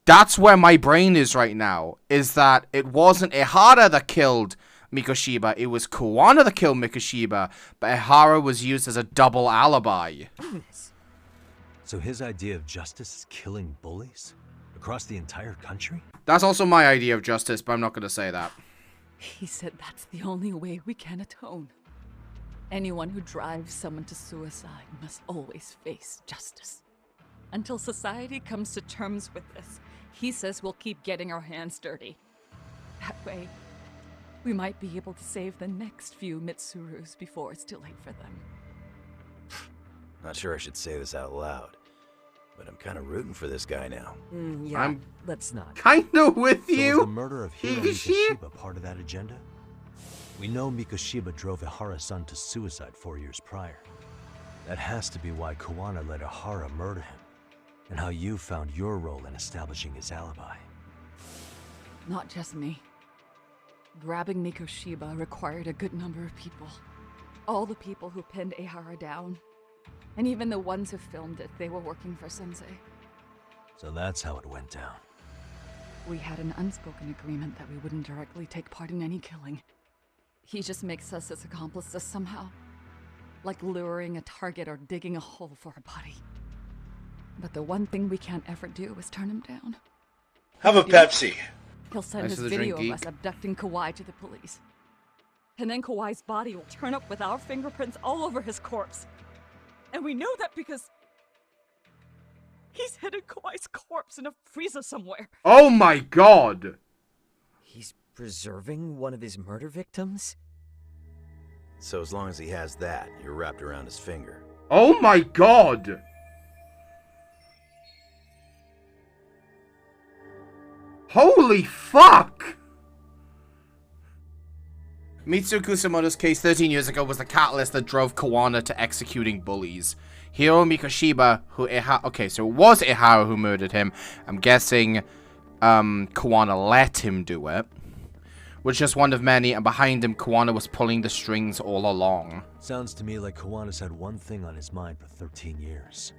Speaker 1: That's where my brain is right now. Is that it wasn't Ihara that killed Mikoshiba. It was Kawana that killed Mikoshiba. But Ihara was used as a double alibi.
Speaker 2: So his idea of justice is killing bullies? Across the entire country?
Speaker 1: That's also my idea of justice, but I'm not going to say that.
Speaker 16: He said that's the only way we can atone. Anyone who drives someone to suicide must always face justice. Until society comes to terms with this, he says we'll keep getting our hands dirty. That way, we might be able to save the next few Mitsurus before it's too late for them.
Speaker 17: Not sure I should say this out loud, but I'm kind of rooting for this guy now.
Speaker 5: Yeah, let's not.
Speaker 1: Kinda with
Speaker 2: So
Speaker 1: you.
Speaker 2: was the murder of Hiro Mikoshiba part of that agenda? We know Mikoshiba drove Ihara-san to suicide 4 years prior. That has to be why Kawana let Ihara murder him, and how you found your role in establishing his alibi.
Speaker 16: Not just me. Grabbing Mikoshiba required a good number of people. All the people who pinned Ihara down. And even the ones who filmed it, they were working for Sensei.
Speaker 2: So that's how it went down.
Speaker 16: We had an unspoken agreement that we wouldn't directly take part in any killing. He just makes us his accomplices somehow. Like luring a target or digging a hole for a body. But the one thing we can't ever do is turn him down.
Speaker 18: Have a Pepsi.
Speaker 16: He'll send
Speaker 1: Nice
Speaker 16: his
Speaker 1: of the
Speaker 16: video
Speaker 1: drink,
Speaker 16: of us
Speaker 1: geek.
Speaker 16: abducting Kawhi to the police. And then Kawhi's body will turn up with our fingerprints all over his corpse. And we know that because he's hidden Kawhi's corpse in a freezer somewhere.
Speaker 1: Oh my god.
Speaker 5: He's preserving one of his murder victims?
Speaker 17: So as long as he has that, you're wrapped around his finger.
Speaker 1: Oh my god. Holy fuck! Mitsu Kusamoto's case 13 years ago was the catalyst that drove Kawana to executing bullies. Hiro Mikoshiba, who okay, so it was Ihara who murdered him. I'm guessing Kawana let him do it. Was just one of many, and behind him, Kawana was pulling the strings all along.
Speaker 2: Sounds to me like Kawana's had one thing on his mind for 13 years.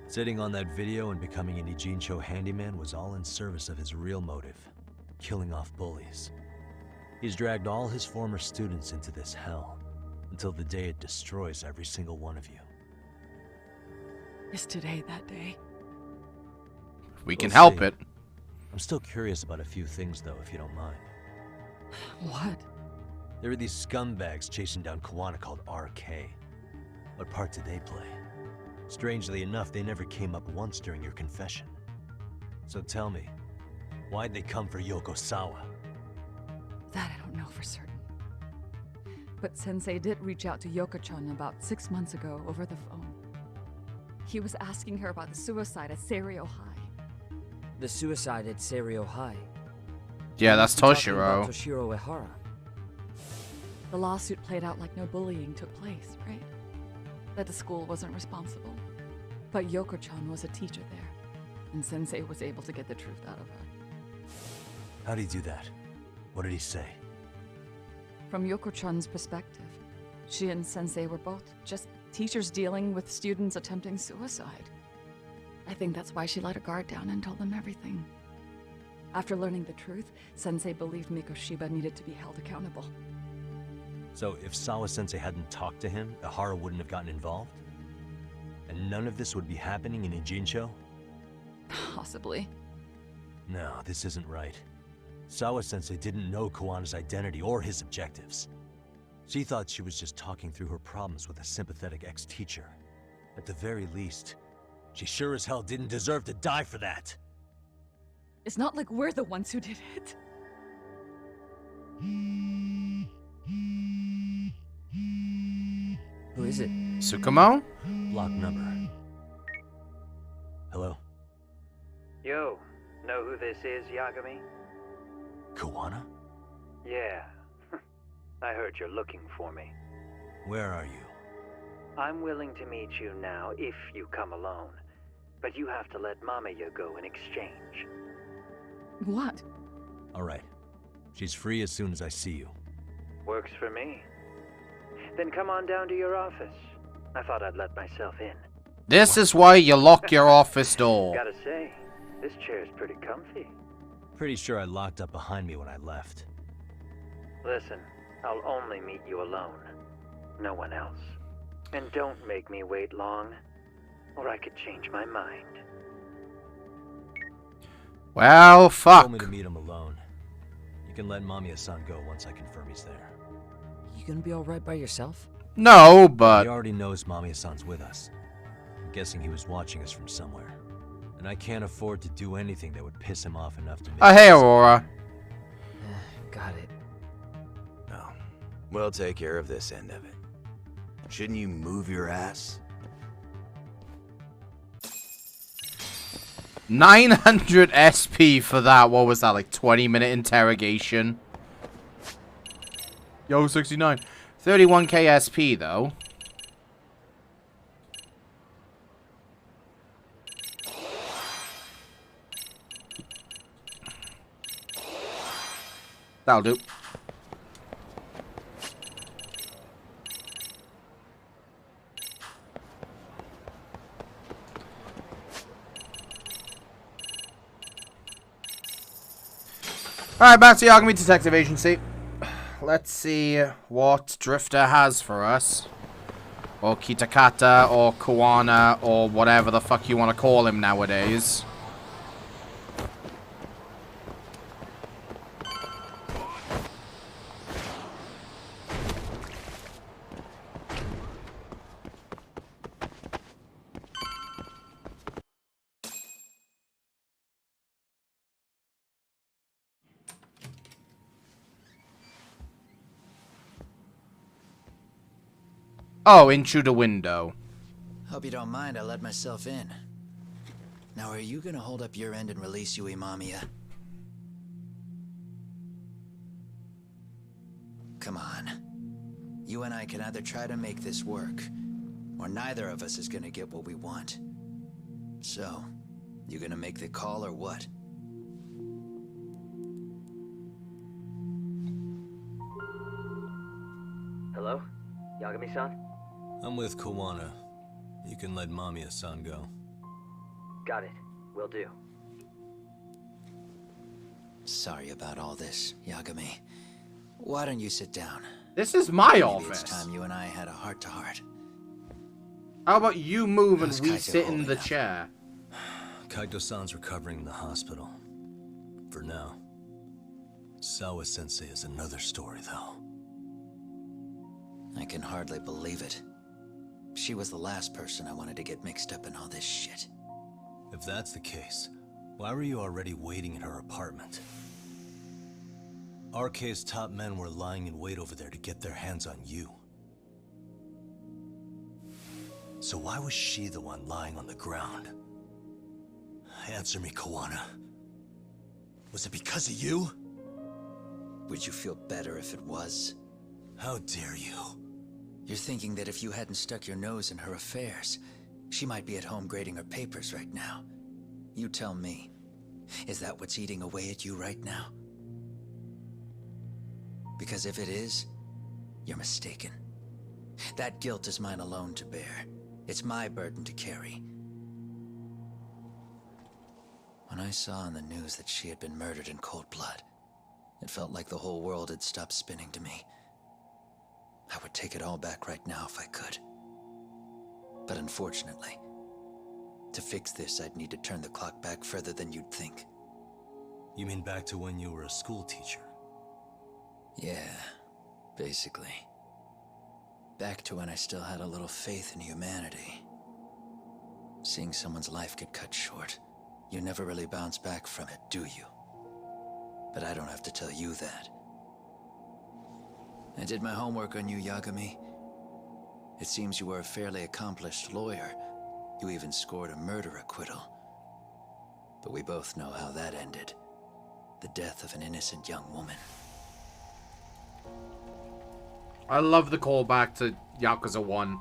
Speaker 2: Sitting on that video and becoming an Ijincho handyman was all in service of his real motive, killing off bullies. He's dragged all his former students into this hell, until the day it destroys every single one of you.
Speaker 16: Is today that day?
Speaker 1: We can help
Speaker 2: see.
Speaker 1: it.
Speaker 2: I'm still curious about a few things, though, if you don't mind.
Speaker 16: What?
Speaker 2: There are these scumbags chasing down Kawana called RK. What part did they play? Strangely enough, they never came up once during your confession. So tell me, why'd they come for Yokosawa?
Speaker 16: That I don't know for certain. But Sensei did reach out to Yoko-chan about 6 months ago over the phone. He was asking her about the suicide at Seiryo High.
Speaker 5: The suicide at Seiryo High.
Speaker 1: Yeah, that's
Speaker 5: Talking
Speaker 1: Toshiro.
Speaker 5: about Toshiro Ihara.
Speaker 16: The lawsuit played out like no bullying took place, right? That the school wasn't responsible. But Yoko-chan was a teacher there, and Sensei was able to get the truth out of her.
Speaker 2: How'd he do that? What did he say?
Speaker 16: From Yoko-chan's perspective, she and Sensei were both just teachers dealing with students attempting suicide. I think that's why she let her guard down and told them everything. After learning the truth, Sensei believed Mikoshiba needed to be held accountable.
Speaker 2: So if Sawa-sensei hadn't talked to him, Ihara wouldn't have gotten involved? And none of this would be happening in Ijincho?
Speaker 16: Possibly.
Speaker 2: No, this isn't right. Sawa-sensei didn't know Kawana's identity or his objectives. She thought she was just talking through her problems with a sympathetic ex-teacher. At the very least, she sure as hell didn't deserve to die for that.
Speaker 16: It's not like we're the ones who did it.
Speaker 5: Who is it?
Speaker 1: Tsukumo?
Speaker 2: Block number. Hello?
Speaker 19: Yo, know who this is, Yagami?
Speaker 2: Kawana?
Speaker 19: Yeah. I heard you're looking for me.
Speaker 2: Where are you?
Speaker 19: I'm willing to meet you now if you come alone. But you have to let Mamiya go in exchange.
Speaker 16: What?
Speaker 2: Alright. She's free as soon as I see you.
Speaker 19: Works for me. Then come on down to your office. I thought I'd let myself in.
Speaker 1: This is why you lock your office door.
Speaker 19: Gotta say, this chair's pretty comfy.
Speaker 2: Pretty sure I locked up behind me when I left.
Speaker 19: Listen, I'll only meet you alone. No one else. And don't make me wait long, or I could change my mind.
Speaker 1: Well, fuck.
Speaker 2: Told me to meet him alone. You can let Mamiya-san go once I confirm he's there.
Speaker 5: You gonna be alright by yourself?
Speaker 1: No, but...
Speaker 2: He already knows Mamiya-san's with us. I'm guessing he was watching us from somewhere. And I can't afford to do anything that would piss him off enough to make...
Speaker 1: Hey, Aurora.
Speaker 5: Got it.
Speaker 17: No. We'll take care of this end of it. Shouldn't you move your ass?
Speaker 1: 900 SP for that. What was that, like 20-minute interrogation? Yo, 69. 31k SP, though. That'll do. Alright, back to Yagami Detective Agency. Let's see what Drifter has for us. Or Kitakata, or Kawana, or whatever the fuck you want to call him nowadays. Oh, into the window.
Speaker 20: Hope you don't mind I let myself in. Now are you gonna hold up your end and release Yui Mamiya? Come on. You and I can either try to make this work, or neither of us is gonna get what we want. So, you gonna make the call or what?
Speaker 19: Hello? Yagami-san?
Speaker 2: I'm with Kawana. You can let Mamiya-san go.
Speaker 19: Got it. Will do.
Speaker 20: Sorry about all this, Yagami. Why don't you sit down?
Speaker 1: This is my
Speaker 20: Maybe
Speaker 1: office.
Speaker 20: It's time you and I had a heart-to-heart.
Speaker 1: How about you move and
Speaker 20: How's
Speaker 1: we
Speaker 20: Kaito
Speaker 1: sit in
Speaker 20: holding
Speaker 1: the
Speaker 20: up?
Speaker 1: chair?
Speaker 2: Kaito-san's recovering in the hospital. For now. Sawa-sensei is another story, though.
Speaker 20: I can hardly believe it. She was the last person I wanted to get mixed up in all this shit.
Speaker 2: If that's the case, why were you already waiting in her apartment? RK's top men were lying in wait over there to get their hands on you. So why was she the one lying on the ground? Answer me, Kawana. Was it because of you?
Speaker 20: Would you feel better if it was?
Speaker 2: How dare you?
Speaker 20: You're thinking that if you hadn't stuck your nose in her affairs, she might be at home grading her papers right now. You tell me. Is that what's eating away at you right now? Because if it is, you're mistaken. That guilt is mine alone to bear. It's my burden to carry. When I saw on the news that she had been murdered in cold blood, it felt like the whole world had stopped spinning to me. I would take it all back right now if I could. But unfortunately, to fix this, I'd need to turn the clock back further than you'd think.
Speaker 2: You mean back to when you were a school teacher?
Speaker 20: Yeah, basically. Back to when I still had a little faith in humanity. Seeing someone's life get cut short, you never really bounce back from it, do you? But I don't have to tell you that. I did my homework on you, Yagami. It seems you were a fairly accomplished lawyer. You even scored a murder acquittal. But we both know how that ended. The death of an innocent young woman.
Speaker 1: I love the callback to Yakuza 1.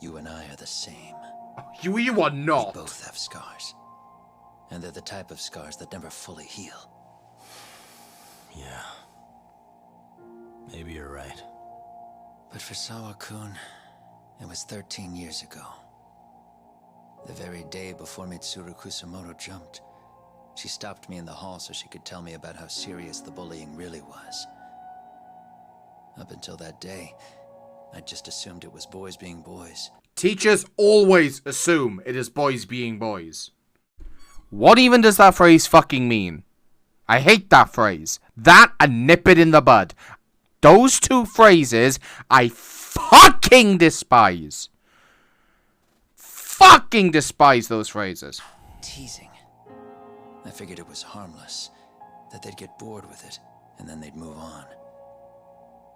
Speaker 20: You and I are the same.
Speaker 1: You are not.
Speaker 20: We both have scars. And they're the type of scars that never fully heal.
Speaker 2: Yeah. Maybe you're right.
Speaker 20: But for Sawa-kun, it was 13 years ago. The very day before Mitsuru Kusamoto jumped, she stopped me in the hall so she could tell me about how serious the bullying really was. Up until that day, I just assumed it was boys being boys.
Speaker 1: Teachers always assume it is boys being boys. What even does that phrase fucking mean? I hate that phrase. That and nip it in the bud. Those two phrases I fucking despise. Fucking despise those phrases.
Speaker 20: Teasing. I figured it was harmless, that they'd get bored with it, and then they'd move on.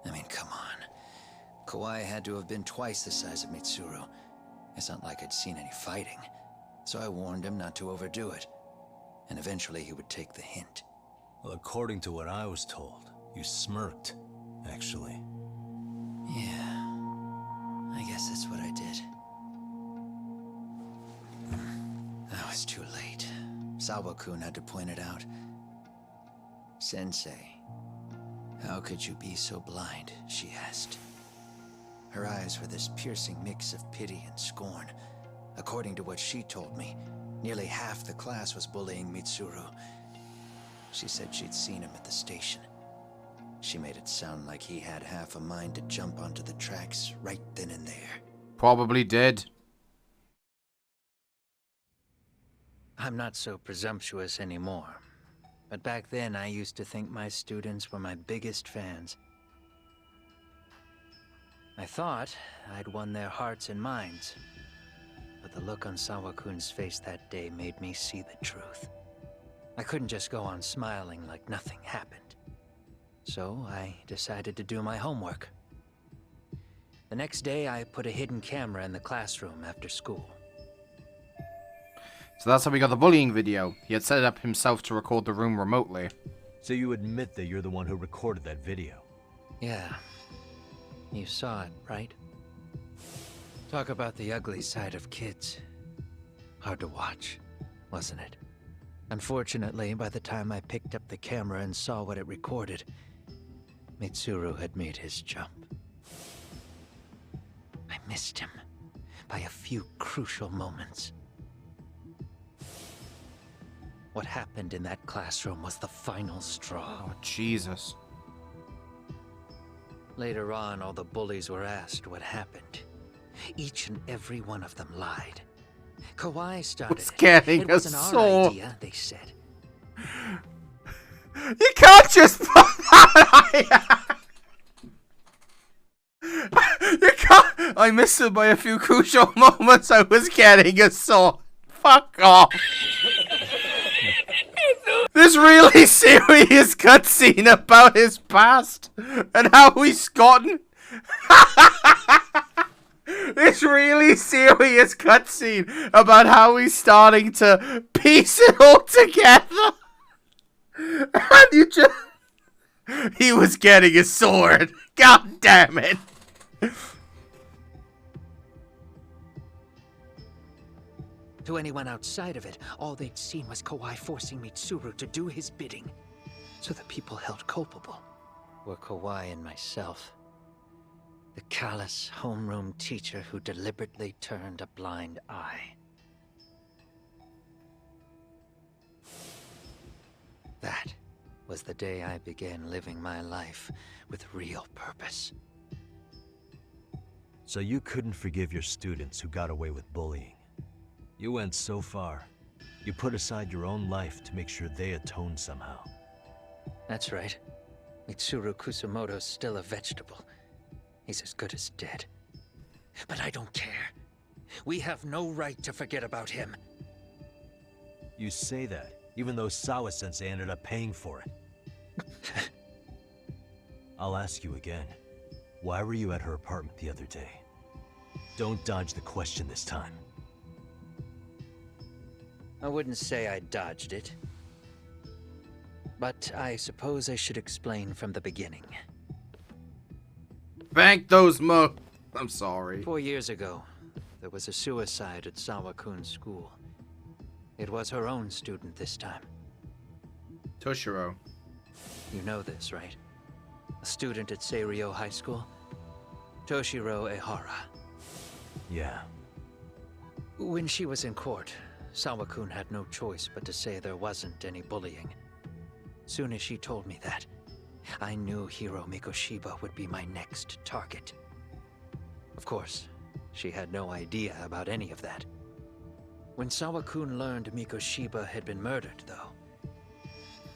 Speaker 20: I mean, come on. Kawai had to have been twice the size of Mitsuru. It's not like I'd seen any fighting. So I warned him not to overdo it. And eventually he would take the hint.
Speaker 2: Well, according to what I was told, you smirked, actually.
Speaker 20: Yeah. I guess that's what I did. I was too late. Sawa-kun had to point it out. Sensei, how could you be so blind? She asked. Her eyes were this piercing mix of pity and scorn. According to what she told me, nearly half the class was bullying Mitsuru. She said she'd seen him at the station. She made it sound like he had half a mind to jump onto the tracks right then and there.
Speaker 1: Probably did.
Speaker 19: I'm not so presumptuous anymore. But back then, I used to think my students were my biggest fans. I thought I'd won their hearts and minds. But the look on Sawa-kun's face that day made me see the truth. I couldn't just go on smiling like nothing happened. So I decided to do my homework. The next day, I put a hidden camera in the classroom after school.
Speaker 1: So that's how we got the bullying video. He had set it up himself to record the room remotely.
Speaker 2: So you admit that you're the one who recorded that video?
Speaker 19: Yeah. You saw it, right? Talk about the ugly side of kids. Hard to watch, wasn't it? Unfortunately, by the time I picked up the camera and saw what it recorded, Mitsuru had made his jump. I missed him by a few crucial moments. What happened in that classroom was the final straw.
Speaker 1: Oh, Jesus.
Speaker 19: Later on, all the bullies were asked what happened. Each and every one of them lied. Kawai started
Speaker 1: Was getting
Speaker 19: it. It wasn't
Speaker 1: a
Speaker 19: our idea, they said.
Speaker 1: You can't just put that. You can't. I missed it by a few crucial moments. I was getting a sword. Fuck off. This really serious cutscene about his past and how he's gotten. This really serious cutscene about how he's starting to piece it all together. And you just. He was getting a sword. God damn it.
Speaker 19: To anyone outside of it, all they'd seen was Kawai forcing Mitsuru to do his bidding. So the people held culpable were Kawai and myself. The callous homeroom teacher who deliberately turned a blind eye. That was the day I began living my life with real purpose.
Speaker 2: So you couldn't forgive your students who got away with bullying. You went so far, you put aside your own life to make sure they atone somehow.
Speaker 19: That's right. Mitsuru Kusumoto's still a vegetable. He's as good as dead. But I don't care. We have no right to forget about him.
Speaker 2: You say that, even though Sawa-sensei ended up paying for it. I'll ask you again. Why were you at her apartment the other day? Don't dodge the question this time.
Speaker 19: I wouldn't say I dodged it. But I suppose I should explain from the beginning.
Speaker 1: Bank those I'm sorry.
Speaker 19: 4 years ago, there was a suicide at Sawa-kun's school. It was her own student this time.
Speaker 1: Toshiro.
Speaker 19: You know this, right? A student at Seiryo High School? Toshiro Ehara.
Speaker 2: Yeah.
Speaker 19: When she was in court, Sawa-kun had no choice but to say there wasn't any bullying. Soon as she told me that, I knew Hiro Mikoshiba would be my next target. Of course, she had no idea about any of that. When Sawa-kun learned Mikoshiba had been murdered, though,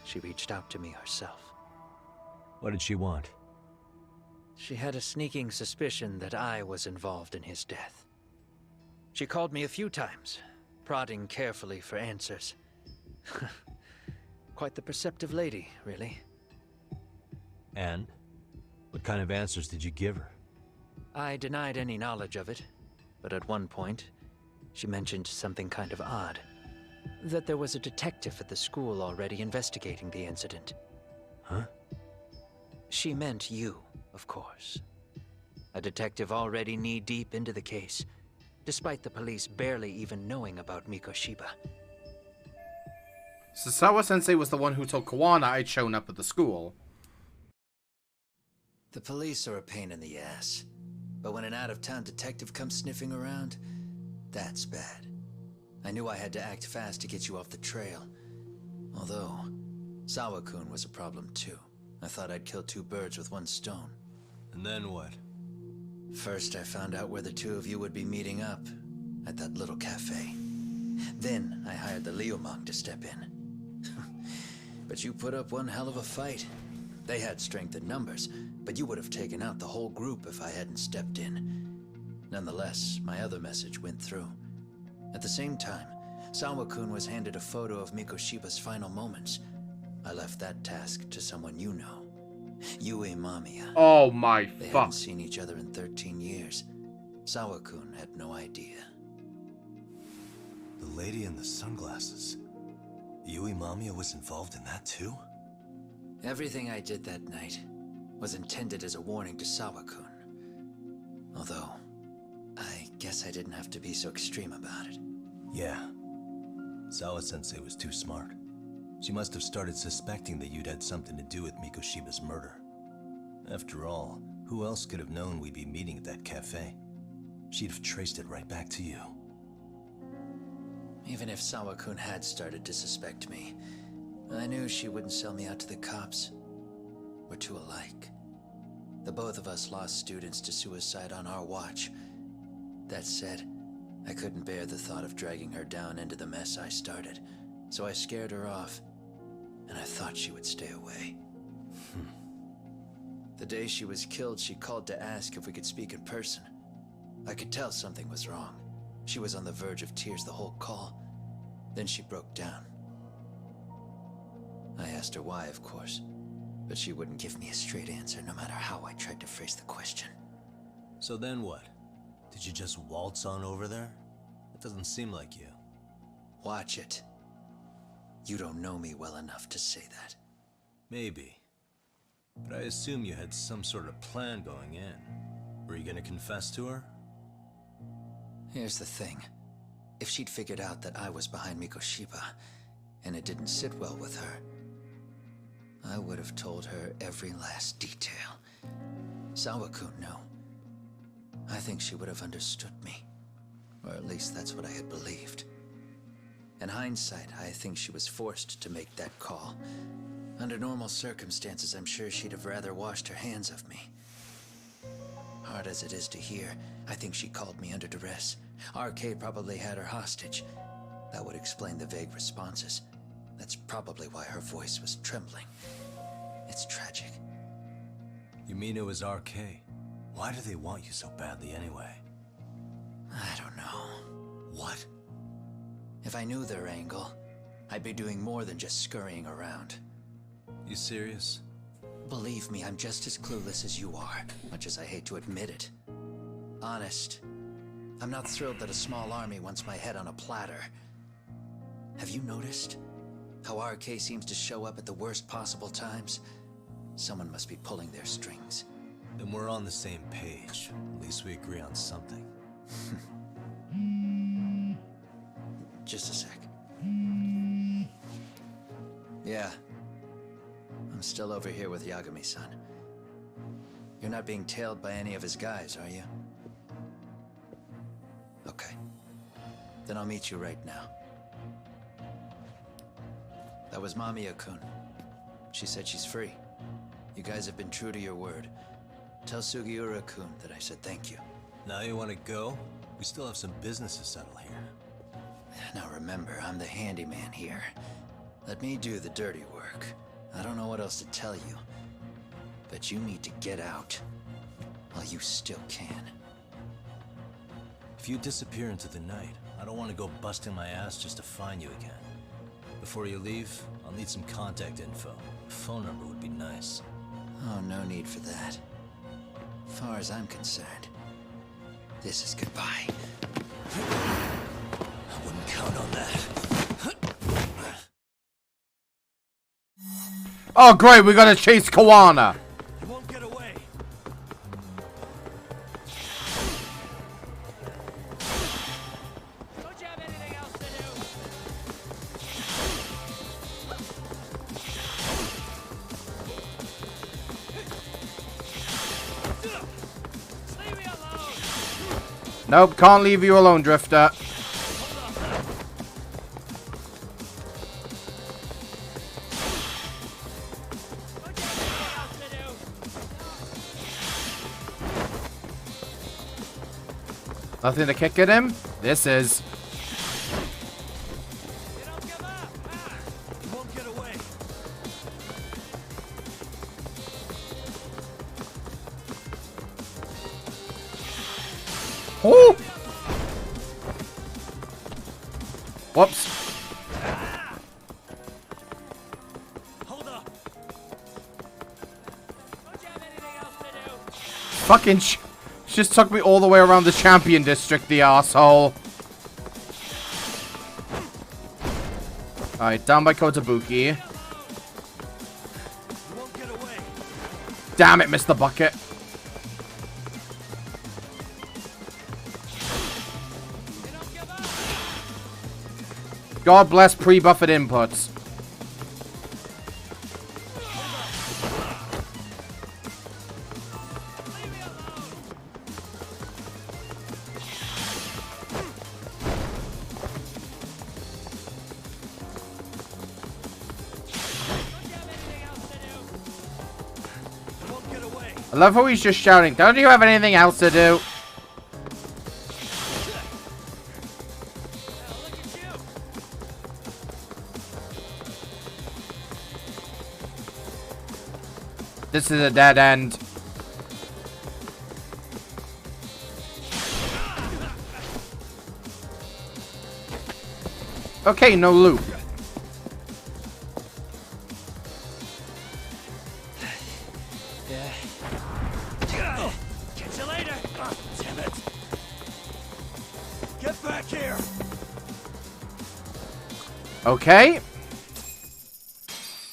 Speaker 19: she reached out to me herself.
Speaker 2: What did she want?
Speaker 19: She had a sneaking suspicion that I was involved in his death. She called me a few times, prodding carefully for answers. Quite the perceptive lady, really.
Speaker 2: And? What kind of answers did you give her?
Speaker 19: I denied any knowledge of it, but at one point, she mentioned something kind of odd. That there was a detective at the school already investigating the incident.
Speaker 2: Huh?
Speaker 19: She meant you, of course. A detective already knee-deep into the case, despite the police barely even knowing about Mikoshiba.
Speaker 1: So Sawa-sensei was the one who told Kawana I'd shown up at the school.
Speaker 20: The police are a pain in the ass. But when an out-of-town detective comes sniffing around, that's bad. I knew I had to act fast to get you off the trail. Although, Sawa-kun was a problem too. I thought I'd kill two birds with one stone.
Speaker 2: And then what?
Speaker 20: First, I found out where the two of you would be meeting up, at that little cafe. Then, I hired the Liumang to step in. But you put up one hell of a fight. They had strength in numbers, but you would have taken out the whole group if I hadn't stepped in. Nonetheless, my other message went through. At the same time, Sawa-kun was handed a photo of Mikoshiba's final moments. I left that task to someone you know. Yue Mamiya.
Speaker 1: Oh my
Speaker 20: They
Speaker 1: fuck.
Speaker 20: hadn't seen each other in 13 years. Sawa-kun had no idea.
Speaker 2: The lady in the sunglasses. Yui Mamiya was involved in that too?
Speaker 20: Everything I did that night was intended as a warning to Sawa-kun. Although, I guess I didn't have to be so extreme about it.
Speaker 2: Yeah. Sawa-sensei was too smart. She must have started suspecting that you'd had something to do with Mikoshiba's murder. After all, who else could have known we'd be meeting at that cafe? She'd have traced it right back to you.
Speaker 20: Even if Sawa-kun had started to suspect me, I knew she wouldn't sell me out to the cops. We're too alike. The both of us lost students to suicide on our watch. That said, I couldn't bear the thought of dragging her down into the mess I started, so I scared her off, and I thought she would stay away. The day she was killed, she called to ask if we could speak in person. I could tell something was wrong. She was on the verge of tears the whole call. Then she broke down. I asked her why, of course, but she wouldn't give me a straight answer no matter how I tried to phrase the question.
Speaker 2: So then what? Did you just waltz on over there? It doesn't seem like you.
Speaker 20: Watch it. You don't know me well enough to say that.
Speaker 2: Maybe. But I assume you had some sort of plan going in. Were you gonna confess to her?
Speaker 20: Here's the thing. If she'd figured out that I was behind Mikoshiba, and it didn't sit well with her, I would have told her every last detail. Sawakun knew. I think she would have understood me. Or at least that's what I had believed. In hindsight, I think she was forced to make that call. Under normal circumstances, I'm sure she'd have rather washed her hands of me. Hard as it is to hear, I think she called me under duress. RK probably had her hostage. That would explain the vague responses. That's probably why her voice was trembling. It's tragic.
Speaker 2: You mean it was RK? Why do they want you so badly anyway?
Speaker 20: I don't know.
Speaker 2: What?
Speaker 20: If I knew their angle, I'd be doing more than just scurrying around.
Speaker 2: You serious?
Speaker 20: Believe me, I'm just as clueless as you are, much as I hate to admit it. Honest, I'm not thrilled that a small army wants my head on a platter. Have you noticed how RK seems to show up at the worst possible times? Someone must be pulling their strings.
Speaker 2: Then we're on the same page. At least we agree on something.
Speaker 20: Just a sec. Yeah. I'm still over here with Yagami-san. You're not being tailed by any of his guys, are you? Okay. Then I'll meet you right now. That was Mamiya-kun. She said she's free. You guys have been true to your word. Tell Sugiura-kun that I said thank you.
Speaker 2: Now you want to go? We still have some business to settle here.
Speaker 20: Now remember, I'm the handyman here. Let me do the dirty work. I don't know what else to tell you. But you need to get out. While you still can.
Speaker 2: If you disappear into the night, I don't want to go busting my ass just to find you again. Before you leave, I'll need some contact info. A phone number would be nice.
Speaker 20: Oh, no need for that. As far as I'm concerned, this is goodbye.
Speaker 2: I wouldn't count on that.
Speaker 1: Oh, great, we gotta chase Kawana.
Speaker 11: You won't get away.
Speaker 12: Don't you have anything else to do? Leave me alone.
Speaker 1: Nope, can't leave you alone, Drifter. Nothing to kick at him? This is.
Speaker 11: You won't get away.
Speaker 1: Oh! Whoops.
Speaker 11: Hold up.
Speaker 1: Fucking just took me all the way around the champion district, the asshole. Alright, down by Kotobuki. Damn it, missed the bucket. God bless pre-buffet inputs. I love how he's just shouting, don't you have anything else to do? This is a dead end. Okay, no loop.
Speaker 11: Catch you later. Damn it. Get back here.
Speaker 1: Okay.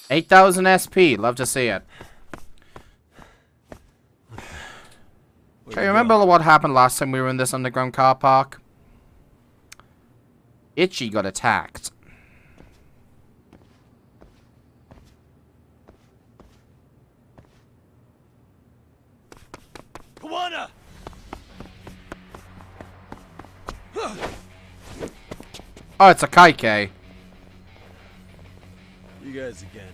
Speaker 1: 8,000 SP. Love to see it. Okay, remember what happened last time we were in this underground car park? Itchy got attacked.
Speaker 2: Kawana!
Speaker 1: Oh, it's a Kaike.
Speaker 2: You guys again.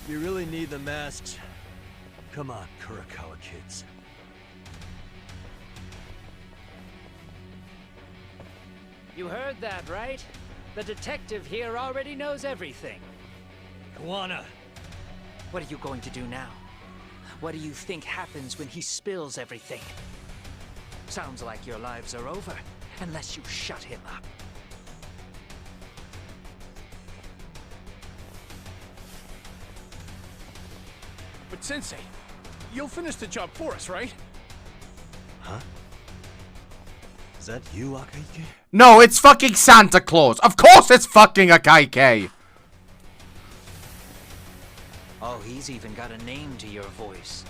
Speaker 2: You really need the masks? Come on, Kurakawa kids.
Speaker 19: You heard that, right? The detective here already knows everything.
Speaker 2: Kawana!
Speaker 19: What are you going to do now? What do you think happens when he spills everything? Sounds like your lives are over, unless you shut him up.
Speaker 11: But Sensei, you'll finish the job for us, right?
Speaker 2: Huh? Is that you, Akaike?
Speaker 1: No, it's fucking Santa Claus. Of course it's fucking a Kaike.
Speaker 19: Oh, he's even got a name to your voice.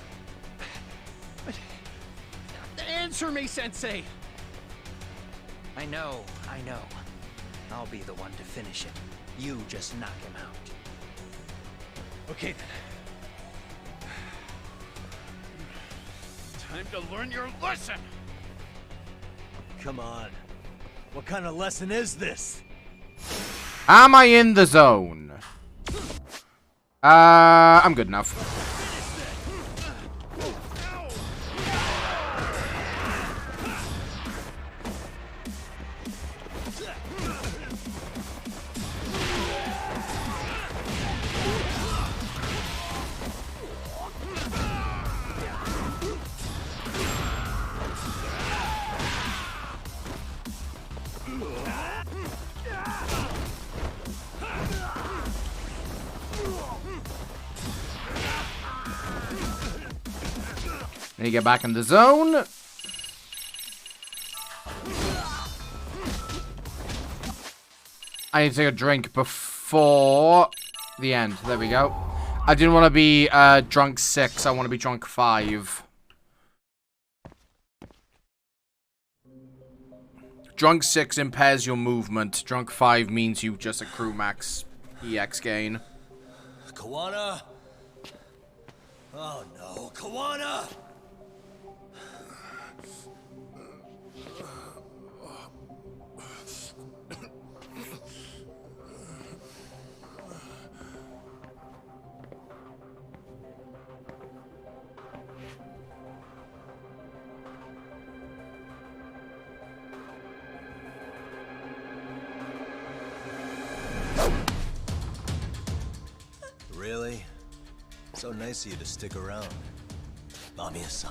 Speaker 11: Answer me, Sensei!
Speaker 19: I know. I'll be the one to finish it. You just knock him out.
Speaker 11: Okay then. Time to learn your lesson!
Speaker 2: Come on. What kind of lesson is this?
Speaker 1: Am I in the zone? I'm good enough. Need to get back in the zone. I need to take a drink before the end. There we go. I didn't want to be drunk 6. I want to be drunk 5. Drunk 6 impairs your movement. Drunk 5 means you just accrue max EX gain.
Speaker 2: Kawana! Oh no, Kawana! Really? So nice of you to stick around. Mamiya-san.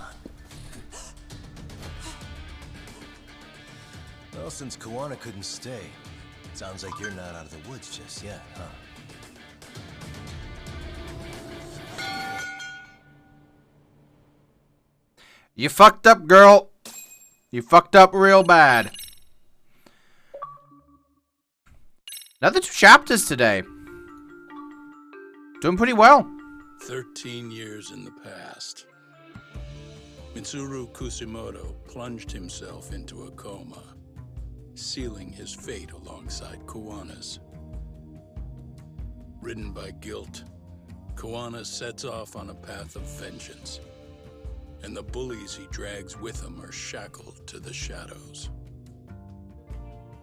Speaker 2: Well, since Kawana couldn't stay, sounds like you're not out of the woods just yet, huh?
Speaker 1: You fucked up, girl. You fucked up real bad. Another 2 chapters today. Doing pretty well.
Speaker 9: 13 years in the past. Mitsuru Kusimoto plunged himself into a coma, sealing his fate alongside Kawana's. Ridden by guilt, Kawana sets off on a path of vengeance, and the bullies he drags with him are shackled to the shadows.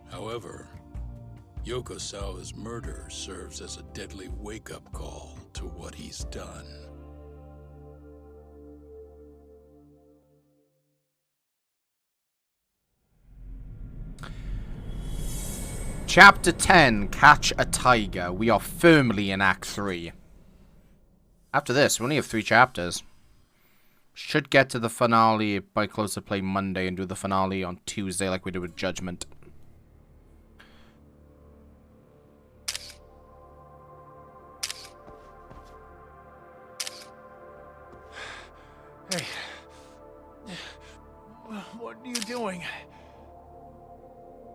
Speaker 9: However, Yokosawa's murder serves as a deadly wake-up call to what he's done.
Speaker 1: Chapter 10, Catch a Tiger. We are firmly in Act 3. After this, we only have 3 chapters. Should get to the finale by close of play Monday and do the finale on Tuesday like we did with Judgment.
Speaker 11: Hey. What are you doing?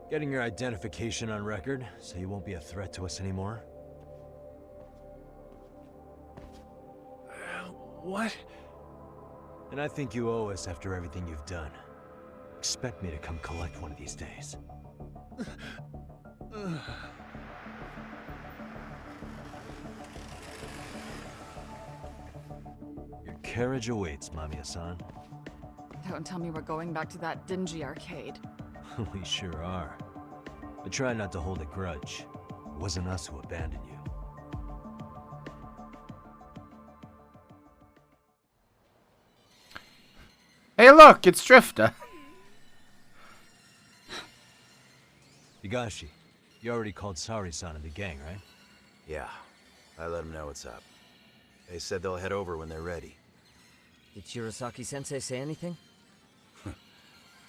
Speaker 2: Getting your identification on record, so you won't be a threat to us anymore?
Speaker 11: What?
Speaker 2: And I think you owe us after everything you've done. Expect me to come collect one of these days. Your carriage awaits, Mamiya-san.
Speaker 16: out and tell me we're going back to that dingy arcade.
Speaker 2: We sure are. But try not to hold a grudge. It wasn't us who abandoned you.
Speaker 1: Hey, look, it's Drifter.
Speaker 2: Higashi, you already called Sari-san and the gang, right?
Speaker 17: Yeah, I let them know what's up. They said they'll head over when they're ready.
Speaker 5: Did Shirosaki-sensei say anything?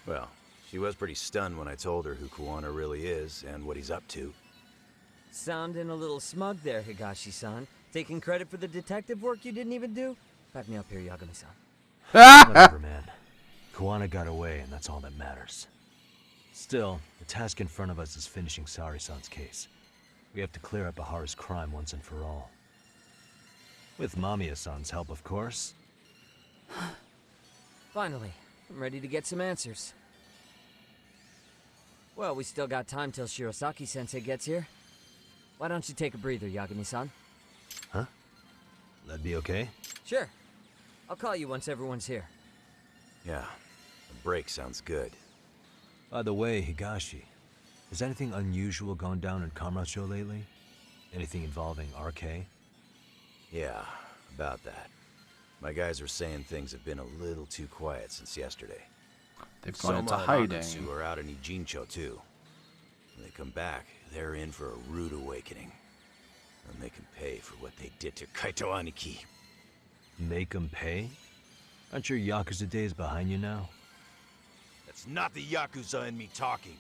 Speaker 17: Well, she was pretty stunned when I told her who Kuwana really is and what he's up to.
Speaker 5: Sounding a little smug there, Higashi-san. Taking credit for the detective work you didn't even do? Back me up here, Yagami-san.
Speaker 2: Whatever, man. Kuwana got away, and that's all that matters. Still, the task in front of us is finishing Sari-san's case. We have to clear up Ahara's crime once and for all. With Mamiya-san's help, of course.
Speaker 5: Finally, I'm ready to get some answers. Well, we still got time till Shirosaki-sensei gets here. Why don't you take a breather, Yagami-san?
Speaker 2: Huh? That'd be okay?
Speaker 5: Sure. I'll call you once everyone's here.
Speaker 17: Yeah, a break sounds good.
Speaker 2: By the way, Higashi, has anything unusual gone down in Kamurocho lately? Anything involving RK?
Speaker 17: Yeah, about that. My guys are saying things have been a little too quiet since yesterday.
Speaker 1: They've gone into
Speaker 17: Soma
Speaker 1: hiding.
Speaker 17: and Akutsu are out in Ijincho too. When they come back, they're in for a rude awakening. And they can pay for what they did to Kaito Aniki.
Speaker 2: Make them pay? Aren't your Yakuza days behind you now?
Speaker 17: That's not the Yakuza in me talking.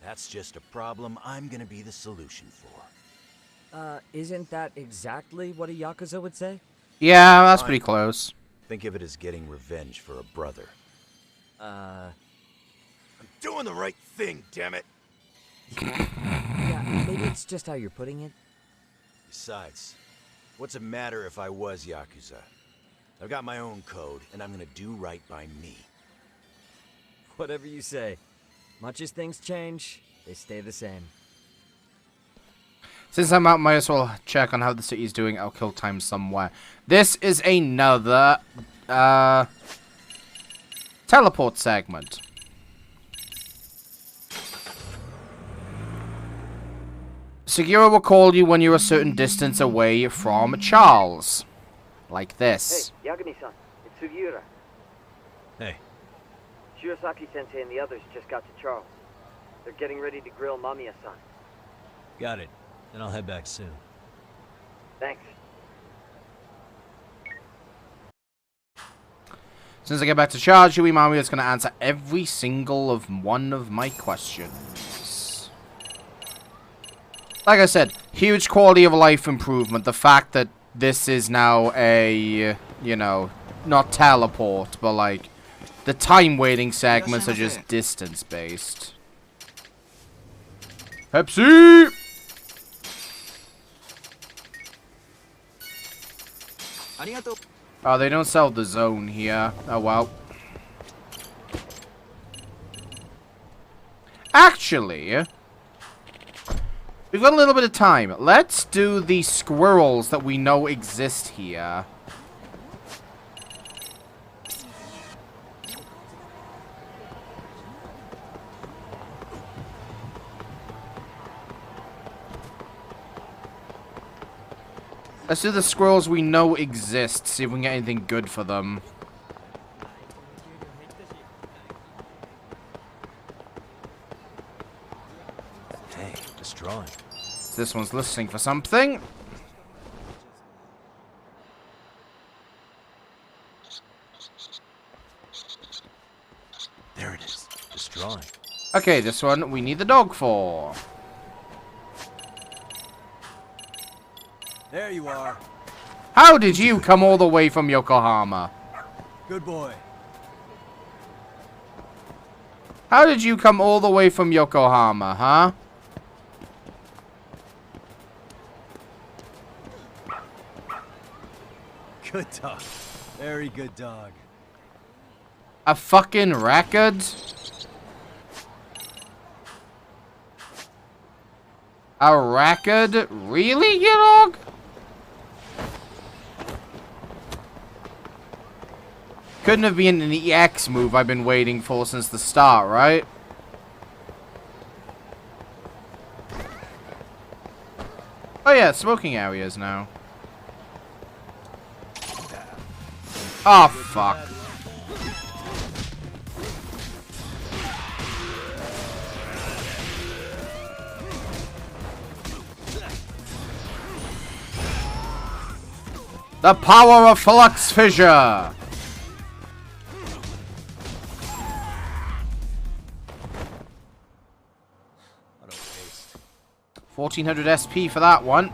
Speaker 17: That's just a problem I'm gonna be the solution for.
Speaker 5: Isn't that exactly what a Yakuza would say?
Speaker 1: Yeah, that's pretty close.
Speaker 17: Think of it as getting revenge for a brother. I'm doing the right thing, damn it!
Speaker 5: Yeah, maybe it's just how you're putting it.
Speaker 17: Besides, what's it matter if I was Yakuza? I've got my own code, and I'm gonna do right by me.
Speaker 5: Whatever you say. Much as things change, they stay the same.
Speaker 1: Since I'm out, might as well check on how the city is doing. I'll kill time somewhere. This is another teleport segment. Segura will call you when you're a certain distance away from Charles. Like this.
Speaker 21: Hey, Yagami-san, it's Sugiura.
Speaker 2: Hey.
Speaker 21: Shirosaki-sensei and the others just got to Charles. They're getting ready to grill Mamiya-san.
Speaker 2: Got it. Then I'll head back soon.
Speaker 21: Thanks.
Speaker 1: As soon as I get back to Charles, Yui Mami is going to answer every single one of my questions. Like I said, huge quality of life improvement. The fact that this is now a, you know, not teleport, but like, the time waiting segments are just distance based. Pepsi! Oh, they don't sell the zone here. Oh, well. Actually, we've got a little bit of time. Let's do the squirrels that we know exist here. Let's do the squirrels we know exist. See if we can get anything good for them.
Speaker 2: Dang, destroying.
Speaker 1: This one's listening for something.
Speaker 2: There it is. Destroying.
Speaker 1: Okay, this one we need the dog for.
Speaker 2: There you are.
Speaker 1: How did you come all the way from Yokohama?
Speaker 2: Good boy.
Speaker 1: How did you come all the way from Yokohama, huh?
Speaker 2: Good dog. Very good dog.
Speaker 1: A fucking record? A record? Really, you dog? Couldn't have been an EX move I've been waiting for since the start, right? Oh yeah, smoking areas now. Oh, fuck. The power of flux fissure! 1400 SP for that one.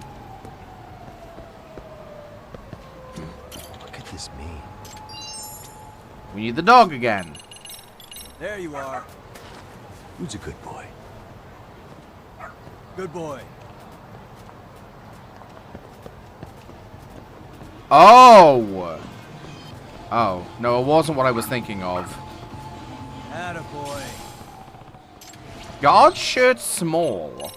Speaker 2: What could this mean?
Speaker 1: We need the dog again.
Speaker 7: There you are.
Speaker 2: Who's a good boy?
Speaker 7: Good boy.
Speaker 1: Oh! Oh, no, it wasn't what I was thinking of.
Speaker 7: Attaboy.
Speaker 1: Guard shirt small.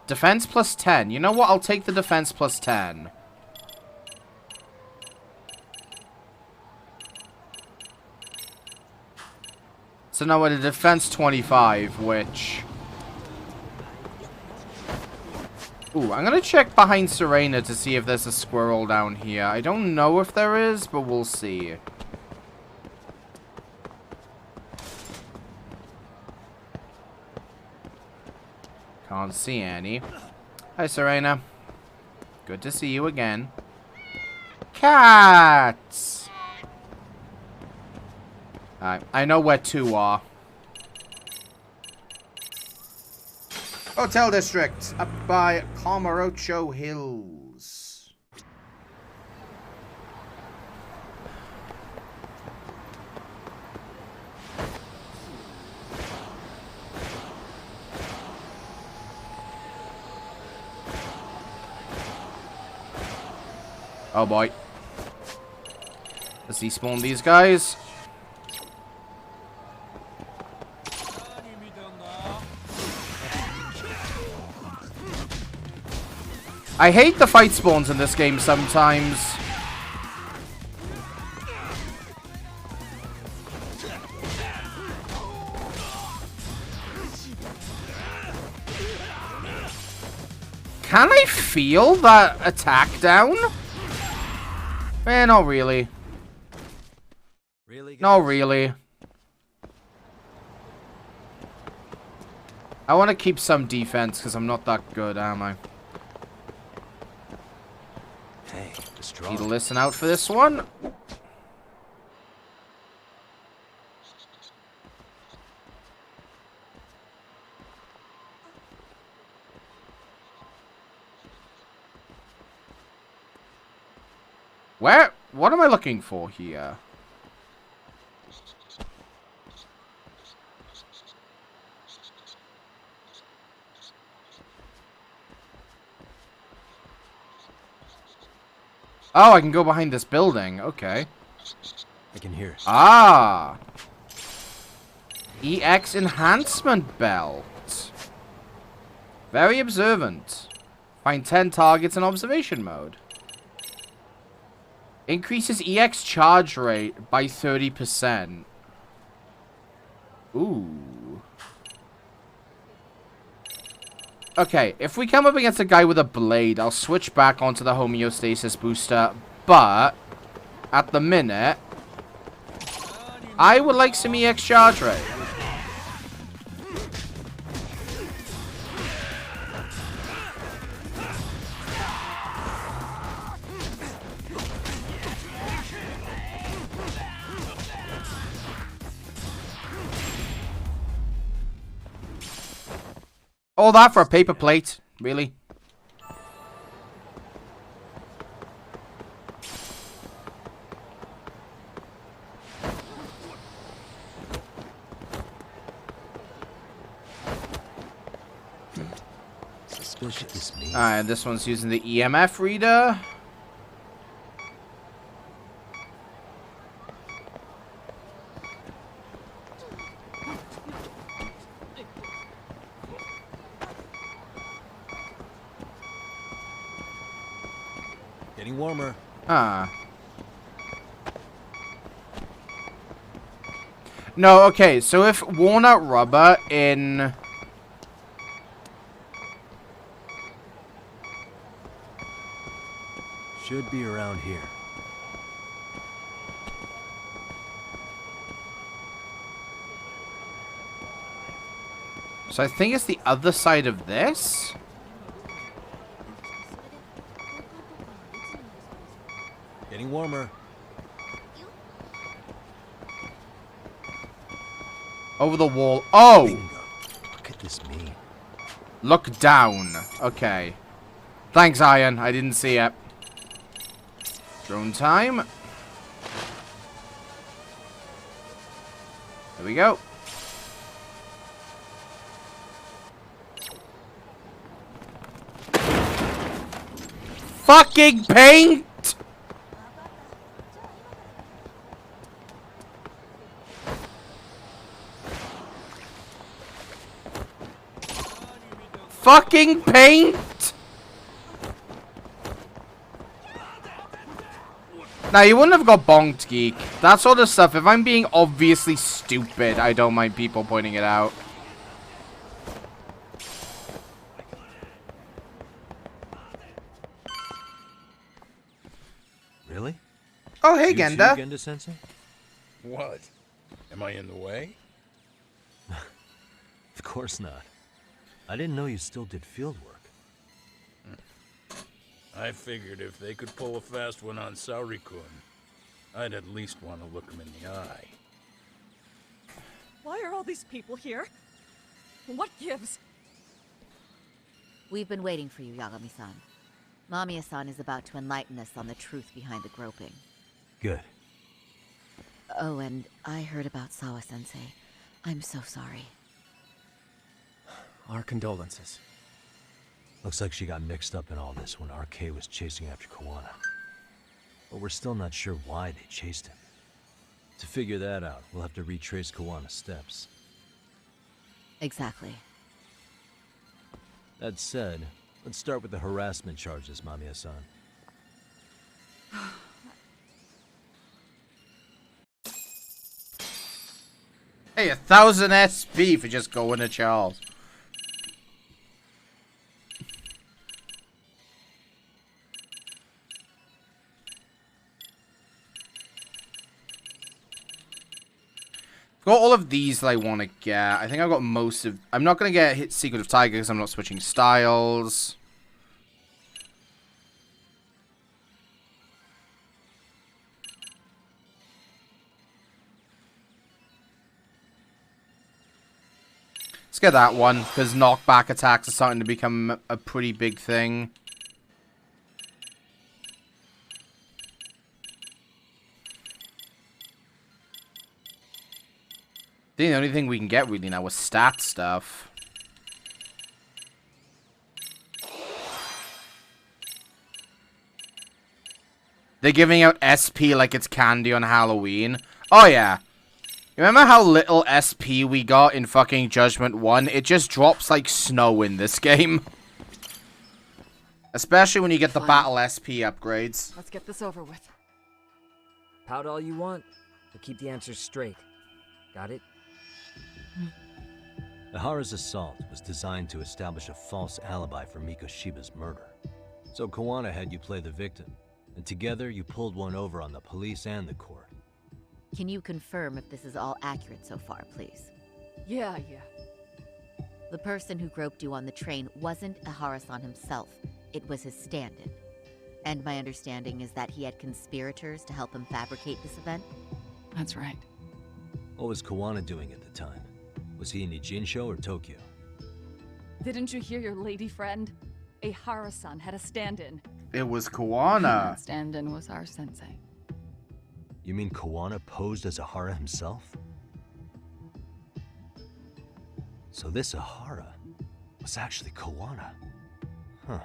Speaker 1: Defense plus 10. You know what? I'll take the defense plus 10. So now we're at a defense 25, which... Ooh, I'm gonna check behind Serena to see if there's a squirrel down here. I don't know if there is, but we'll see. Can't see any. Hi, Serena. Good to see you again. Cats! Alright, I know where two are. Hotel District, up by Calmarocho Hills. Oh boy. Let's despawn these guys. I hate the fight spawns in this game sometimes. Can I feel that attack down? Eh, not really.
Speaker 2: Really?
Speaker 1: Not really. I want to keep some defense because I'm not that good, am I?
Speaker 2: Hey,
Speaker 1: need to listen out for this one. Where? What am I looking for here? Oh, I can go behind this building. Okay.
Speaker 2: I can hear it.
Speaker 1: Ah. EX enhancement belt. Very observant. Find 10 targets in observation mode. Increases EX charge rate by 30%. Ooh. Okay, if we come up against a guy with a blade, I'll switch back onto the homeostasis booster. But, at the minute, I would like some EX charge rate. All that for a paper plate? Really?
Speaker 2: Suspicious.
Speaker 1: Alright, this one's using the EMF reader.
Speaker 2: Getting warmer.
Speaker 1: Ah. No, okay, so if walnut rubber in...
Speaker 2: Should be around here.
Speaker 1: So I think it's the other side of this?
Speaker 2: Getting warmer.
Speaker 1: Over the wall. Oh!
Speaker 2: Bingo. What could this mean?
Speaker 1: Look down. Okay. Thanks, Iron. I didn't see it. Drone time. Here we go. Fucking paint! Fucking paint! Now, you wouldn't have got bonked, Geek. That sort of stuff, if I'm being obviously stupid, I don't mind people pointing it out.
Speaker 2: Really?
Speaker 1: Oh, hey,
Speaker 2: You too,
Speaker 1: Genda.
Speaker 2: Genda-sensei?
Speaker 9: What? Am I in the way?
Speaker 2: Of course not. I didn't know you still did field work.
Speaker 9: I figured if they could pull a fast one on Saori-kun, I'd at least want to look him in the eye.
Speaker 16: Why are all these people here? What gives?
Speaker 6: We've been waiting for you, Yagami-san. Mamiya-san is about to enlighten us on the truth behind the groping.
Speaker 2: Good.
Speaker 6: Oh, and I heard about Sawa-sensei. I'm so sorry.
Speaker 22: Our condolences.
Speaker 2: Looks like she got mixed up in all this when RK was chasing after Kawana. But we're still not sure why they chased him. To figure that out, we'll have to retrace Kawana's steps.
Speaker 6: Exactly.
Speaker 2: That said, let's start with the harassment charges, Mamiya-san.
Speaker 1: Hey, 1,000 SP for just going to Charles. Got all of these that I want to get. I think I've got most of... I'm not going to get hit Secret of Tiger because I'm not switching styles. Let's get that one, because knockback attacks are starting to become a pretty big thing. I think the only thing we can get really now is stat stuff. They're giving out SP like it's candy on Halloween. Oh yeah. Remember how little SP we got in fucking Judgment 1? It just drops like snow in this game. Especially when you get the battle SP upgrades.
Speaker 16: Let's get this over with.
Speaker 5: Pout all you want, but keep the answers straight. Got it?
Speaker 2: Ihara's assault was designed to establish a false alibi for Mikoshiba's murder. So Kawana had you play the victim, and together you pulled one over on the police and the court.
Speaker 6: Can you confirm if this is all accurate so far, please?
Speaker 16: Yeah.
Speaker 6: The person who groped you on the train wasn't Ihara-san himself. It was his stand-in. And my understanding is that he had conspirators to help him fabricate this event?
Speaker 16: That's right.
Speaker 2: What was Kawana doing at the time? Was he in Ijinsho or Tokyo?
Speaker 16: Didn't you hear your lady friend? Ihara-san had a stand-in.
Speaker 1: It was Kawana.
Speaker 16: That stand-in was our sensei.
Speaker 2: You mean Kawana posed as Ihara himself? So this Ihara was actually Kawana. Huh.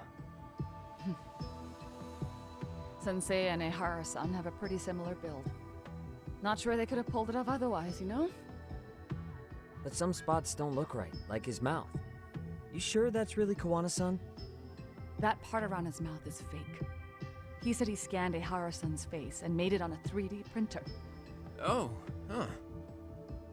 Speaker 16: Sensei and Ihara-san have a pretty similar build. Not sure they could have pulled it off otherwise, you know?
Speaker 5: But some spots don't look right, like his mouth. You sure that's really Kawana-san?
Speaker 16: That part around his mouth is fake. He said he scanned Ihara-san's face and made it on a 3D printer.
Speaker 22: Oh, huh.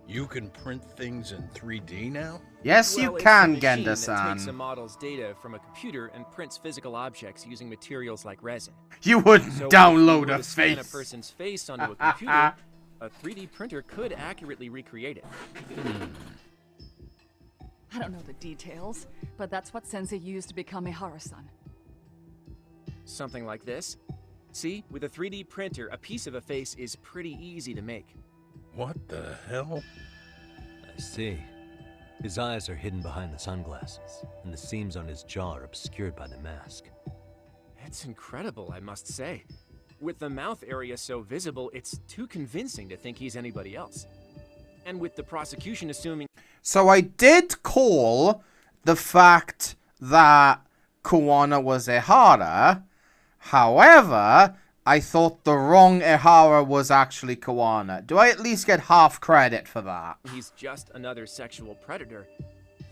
Speaker 9: You can print things in 3D now?
Speaker 1: Yes, you
Speaker 13: Well,
Speaker 1: can,
Speaker 13: it's a machine that takes a
Speaker 1: Genda-san.
Speaker 13: model's data from a computer and prints physical objects using materials like resin.
Speaker 1: You wouldn't
Speaker 13: So
Speaker 1: download
Speaker 13: if you were
Speaker 1: a
Speaker 13: to scan
Speaker 1: face.
Speaker 13: a person's face onto a computer, a 3D printer could accurately recreate it.
Speaker 16: I don't know the details, but that's what Sensei used to become a Hara-san.
Speaker 13: Something like this. See, with a 3D printer, a piece of a face is pretty easy to make.
Speaker 9: What the hell?
Speaker 2: I see. His eyes are hidden behind the sunglasses, and the seams on his jaw are obscured by the mask.
Speaker 13: It's incredible, I must say. With the mouth area so visible, it's too convincing to think he's anybody else. And with the prosecution assuming...
Speaker 1: So I did call the fact that Kuwana was Ehara. However, I thought the wrong Ehara was actually Kuwana. Do I at least get half credit for that?
Speaker 13: He's just another sexual predator.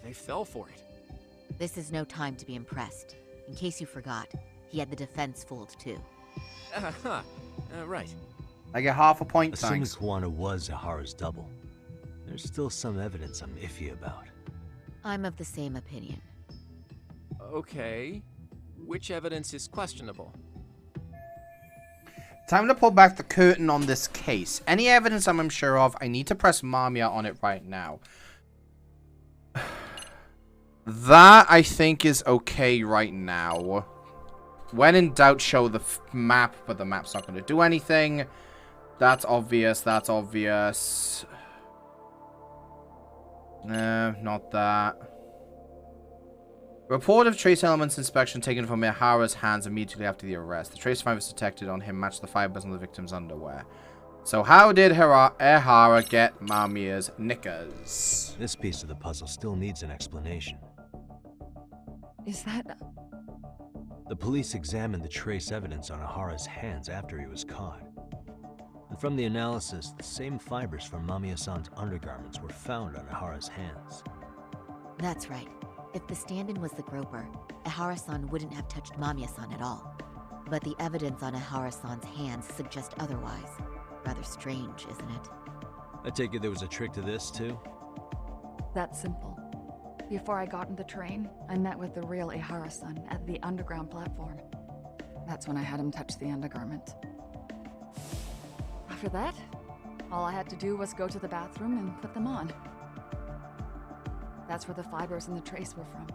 Speaker 13: They fell for it.
Speaker 6: This is no time to be impressed. In case you forgot, he had the defense fooled too.
Speaker 13: Right.
Speaker 1: I get half a point,
Speaker 2: Assuming
Speaker 1: thanks.
Speaker 2: Kuwana was Ehara's double, there's still some evidence I'm iffy about.
Speaker 6: I'm of the same opinion.
Speaker 13: Okay. Which evidence is questionable?
Speaker 1: Time to pull back the curtain on this case. Any evidence I'm unsure of, I need to press Mamiya on it right now. That, I think, is okay right now. When in doubt, show the map, but the map's not going to do anything. That's obvious, that's obvious. No, not that. Report of trace elements inspection taken from Ehara's hands immediately after the arrest. The trace fibers detected on him matched the fibers on the victim's underwear. So how did Ehara get Mamiya's knickers?
Speaker 2: This piece of the puzzle still needs an explanation.
Speaker 16: Is that...
Speaker 2: The police examined the trace evidence on Ehara's hands after he was caught. And from the analysis, the same fibers from Mamiya-san's undergarments were found on Ehara's hands.
Speaker 6: That's right. If the stand-in was the groper, Ehara-san wouldn't have touched Mamiya-san at all. But the evidence on Ehara-san's hands suggests otherwise. Rather strange, isn't it?
Speaker 2: I take it there was a trick to this, too?
Speaker 16: That's simple. Before I got on the train, I met with the real Ehara-san at the underground platform. That's when I had him touch the undergarment. After that, all I had to do was go to the bathroom and put them on. That's where the fibers in the trace were from.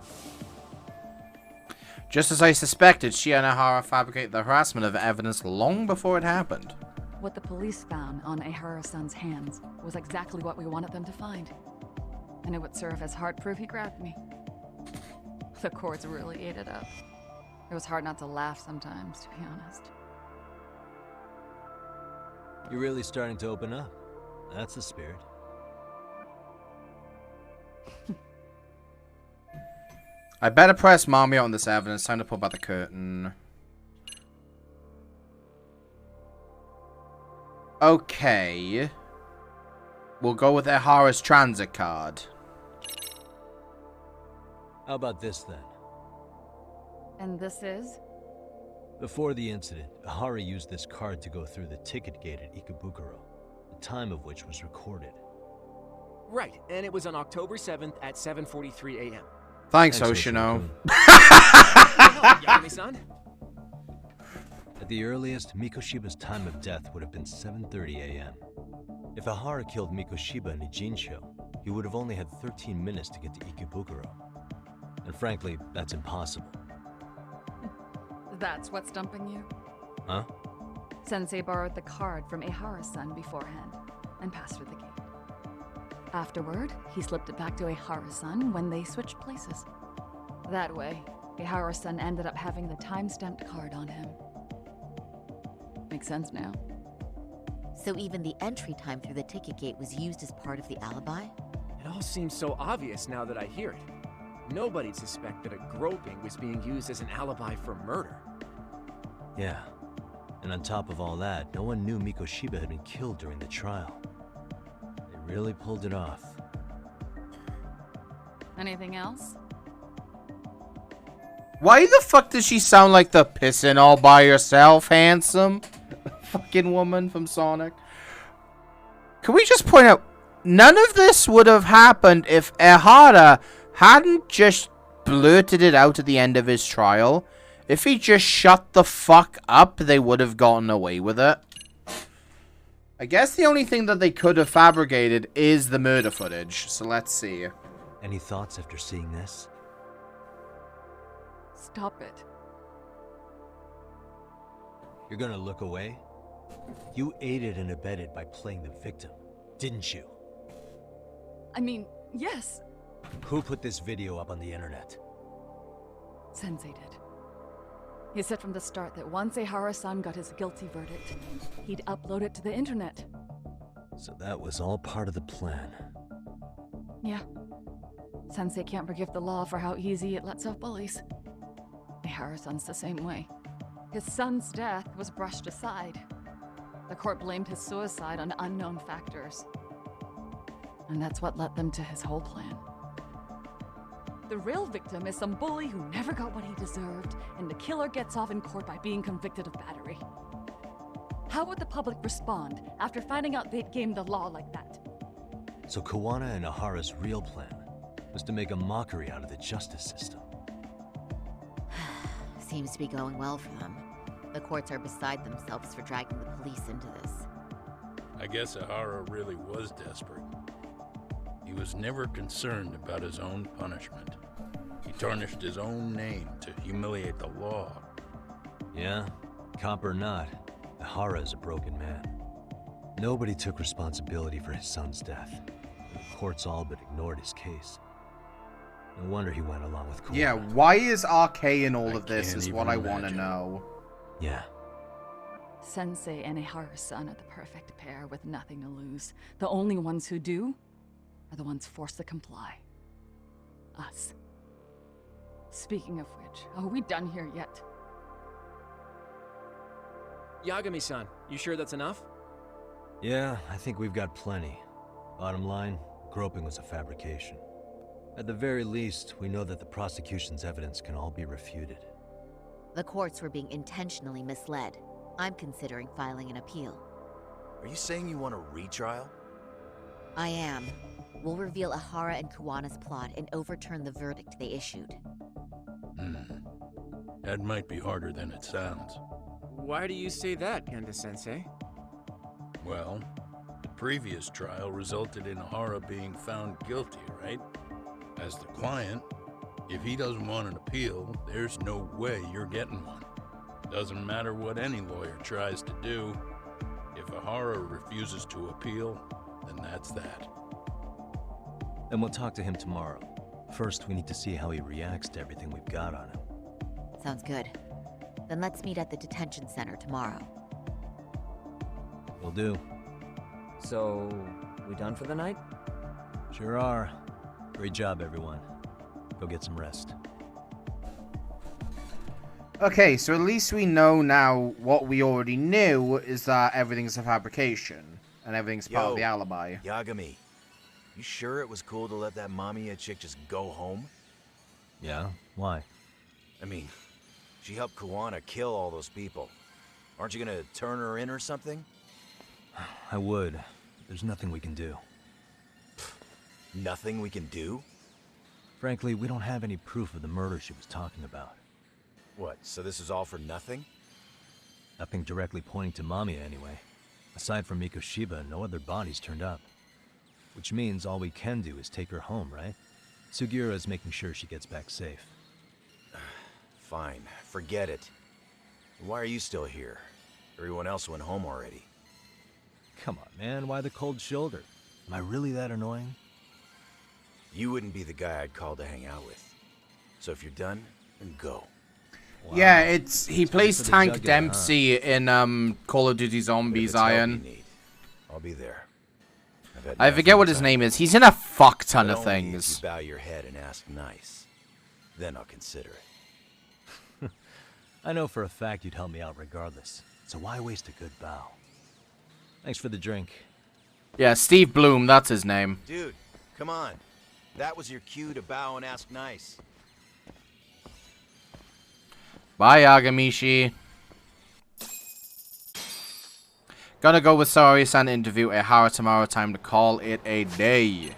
Speaker 1: Just as I suspected, she and Ehara fabricated the harassment of evidence long before it happened.
Speaker 16: What the police found on Ehara-san's hands was exactly what we wanted them to find. And it would serve as hard proof he grabbed me. The courts really ate it up. It was hard not to laugh sometimes, to be honest.
Speaker 2: You're really starting to open up. That's the spirit.
Speaker 1: I better press Mamiya on this evidence. Time to pull back the curtain. Okay. We'll go with Ehara's transit card.
Speaker 2: How about this, then?
Speaker 16: And this is?
Speaker 2: Before the incident, Ehara used this card to go through the ticket gate at Ikebukuro, the time of which was recorded.
Speaker 13: Right, and it was on October 7th at 7:43 a.m.
Speaker 1: Thanks, Oshino.
Speaker 13: Yagami-san?
Speaker 2: At the earliest, Mikoshiba's time of death would have been 7:30 a.m. If Ehara killed Mikoshiba in Ijincho, he would have only had 13 minutes to get to Ikebukuro. And frankly, that's impossible.
Speaker 16: That's what's stumping you?
Speaker 2: Huh?
Speaker 16: Sensei borrowed the card from Ehara-san beforehand and passed through the gate. Afterward, he slipped it back to Ehara-san when they switched places. That way, Ehara-san ended up having the time-stamped card on him. Makes sense now.
Speaker 6: So even the entry time through the ticket gate was used as part of the alibi?
Speaker 13: It all seems so obvious now that I hear it. Nobody'd suspect that a groping was being used as an alibi for murder.
Speaker 2: Yeah. And on top of all that, no one knew Mikoshiba had been killed during the trial. They really pulled it off.
Speaker 16: Anything else?
Speaker 1: Why the fuck does she sound like the pissin' all by yourself, handsome? Fucking woman from Sonic. Can we just point out, none of this would have happened if Ehara hadn't just blurted it out at the end of his trial. If he just shut the fuck up, they would have gotten away with it. I guess the only thing that they could have fabricated is the murder footage. So let's see.
Speaker 2: Any thoughts after seeing this?
Speaker 16: Stop it.
Speaker 2: You're gonna look away? You aided and abetted by playing the victim, didn't you?
Speaker 16: I mean, yes,
Speaker 2: Who put this video up on the internet?
Speaker 16: Sensei did. He said from the start that once Ehara-san got his guilty verdict, he'd upload it to the internet.
Speaker 2: So that was all part of the plan.
Speaker 16: Yeah. Sensei can't forgive the law for how easy it lets off bullies. Ehara-san's the same way. His son's death was brushed aside. The court blamed his suicide on unknown factors. And that's what led them to his whole plan. The real victim is some bully who never got what he deserved, and the killer gets off in court by being convicted of battery. How would the public respond after finding out they'd gamed the law like that?
Speaker 2: So Kawana and Ahara's real plan was to make a mockery out of the justice system.
Speaker 6: Seems to be going well for them. The courts are beside themselves for dragging the police into this.
Speaker 9: I guess Ahara really was desperate. He was never concerned about his own punishment. He tarnished his own name to humiliate the law.
Speaker 2: Yeah, cop or not, Ahara is a broken man. Nobody took responsibility for his son's death. The courts all but ignored his case. No wonder he went along with Kawana.
Speaker 1: Yeah, why is RK in all of this is what I want to know.
Speaker 2: Yeah.
Speaker 16: Sensei and Ehara-san are the perfect pair with nothing to lose. The only ones who do are the ones forced to comply. Us. Speaking of which, are we done here yet?
Speaker 13: Yagami-san, you sure that's enough?
Speaker 2: Yeah, I think we've got plenty. Bottom line, groping was a fabrication. At the very least, we know that the prosecution's evidence can all be refuted.
Speaker 6: The courts were being intentionally misled. I'm considering filing an appeal.
Speaker 17: Are you saying you want a retrial?
Speaker 6: I am. We'll reveal Ahara and Kawana's plot and overturn the verdict they issued.
Speaker 9: That might be harder than it sounds.
Speaker 13: Why do you say that, Kanda-sensei?
Speaker 9: Well, the previous trial resulted in Ahara being found guilty, right? As the client, if he doesn't want an appeal, there's no way you're getting one. Doesn't matter what any lawyer tries to do. If Ahara refuses to appeal, then that's that.
Speaker 2: Then we'll talk to him tomorrow. First, we need to see how he reacts to everything we've got on him.
Speaker 6: Sounds good. Then let's meet at the detention center tomorrow.
Speaker 2: Will do.
Speaker 5: So, we done for the night?
Speaker 2: Sure are. Great job, everyone. Go get some rest.
Speaker 1: Okay, so at least we know now what we already knew is that everything's a fabrication. And everything's part of the alibi.
Speaker 17: Yagami, you sure it was cool to let that Mamiya chick just go home?
Speaker 2: Yeah? Why?
Speaker 17: I mean, she helped Kawana kill all those people. Aren't you gonna turn her in or something?
Speaker 2: I would. There's nothing we can do.
Speaker 17: Nothing we can do?
Speaker 2: Frankly, we don't have any proof of the murder she was talking about.
Speaker 17: What, so this is all for nothing?
Speaker 2: Nothing directly pointing to Mamiya anyway. Aside from Mikoshiba, no other bodies turned up. Which means all we can do is take her home, right? Sugiura is making sure she gets back safe.
Speaker 17: Fine, forget it. Why are you still here? Everyone else went home already.
Speaker 2: Come on, man, why the cold shoulder? Am I really that annoying?
Speaker 17: You wouldn't be the guy I'd call to hang out with. So if you're done, then go.
Speaker 1: Wow. Yeah, he plays Tank Dempsey in Call of Duty Zombies, Iron.
Speaker 17: I'll be there.
Speaker 1: I forget what his name is. He's in a fuck ton of things.
Speaker 17: If you bow your head and ask nice, then I'll consider it.
Speaker 2: I know for a fact you'd help me out regardless, so why waste a good bow? Thanks for the drink.
Speaker 1: Yeah, Steve Bloom, that's his name.
Speaker 17: Dude, come on. That was your cue to bow and ask nice.
Speaker 1: Bye, Agamishi. Gonna go with Saori-san interview a Hara tomorrow, time to call it a day.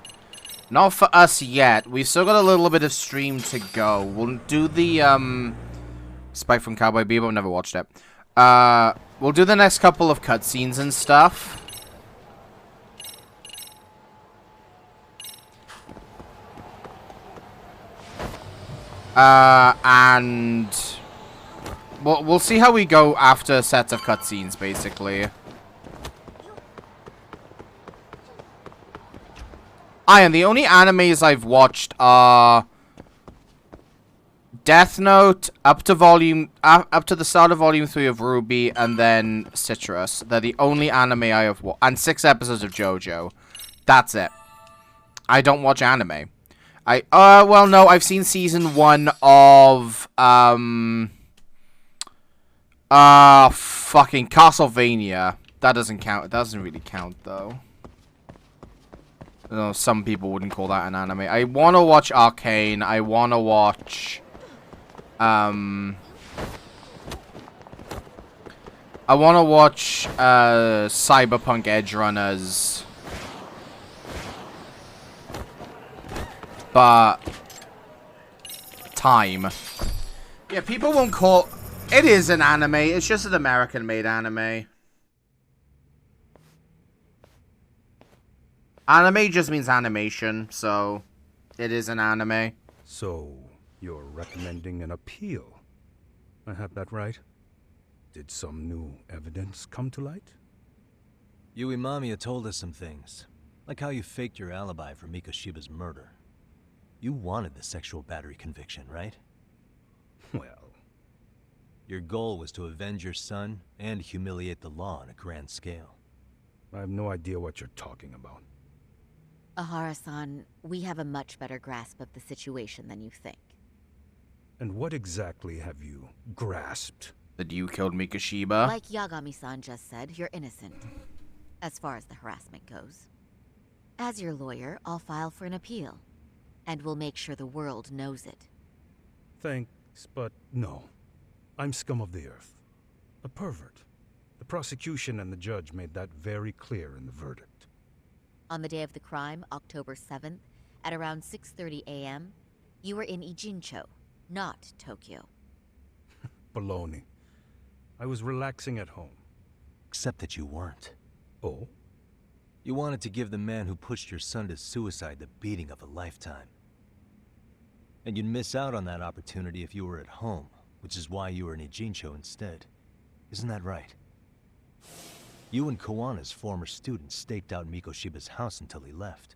Speaker 1: Not for us yet. We've still got a little bit of stream to go. We'll do the, Spike from Cowboy Bebop, never watched it. We'll do the next couple of cutscenes and stuff. And we'll see how we go after sets of cutscenes, basically. And the only animes I've watched are Death Note up to the start of Volume 3 of Ruby, and then Citrus. They're the only anime I have watched, and 6 episodes of JoJo. That's it. I don't watch anime. Well, no, I've seen season 1 of fucking Castlevania. That doesn't count. It doesn't really count though. No, some people wouldn't call that an anime. I want to watch Arcane. I want to watch... I want to watch Cyberpunk Edge Runners. But... time. Yeah, people won't call... It is an anime. It's just an American-made anime. Anime just means animation, so it is an anime.
Speaker 10: So, you're recommending an appeal. I have that right? Did some new evidence come to light?
Speaker 2: Yui Mamiya told us some things, like how you faked your alibi for Mikoshiba's murder. You wanted the sexual battery conviction, right?
Speaker 10: Well...
Speaker 2: Your goal was to avenge your son and humiliate the law on a grand scale.
Speaker 10: I have no idea what you're talking about.
Speaker 6: Ahara-san, we have a much better grasp of the situation than you think.
Speaker 10: And what exactly have you grasped?
Speaker 1: That you killed Mikoshiba?
Speaker 6: Like Yagami-san just said, you're innocent. As far as the harassment goes. As your lawyer, I'll file for an appeal. And we'll make sure the world knows it.
Speaker 10: Thanks, but no. I'm scum of the earth. A pervert. The prosecution and the judge made that very clear in the verdict.
Speaker 6: On the day of the crime, October 7th, at around 6:30 a.m., you were in Ijincho, not Tokyo.
Speaker 10: Baloney. I was relaxing at home.
Speaker 2: Except that you weren't.
Speaker 10: Oh?
Speaker 2: You wanted to give the man who pushed your son to suicide the beating of a lifetime. And you'd miss out on that opportunity if you were at home, which is why you were in Ijincho instead. Isn't that right? You and Kawana's former student staked out Mikoshiba's house until he left.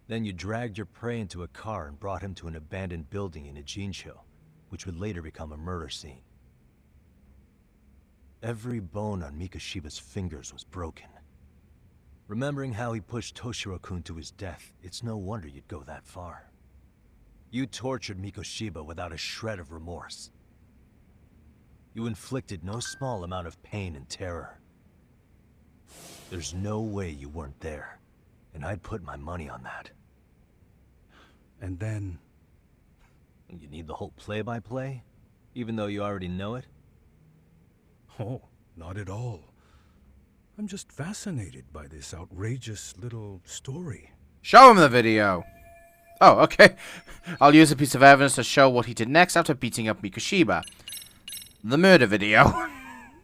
Speaker 2: Then you dragged your prey into a car and brought him to an abandoned building in Ijincho, which would later become a murder scene. Every bone on Mikoshiba's fingers was broken. Remembering how he pushed Toshiro-kun to his death, it's no wonder you'd go that far. You tortured Mikoshiba without a shred of remorse. You inflicted no small amount of pain and terror. There's no way you weren't there, and I'd put my money on that.
Speaker 10: And then...
Speaker 2: You need the whole play-by-play, even though you already know it?
Speaker 10: Oh, not at all. I'm just fascinated by this outrageous little story.
Speaker 1: Show him the video. Oh, okay. I'll use a piece of evidence to show what he did next after beating up Mikoshiba. The murder video.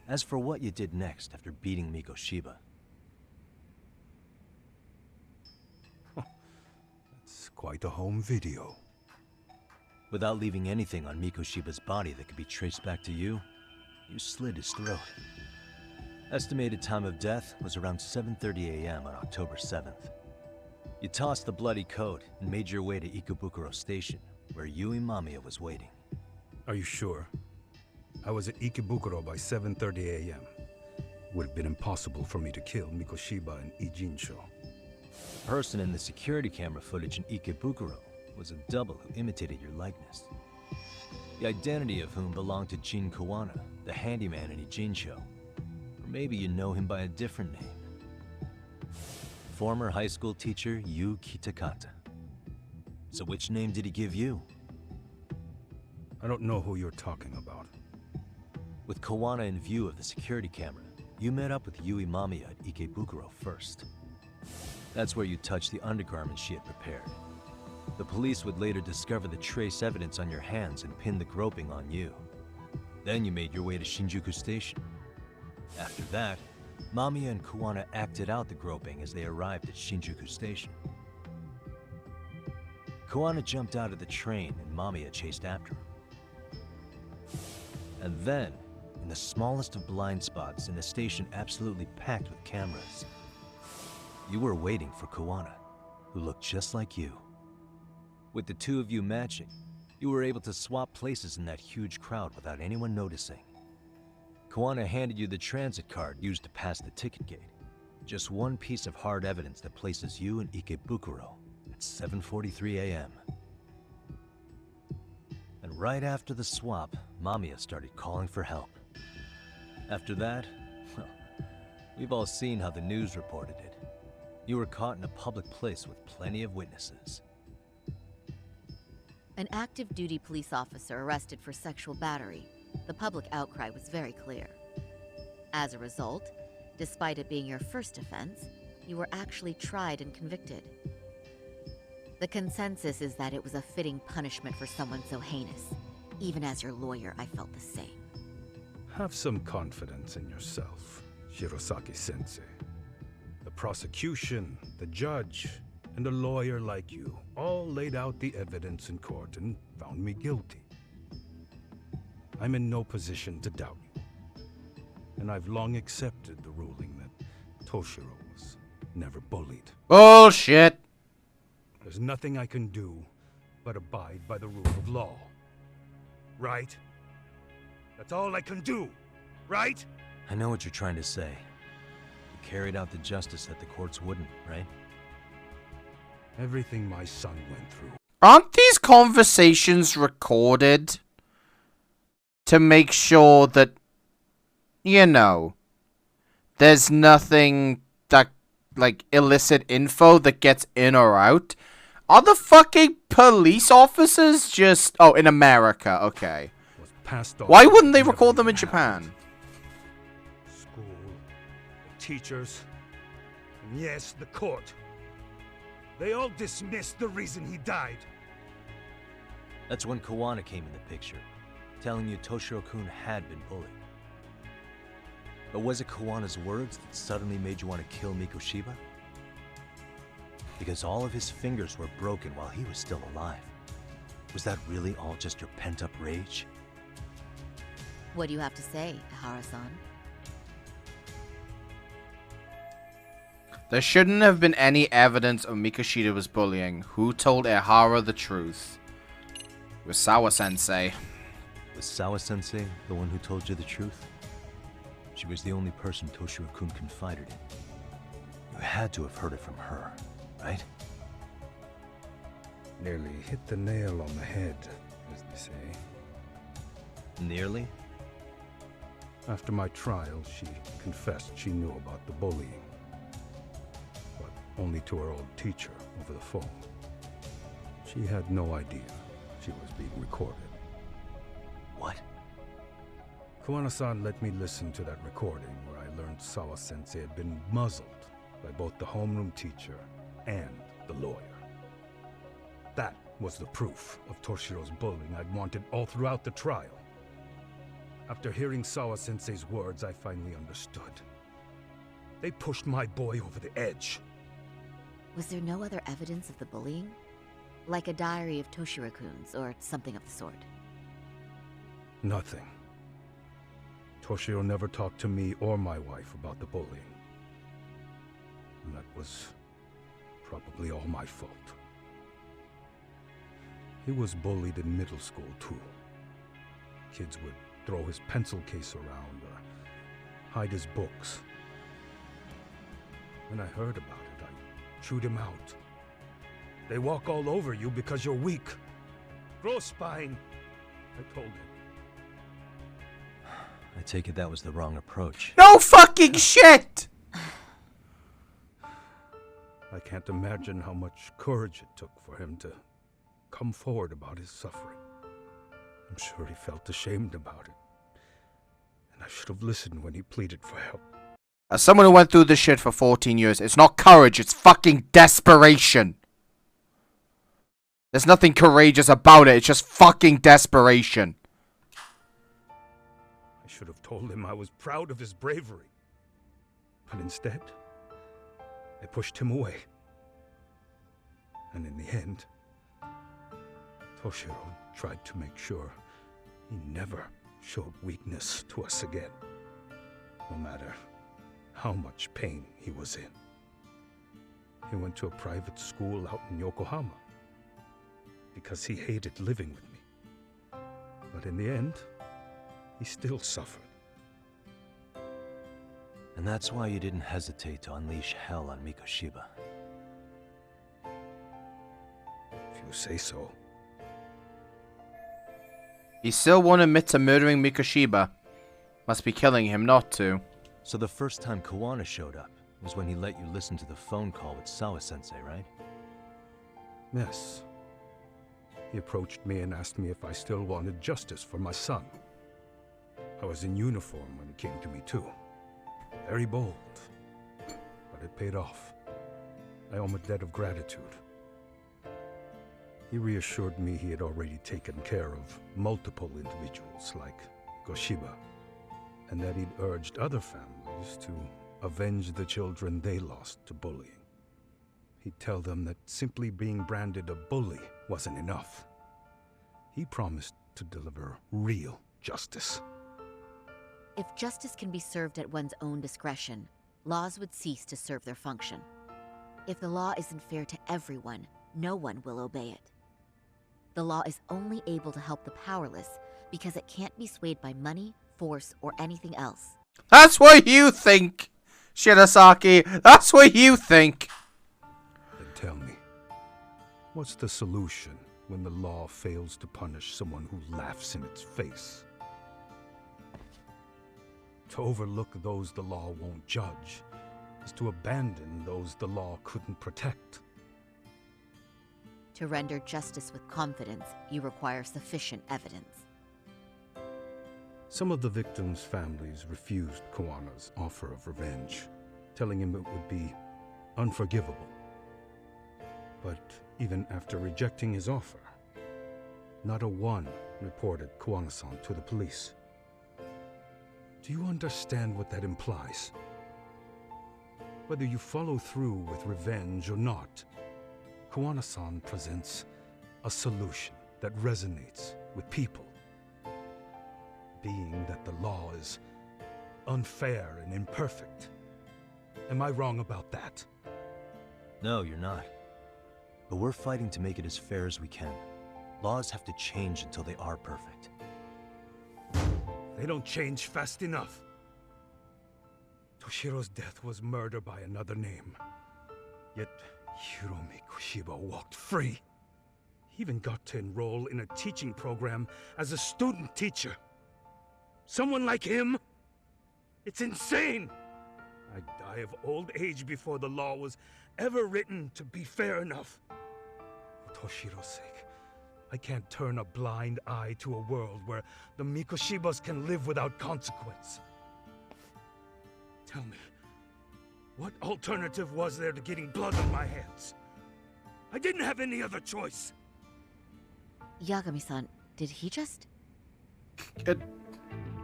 Speaker 2: As for what you did next after beating Mikoshiba...
Speaker 10: It's quite a home video.
Speaker 2: Without leaving anything on Mikoshiba's body that could be traced back to you, you slit his throat. Estimated time of death was around 7:30 a.m. on October 7th. You tossed the bloody coat and made your way to Ikebukuro Station, where Yui Mamiya was waiting.
Speaker 10: Are you sure? I was at Ikebukuro by 7:30 a.m. Would have been impossible for me to kill Mikoshiba in Ijincho.
Speaker 2: The person in the security camera footage in Ikebukuro was a double who imitated your likeness. The identity of whom belonged to Jin Kawana, the handyman in Ijincho. Or maybe you know him by a different name. Former high school teacher Yu Kitakata. So which name did he give you?
Speaker 10: I don't know who you're talking about.
Speaker 2: With Kawana in view of the security camera, you met up with Yui Mamiya at Ikebukuro first. That's where you touched the undergarments she had prepared. The police would later discover the trace evidence on your hands and pin the groping on you. Then you made your way to Shinjuku Station. After that, Mamiya and Kuwana acted out the groping as they arrived at Shinjuku Station. Kuwana jumped out of the train and Mamiya chased after him. And then, in the smallest of blind spots in a station absolutely packed with cameras, you were waiting for Kuwana, who looked just like you. With the two of you matching, you were able to swap places in that huge crowd without anyone noticing. Kuwana handed you the transit card used to pass the ticket gate. Just one piece of hard evidence that places you in Ikebukuro at 7:43 a.m. And right after the swap, Mamiya started calling for help. After that, well, we've all seen how the news reported it. You were caught in a public place with plenty of witnesses.
Speaker 6: An active duty police officer arrested for sexual battery. The public outcry was very clear. As a result, despite it being your first offense, you were actually tried and convicted. The consensus is that it was a fitting punishment for someone so heinous. Even as your lawyer, I felt the same.
Speaker 10: Have some confidence in yourself, Shirosaki-sensei. The prosecution, the judge, and a lawyer like you all laid out the evidence in court and found me guilty. I'm in no position to doubt you. And I've long accepted the ruling that Toshiro was never bullied.
Speaker 1: Bullshit!
Speaker 10: There's nothing I can do but abide by the rule of law. Right? That's all I can do, right?
Speaker 2: I know what you're trying to say. You carried out the justice that the courts wouldn't, right?
Speaker 10: Everything my son went through.
Speaker 1: Aren't these conversations recorded to make sure that, you know, there's nothing that, like, illicit info that gets in or out? Are the fucking police officers just... Oh, in America, okay. Why wouldn't they record them in Japan?
Speaker 10: School, the teachers, and yes, the court. They all dismissed the reason he died.
Speaker 2: That's when Kuwana came in the picture, telling you Toshiro-kun had been bullied. But was it Kuwana's words that suddenly made you want to kill Mikoshiba? Because all of his fingers were broken while he was still alive. Was that really all just your pent-up rage?
Speaker 6: What do you have to say, Ihara-san?
Speaker 1: There shouldn't have been any evidence of Mikoshida's bullying. Who told Ihara the truth? It was Sawa-sensei.
Speaker 2: Was Sawa-sensei the one who told you the truth? She was the only person Toshiro-kun confided in. You had to have heard it from her, right?
Speaker 10: Nearly hit the nail on the head, as they say.
Speaker 2: Nearly?
Speaker 10: After my trial, she confessed she knew about the bullying. But only to her old teacher over the phone. She had no idea she was being recorded.
Speaker 2: What?
Speaker 10: Kuwana-san let me listen to that recording where I learned Sawa-sensei had been muzzled by both the homeroom teacher and the lawyer. That was the proof of Toshiro's bullying I'd wanted all throughout the trial. After hearing Sawa-sensei's words, I finally understood. They pushed my boy over the edge.
Speaker 6: Was there no other evidence of the bullying? Like a diary of Toshiro-kun's or something of the sort?
Speaker 10: Nothing. Toshiro never talked to me or my wife about the bullying. And that was probably all my fault. He was bullied in middle school, too. Kids would throw his pencil case around or hide his books. When I heard about it, I chewed him out. They walk all over you because you're weak. Grow spine, I told him.
Speaker 2: I take it that was the wrong approach.
Speaker 1: No fucking shit!
Speaker 10: I can't imagine how much courage it took for him to come forward about his suffering. I'm sure he felt ashamed about it. And I should have listened when he pleaded for help.
Speaker 1: As someone who went through this shit for 14 years, it's not courage, it's fucking desperation. There's nothing courageous about it, it's just fucking desperation.
Speaker 10: I should have told him I was proud of his bravery. But instead, I pushed him away. And in the end, Toshiro tried to make sure he never showed weakness to us again, no matter how much pain he was in. He went to a private school out in Yokohama because he hated living with me. But in the end, he still suffered.
Speaker 2: And that's why you didn't hesitate to unleash hell on Mikoshiba.
Speaker 10: If you say so.
Speaker 1: He still won't admit to murdering Mikoshiba. Must be killing him not to.
Speaker 2: So the first time Kawana showed up was when he let you listen to the phone call with Sawa-sensei, right?
Speaker 10: Yes. He approached me and asked me if I still wanted justice for my son. I was in uniform when he came to me too. Very bold, but it paid off. I owe him a debt of gratitude. He reassured me he had already taken care of multiple individuals like Goshiba, and that he'd urged other families to avenge the children they lost to bullying. He'd tell them that simply being branded a bully wasn't enough. He promised to deliver real justice.
Speaker 6: If justice can be served at one's own discretion, laws would cease to serve their function. If the law isn't fair to everyone, no one will obey it. The law is only able to help the powerless because it can't be swayed by money, force, or anything else.
Speaker 1: That's what you think, Shirasaki. That's what you think.
Speaker 10: Then tell me, what's the solution when the law fails to punish someone who laughs in its face? To overlook those the law won't judge is to abandon those the law couldn't protect.
Speaker 6: To render justice with confidence, you require sufficient evidence.
Speaker 10: Some of the victims' families refused Kawana's offer of revenge, telling him it would be unforgivable. But even after rejecting his offer, not a one reported Kawana-san to the police. Do you understand what that implies? Whether you follow through with revenge or not, Kawana-san presents a solution that resonates with people. Being that the law is unfair and imperfect. Am I wrong about that?
Speaker 2: No, you're not. But we're fighting to make it as fair as we can. Laws have to change until they are perfect.
Speaker 10: They don't change fast enough. Toshiro's death was murder by another name. Yet Hiromi Koshiba walked free. He even got to enroll in a teaching program as a student teacher. Someone like him? It's insane! I'd die of old age before the law was ever written to be fair enough. For Toshiro's sake, I can't turn a blind eye to a world where the Mikoshibas can live without consequence. Tell me, what alternative was there to getting blood on my hands? I didn't have any other choice.
Speaker 6: Yagami-san, did he just...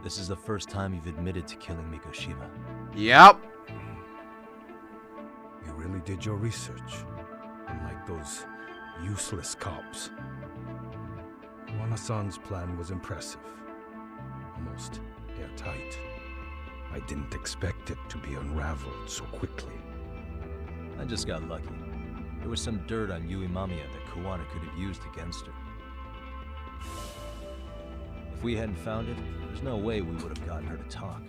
Speaker 2: This is the first time you've admitted to killing Mikoshiba.
Speaker 1: Yep.
Speaker 10: You really did your research, unlike those useless cops. Kawana-san's plan was impressive, almost airtight. I didn't expect it to be unraveled so quickly.
Speaker 2: I just got lucky. There was some dirt on Yui Mamiya that Kawana could have used against her. If we hadn't found it, there's no way we would have gotten her to talk.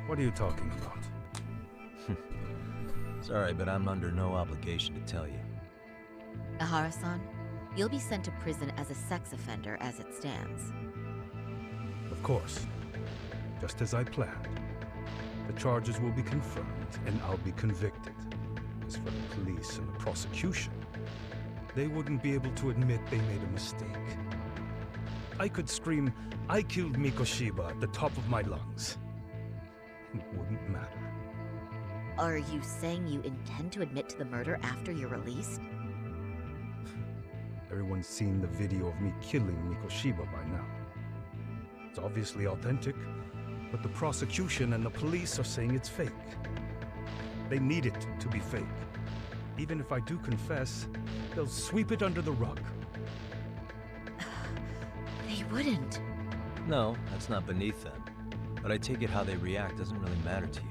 Speaker 10: What are you talking about?
Speaker 2: Sorry, but I'm under no obligation to tell you.
Speaker 6: Ahara-san, you'll be sent to prison as a sex offender as it stands.
Speaker 10: Of course. Just as I planned. The charges will be confirmed, and I'll be convicted. As for the police and the prosecution, they wouldn't be able to admit they made a mistake. I could scream, "I killed Mikoshiba" at the top of my lungs, it wouldn't matter.
Speaker 6: Are you saying you intend to admit to the murder after you're released?
Speaker 10: Everyone's seen the video of me killing Mikoshiba by now. It's obviously authentic, but the prosecution and the police are saying it's fake. They need it to be fake. Even if I do confess, they'll sweep it under the rug.
Speaker 6: They wouldn't.
Speaker 2: No, that's not beneath them. But I take it how they react doesn't really matter to you.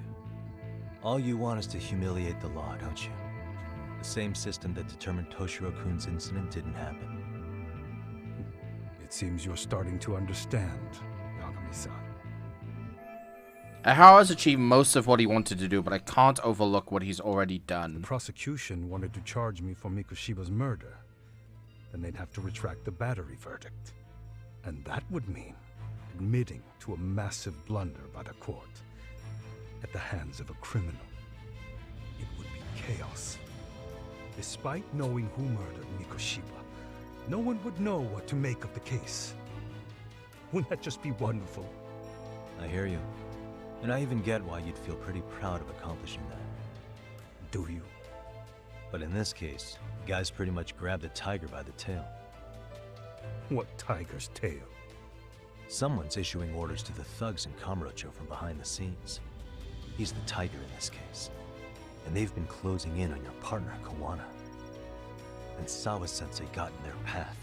Speaker 2: All you want is to humiliate the law, don't you? The same system that determined Toshiro-kun's incident didn't happen.
Speaker 10: It seems you're starting to understand, Yagami-san.
Speaker 1: Ahara's achieved most of what he wanted to do, but I can't overlook what he's already done.
Speaker 10: The prosecution wanted to charge me for Mikoshiba's murder. Then they'd have to retract the battery verdict. And that would mean admitting to a massive blunder by the court at the hands of a criminal. It would be chaos. Despite knowing who murdered Mikoshiba, no one would know what to make of the case. Wouldn't that just be wonderful?
Speaker 2: I hear you. And I even get why you'd feel pretty proud of accomplishing that.
Speaker 10: Do you?
Speaker 2: But in this case, the guy's pretty much grabbed the tiger by the tail.
Speaker 10: What tiger's tail?
Speaker 2: Someone's issuing orders to the thugs in Kamurocho from behind the scenes. He's the tiger in this case. And they've been closing in on your partner, Kawana. And Sawa-sensei got in their path.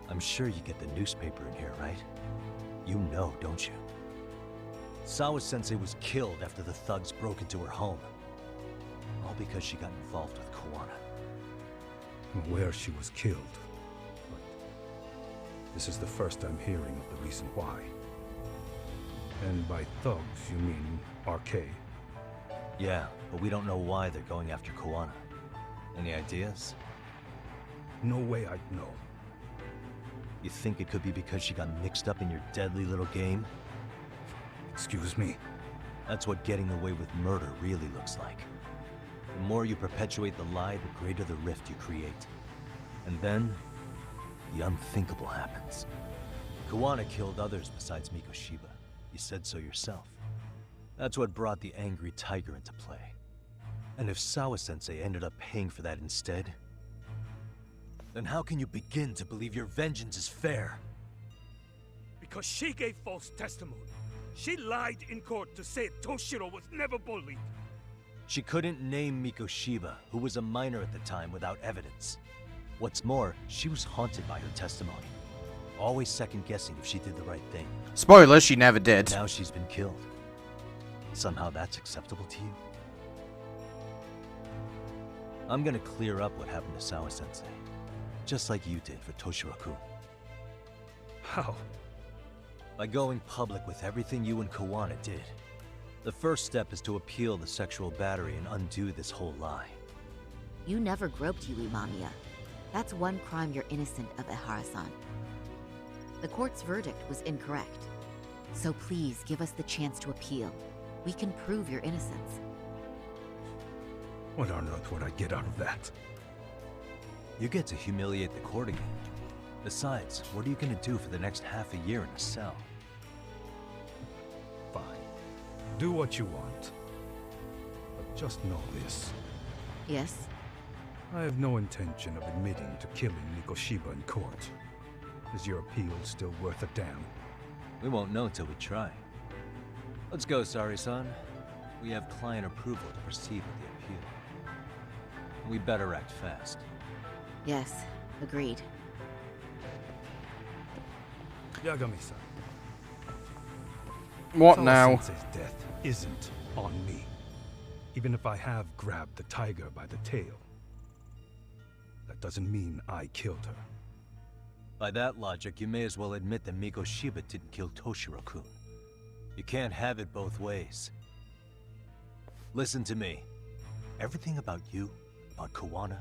Speaker 2: I'm sure you get the newspaper in here, right? You know, don't you? Sawa-sensei was killed after the thugs broke into her home. All because she got involved with Kawana.
Speaker 10: Where she was killed. But this is the first I'm hearing of the reason why. And by thugs, you mean RK?
Speaker 2: Yeah, but we don't know why they're going after Kawana. Any ideas?
Speaker 10: No way I'd know.
Speaker 2: You think it could be because she got mixed up in your deadly little game?
Speaker 10: Excuse me?
Speaker 2: That's what getting away with murder really looks like. The more you perpetuate the lie, the greater the rift you create. And then, the unthinkable happens. Kawana killed others besides Mikoshiba. You said so yourself. That's what brought the angry tiger into play. And if Sawa-sensei ended up paying for that instead, then how can you begin to believe your vengeance is fair?
Speaker 10: Because she gave false testimony. She lied in court to say Toshiro was never bullied.
Speaker 2: She couldn't name Mikoshiba, who was a minor at the time, without evidence. What's more, she was haunted by her testimony. Always second-guessing if she did the right thing.
Speaker 1: Spoiler, she never did.
Speaker 2: Now she's been killed. Somehow that's acceptable to you? I'm gonna clear up what happened to Sawa-sensei. Just like you did for Toshiro-kun.
Speaker 10: How?
Speaker 2: By going public with everything you and Kawana did. The first step is to appeal the sexual battery and undo this whole lie.
Speaker 6: You never groped Yui Mamiya. That's one crime you're innocent of, Ehara-san. The court's verdict was incorrect. So please give us the chance to appeal. We can prove your innocence.
Speaker 10: What on earth would I get out of that?
Speaker 2: You get to humiliate the court again. Besides, what are you gonna do for the next half a year in a cell?
Speaker 10: Fine. Do what you want. But just know this.
Speaker 6: Yes?
Speaker 10: I have no intention of admitting to killing Mikoshiba in court. Is your appeal still worth a damn?
Speaker 2: We won't know till we try. Let's go, Sari-san. We have client approval to proceed with the appeal. We better act fast.
Speaker 6: Yes, agreed.
Speaker 10: Yagami-san.
Speaker 1: What now?
Speaker 10: Sawa-sensei's death isn't on me. Even if I have grabbed the tiger by the tail. That doesn't mean I killed her.
Speaker 2: By that logic, you may as well admit that Mikoshiba didn't kill Toshiro-kun. You can't have it both ways. Listen to me. Everything about you, about Kawana,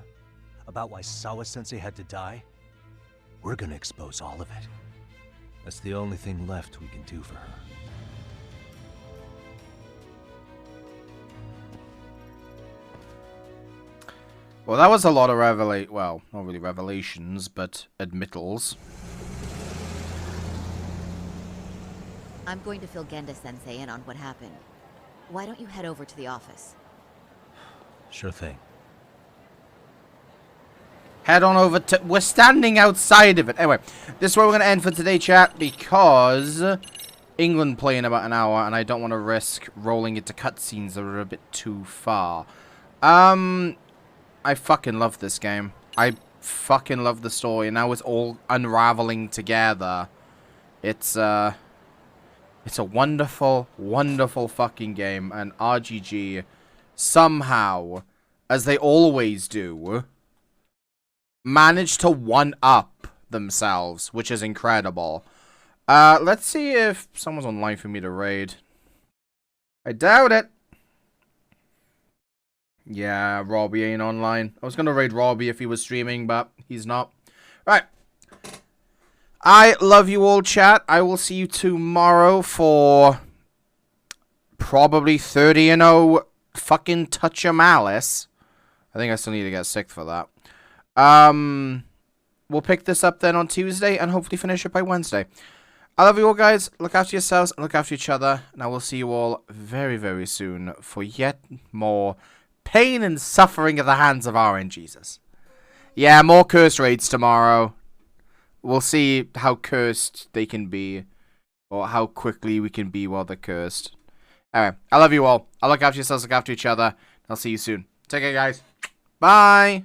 Speaker 2: about why Sawa-sensei had to die, we're gonna expose all of it. That's the only thing left we can do for her.
Speaker 1: Well, that was a lot of well, not really revelations, but admittals.
Speaker 6: I'm going to fill Genda-sensei in on what happened. Why don't you head over to the office?
Speaker 2: Sure thing.
Speaker 1: Head on over to... We're standing outside of it. Anyway, this is where we're going to end for today, chat, because England play in about an hour, and I don't want to risk rolling into cutscenes that are a bit too far. I fucking love this game. I fucking love the story, and now it's all unraveling together. It's a wonderful, wonderful fucking game, and RGG somehow, as they always do, managed to one-up themselves, which is incredible. Let's see if someone's online for me to raid. I doubt it. Yeah, Robbie ain't online. I was gonna raid Robbie if he was streaming, but he's not. Right. I love you all, chat. I will see you tomorrow for probably 30-0 fucking Touch Your Malice. I think I still need to get sick for that. We'll pick this up then on Tuesday and hopefully finish it by Wednesday. I love you all, guys. Look after yourselves and look after each other. And I will see you all very, very soon for yet more pain and suffering at the hands of RNGesus. Yeah, more curse raids tomorrow. We'll see how cursed they can be. Or how quickly we can be while they're cursed. Anyway, I love you all. I'll look after yourselves, look after each other. I'll see you soon. Take care, guys. Bye.